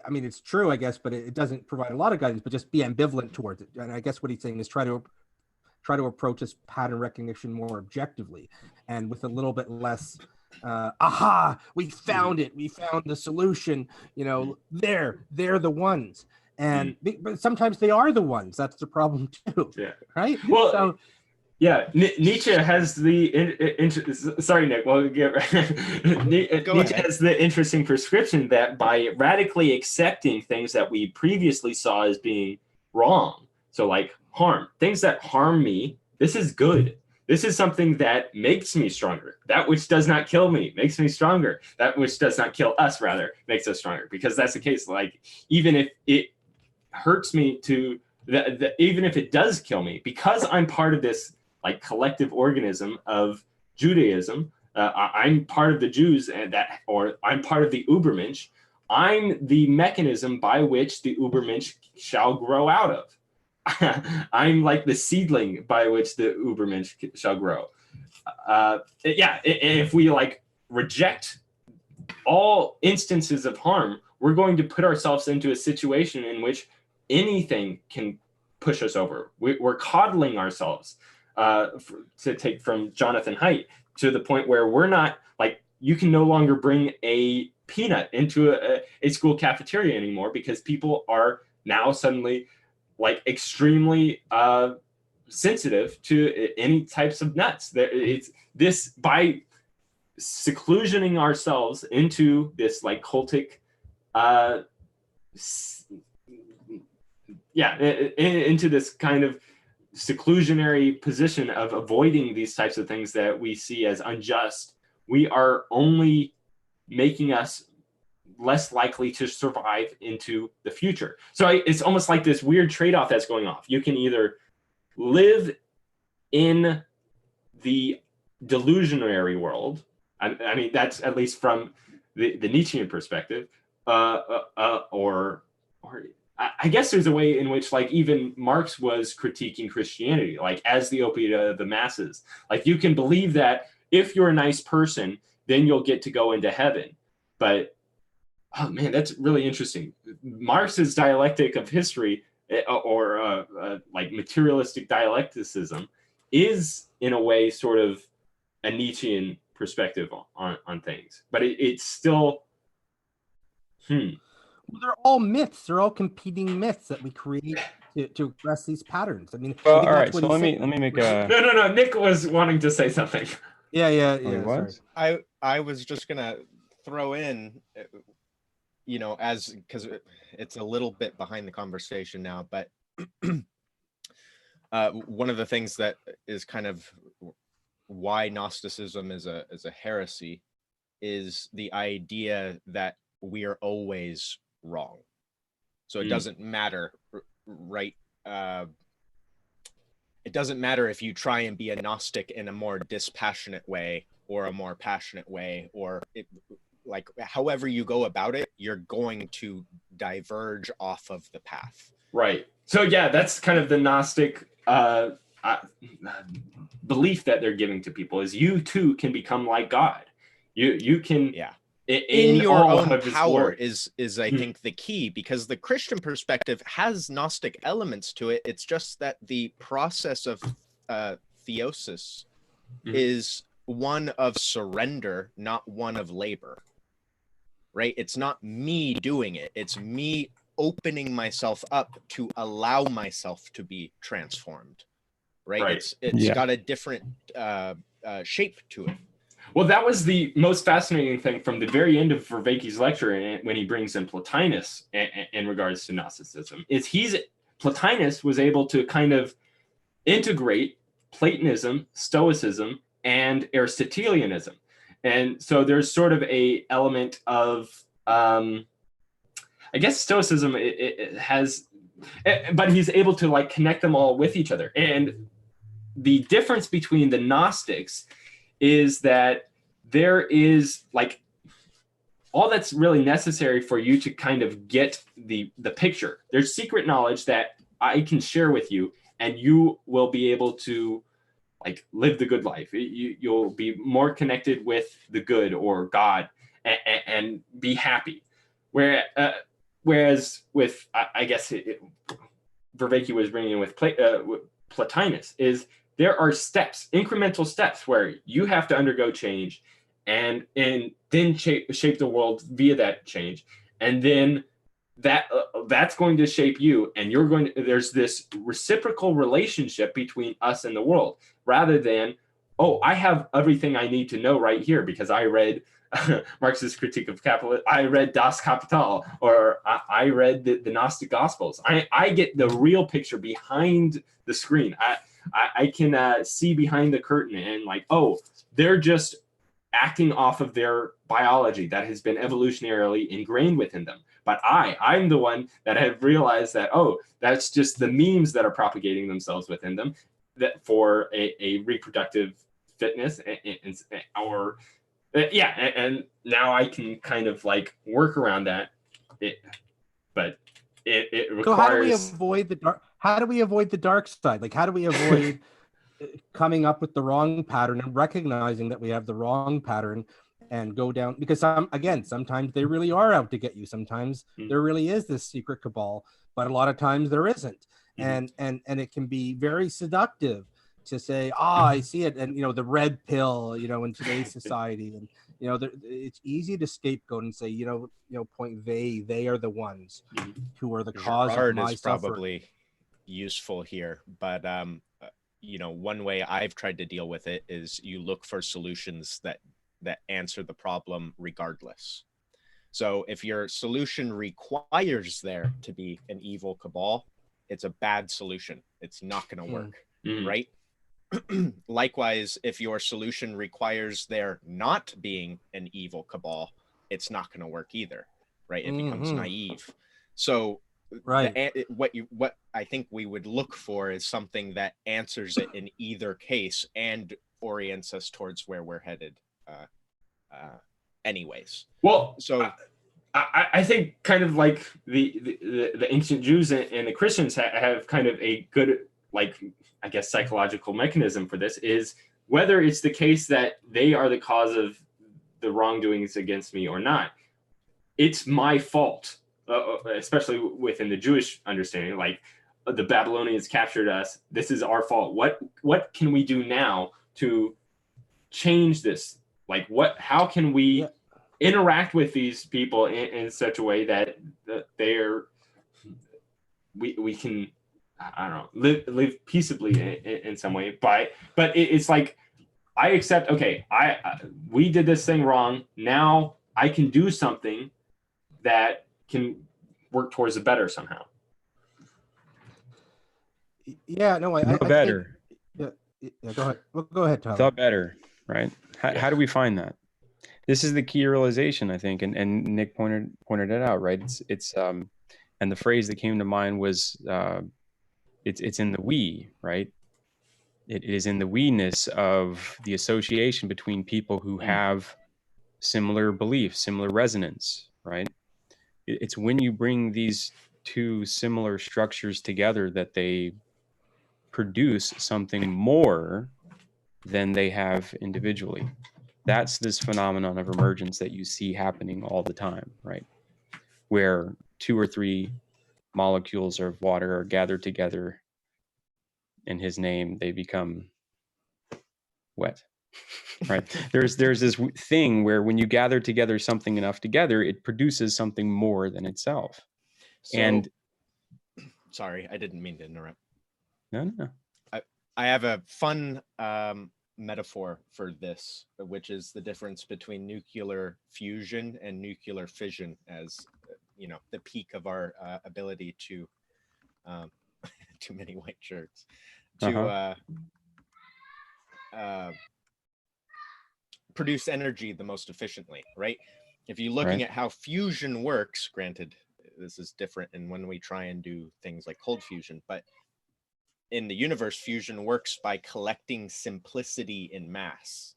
I mean, it's true, I guess, but it doesn't provide a lot of guidance, but just be ambivalent towards it. And I guess what he's saying is try to approach this pattern recognition more objectively and with a little bit less aha, we found it, we found the solution, they're the ones. And but sometimes they are the ones. That's the problem too. Yeah. Right. Well, so, yeah, Nietzsche has the sorry, Nick. Well, Nietzsche has the interesting prescription that by radically accepting things that we previously saw as being wrong, so like harm, things that harm me, this is good. This is something that makes me stronger. That which does not kill me makes me stronger. That which does not kill us, rather, makes us stronger. Because that's the case. Like, even if it hurts me to, even if it does kill me, because I'm part of this like collective organism of Judaism, I'm part of the Jews, or I'm part of the Übermensch. I'm the mechanism by which the Übermensch shall grow out of. I'm like the seedling by which the Übermensch shall grow. If we like reject all instances of harm, we're going to put ourselves into a situation in which anything can push us over. We're coddling ourselves, to take from Jonathan Haidt, to the point where we're not, like, you can no longer bring a peanut into a school cafeteria anymore because people are now suddenly like extremely sensitive to any types of nuts. It's this, by seclusioning ourselves into this like cultic into this kind of seclusionary position of avoiding these types of things that we see as unjust, we are only making us less likely to survive into the future. So it's almost like this weird trade-off that's going off. You can either live in the delusionary world. I mean, that's at least from the Nietzschean perspective, or I guess there's a way in which, like, even Marx was critiquing Christianity, like, as the opiate of the masses. Like, you can believe that if you're a nice person, then you'll get to go into heaven. But, oh man, that's really interesting. Marx's dialectic of history, or like materialistic dialecticism, is in a way sort of a Nietzschean perspective on things. But it's still, Well, they're all myths. They're all competing myths that we create to address these patterns. I mean, well, all right. So let me make a. No. Nick was wanting to say something. Yeah. What? I was just gonna throw in, because it's a little bit behind the conversation now, but one of the things that is kind of why Gnosticism is a heresy is the idea that we are always wrong. So it doesn't matter, right? It doesn't matter if you try and be a Gnostic in a more dispassionate way or a more passionate way, or like however you go about it, you're going to diverge off of the path. Right. So yeah, that's kind of the Gnostic belief that they're giving to people is you too can become like God. You can, in your all own of his power glory. is I think the key, because the Christian perspective has Gnostic elements to it. It's just that the process of theosis is one of surrender, not one of labor, right? It's not me doing it. It's me opening myself up to allow myself to be transformed, right? It's got a different shape to it. Well, that was the most fascinating thing from the very end of Vervaeke's lecture, when he brings in Plotinus in regards to Gnosticism, is Plotinus was able to kind of integrate Platonism, Stoicism, and Aristotelianism. And so there's sort of a element of, I guess Stoicism it has, but he's able to like connect them all with each other. And the difference between the Gnostics is that there is like all that's really necessary for you to kind of get the picture. There's secret knowledge that I can share with you, and you will be able to like live the good life. You'll be more connected with the good or God and be happy. Whereas with, I guess Vervaeke was bringing in with Plotinus is there are steps, incremental steps where you have to undergo change and then shape the world via that change. And then that's going to shape you, and there's this reciprocal relationship between us and the world, rather than, oh, I have everything I need to know right here because I read Marx's Critique of Capitalism, I read Das Kapital, or I read the Gnostic Gospels. I get the real picture behind the screen. I can see behind the curtain and like, oh, they're just acting off of their biology that has been evolutionarily ingrained within them. But I'm the one that have realized that, oh, that's just the memes that are propagating themselves within them that for a reproductive fitness and now I can kind of like work around that. But it requires. So how do we avoid the dark? How do we avoid the dark side? Like, how do we avoid coming up with the wrong pattern and recognizing that we have the wrong pattern and go down? Because sometimes they really are out to get you. Sometimes there really is this secret cabal, but a lot of times there isn't. And it can be very seductive to say, I see it. And, the red pill, in today's society, and, it's easy to scapegoat and say, point they are the ones who are the cause of my is suffering. Probably useful here, but one way I've tried to deal with it is you look for solutions that answer the problem regardless. So if your solution requires there to be an evil cabal, it's a bad solution. It's not going to work, right? Likewise, if your solution requires there not being an evil cabal, it's not going to work either, right? It becomes naive. So right, what I think we would look for is something that answers it in either case and orients us towards where we're headed anyways. Well, so I think kind of like the ancient Jews and the Christians have kind of a good, like, I guess, psychological mechanism for this, is whether it's the case that they are the cause of the wrongdoings against me or not, it's my fault. Especially within the Jewish understanding, like the Babylonians captured us. This is our fault. What can we do now to change this? Like, how can we interact with these people in such a way that we can, I don't know, live peaceably in some way. But it's like, I accept, okay, we did this thing wrong. Now I can do something that can work towards the better somehow. Yeah, no, I better. Think, yeah, go ahead. Well, go ahead, Tyler. Thought better, right? How do we find that? This is the key realization, I think, and Nick pointed it out, right? It's and the phrase that came to mind was it's in the we, right? It is in the we-ness of the association between people who have similar beliefs, similar resonance, right? It's when you bring these two similar structures together that they produce something more than they have individually. That's this phenomenon of emergence that you see happening all the time, right? Where 2 or 3 molecules of water are gathered together in his name, they become wet, right? There's this thing where when you gather together something enough together, it produces something more than itself. So, And sorry, I didn't mean to interrupt. no. I have a fun metaphor for this, which is the difference between nuclear fusion and nuclear fission as, you know, the peak of our ability to, too many white shirts, to produce energy the most efficiently, right? If you're looking at how fusion works, granted, this is different in when we try and do things like cold fusion, but in the universe, fusion works by collecting simplicity in mass.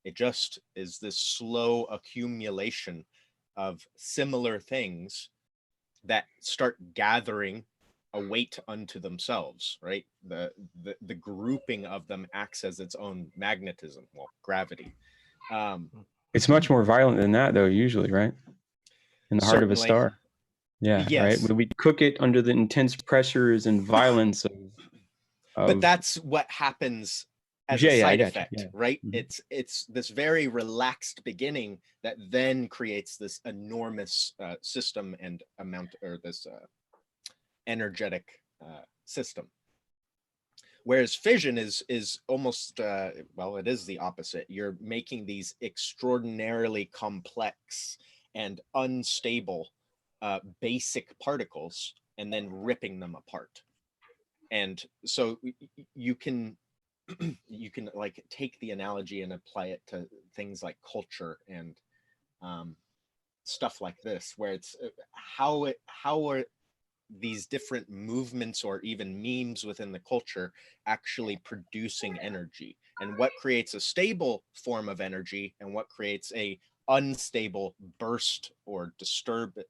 It just is this slow accumulation of similar things that start gathering a weight unto themselves, right? The grouping of them acts as its own magnetism, well, gravity. It's much more violent than that, though, usually, right? In the heart of a star. Yeah, yes. Right? When we cook it under the intense pressures and violence of but that's what happens as a side effect, right? Mm-hmm. It's this very relaxed beginning that then creates this enormous system and amount, or this energetic system. Whereas fission is almost, well, it is the opposite. You're making these extraordinarily complex and unstable basic particles and then ripping them apart. And so you can like take the analogy and apply it to things like culture and stuff like this, where it's how are these different movements or even memes within the culture actually producing energy, and what creates a stable form of energy and what creates a unstable burst or disturbance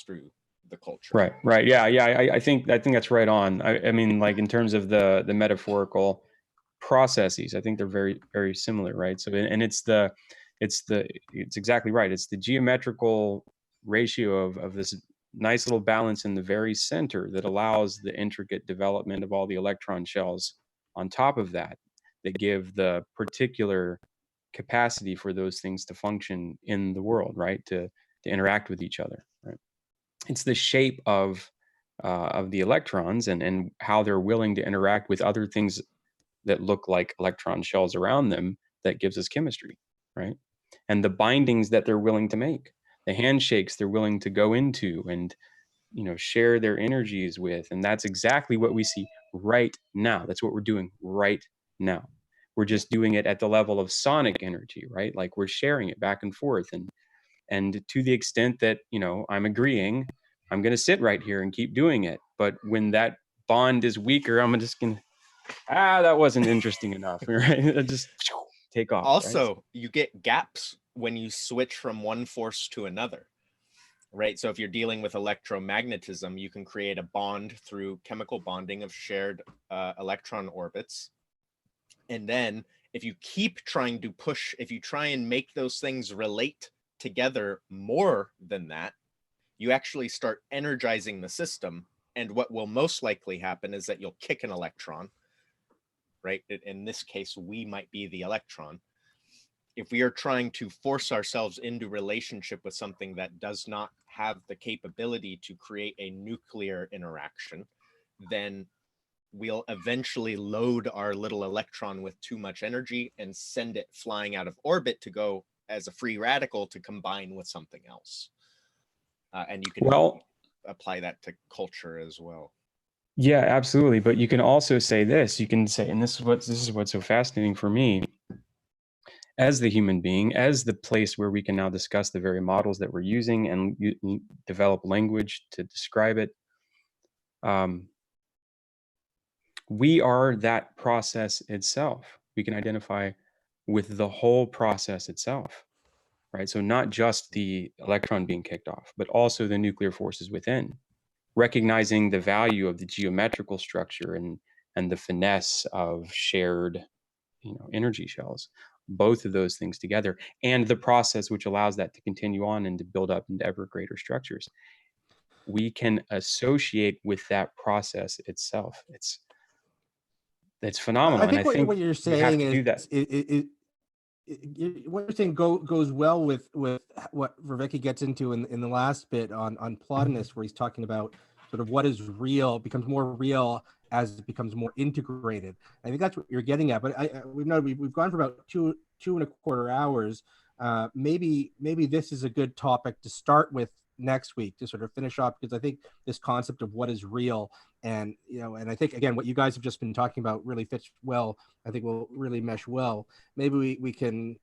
through the culture. Right. Yeah. I think that's right on. I mean, like in terms of the metaphorical processes, I think they're very, very similar, right? So, and it's exactly right. It's the geometrical ratio of this nice little balance in the very center that allows the intricate development of all the electron shells on top of that give the particular capacity for those things to function in the world, right? To interact with each other, right? It's the shape of the electrons and how they're willing to interact with other things that look like electron shells around them that gives us chemistry, right? And the bindings that they're willing to make, the handshakes they're willing to go into and, you know, share their energies with. And that's exactly what we see right now. That's what we're doing right now. We're just doing it at the level of sonic energy, right? Like we're sharing it back and forth. And to the extent that, you know, I'm agreeing, I'm going to sit right here and keep doing it. But when that bond is weaker, I'm just going to, that wasn't interesting enough, right? Just take off. Also, right? You get gaps when you switch from one force to another, right? So if you're dealing with electromagnetism, you can create a bond through chemical bonding of shared electron orbits. And then if you keep trying to push, if you try and make those things relate together more than that, you actually start energizing the system. And what will most likely happen is that you'll kick an electron, right? In this case, we might be the electron. If we are trying to force ourselves into relationship with something that does not have the capability to create a nuclear interaction, then we'll eventually load our little electron with too much energy and send it flying out of orbit to go as a free radical to combine with something else. And you can apply that to culture as well. Yeah, absolutely. But you can also say this. You can say, and this is what's so fascinating for me, as the human being, as the place where we can now discuss the very models that we're using and develop language to describe it. We are that process itself. We can identify with the whole process itself, right? So not just the electron being kicked off, but also the nuclear forces within. recognizing the value of the geometrical structure and the finesse of shared, energy shells, both of those things together, and the process which allows that to continue on and to build up into ever greater structures, we can associate with that process itself. It's phenomenal. I think And I think what you're we have saying to do that. What you're saying goes well with what Vervaeke gets into in the last bit on Plotinus, where he's talking about sort of what is real becomes more real as it becomes more integrated. I think that's what you're getting at. But we've gone for about two and a quarter hours. Maybe this is a good topic to start with next week to sort of finish off, because I think this concept of what is real, and and I think again what you guys have just been talking about really fits well. I think will really mesh well. Maybe we can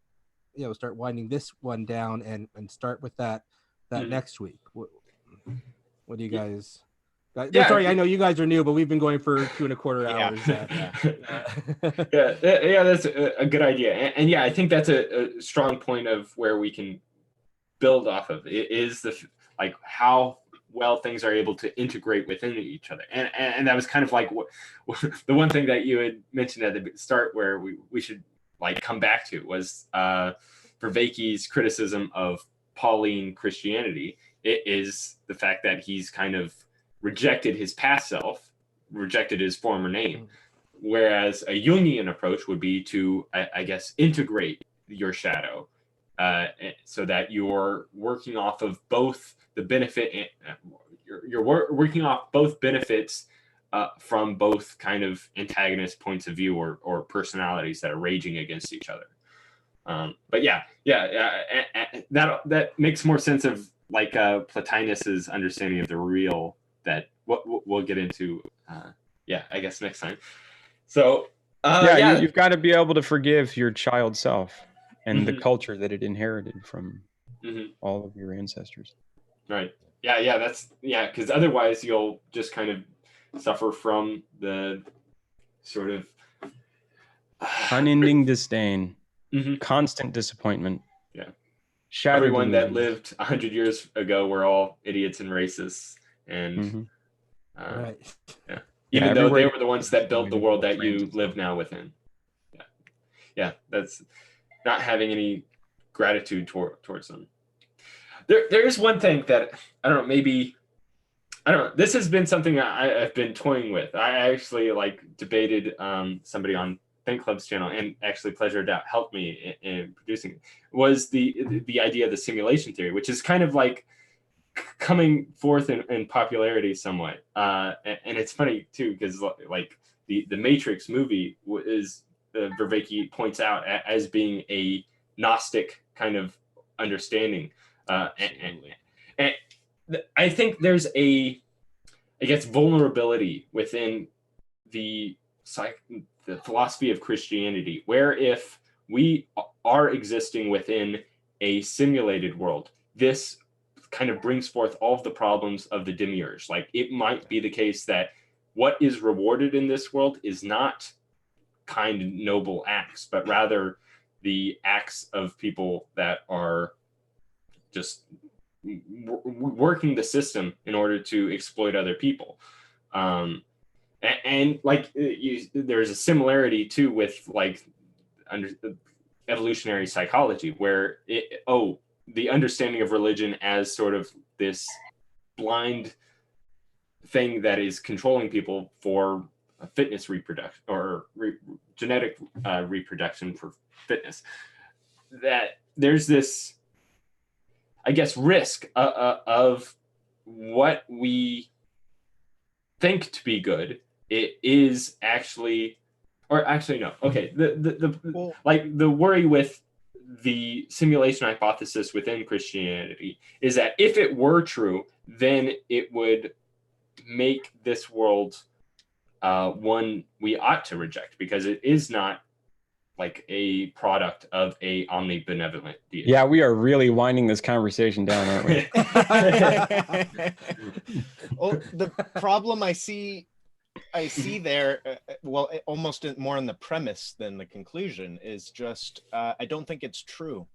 start winding this one down and start with that next week. What do you guys? Yeah, sorry, I know you guys are new, but we've been going for 2.25 hours. Yeah, that's a good idea, and yeah, I think that's a strong point of where we can build off of. It is like how well things are able to integrate within each other, and that was kind of like the one thing that you had mentioned at the start, where we should like come back to was Vervaeke's criticism of Pauline Christianity. It is the fact that he's kind of rejected his past self, rejected his former name, whereas a Jungian approach would be to, I guess, integrate your shadow, so that you're working off of both the benefit, you're working off both benefits from both kind of antagonist points of view or personalities that are raging against each other. But that makes more sense of like Plotinus's understanding of the real, that we'll get into I guess next time. So you've got to be able to forgive your child self and the culture that it inherited from all of your ancestors. Right. Yeah, that's because otherwise you'll just kind of suffer from the sort of unending disdain, constant disappointment. Yeah. Everyone that lived 100 years ago were all idiots and racists, and right. Yeah. Even though they were the ones that built the world that you live now within. Yeah, that's not having any gratitude towards them. There is one thing that I don't know. This has been something I've been toying with. I actually debated somebody on Think Club's channel, and actually Pleasure Doubt helped me in producing it, was the idea of the simulation theory, which is kind of like coming forth in popularity somewhat. And it's funny too, because like the Matrix movie is Vervaeke points out as being a Gnostic kind of understanding. And I think there's I guess, vulnerability within the philosophy of Christianity, where if we are existing within a simulated world, this kind of brings forth all of the problems of the demiurge. Like, it might be the case that what is rewarded in this world is not kind and noble acts, but rather the acts of people that are just working the system in order to exploit other people. And there's a similarity too with evolutionary psychology, where the understanding of religion as sort of this blind thing that is controlling people for fitness reproduction or genetic reproduction for fitness, that there's this, I guess, risk of what we think to be good. It is actually, or actually no. Okay, the worry with the simulation hypothesis within Christianity is that if it were true, then it would make this world one we ought to reject, because it is not like a product of a omnibenevolent deity. Yeah, we are really winding this conversation down, aren't we? Well, the problem I see there, almost more in the premise than the conclusion, is just I don't think it's true.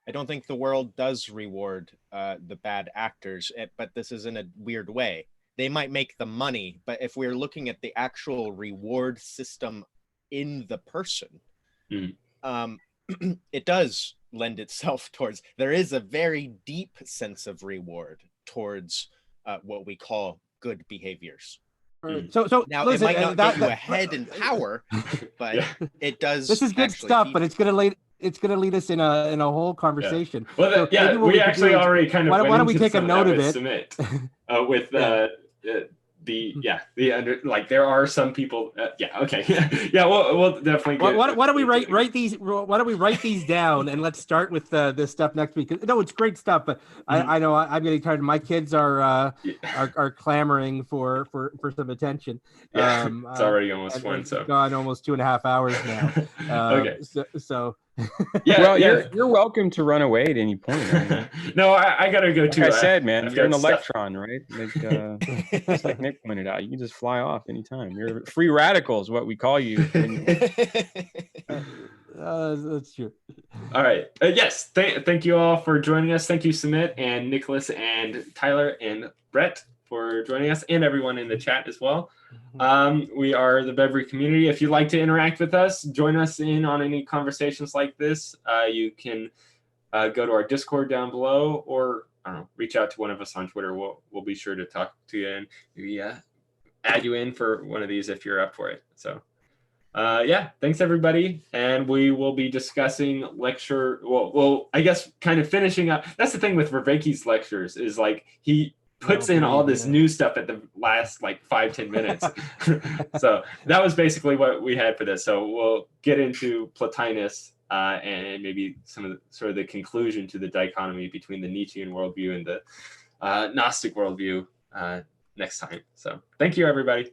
I don't think the world does reward the bad actors, but this is in a weird way. they might make the money, but if we're looking at the actual reward system in the person, it does lend itself towards, there is a very deep sense of reward towards what we call good behaviors. So now listen, it might not get you ahead in power, but it does. This is good stuff, but it's gonna lead us in a whole conversation. Yeah. Well, so we actually already kind of why don't we take a note of it? Submit, with there are some people. Okay. Yeah. We'll definitely. Why don't we write these? Why don't we write these down and let's start with this stuff next week? No, it's great stuff, but I know I'm getting tired. My kids are clamoring for some attention. Yeah, it's already almost one. So gone almost 2.5 hours now. Okay. So yeah. Well, you're welcome to run away at any point. No, I gotta go too. Like I said, man, you're an electron, right? Just like Nick pointed out, you can just fly off anytime. You're free radical is what we call you. That's true. All right. Yes. Thank you all for joining us. Thank you, Sumit and Nicholas and Tyler and Brett for joining us, and everyone in the chat as well. We are the Bevry community. If you'd like to interact with us, join us in on any conversations like this. You can go to our Discord down below, or reach out to one of us on Twitter. We'll be sure to talk to you and maybe add you in for one of these if you're up for it. So thanks everybody, and we will be discussing lecture. Well, I guess kind of finishing up. That's the thing with Vervaeke's lectures is like he puts in all this new stuff at the last 5-10 minutes. So that was basically what we had for this. So we'll get into Plotinus and maybe some of the conclusion to the dichotomy between the Nietzschean worldview and the Gnostic worldview next time. So thank you, everybody.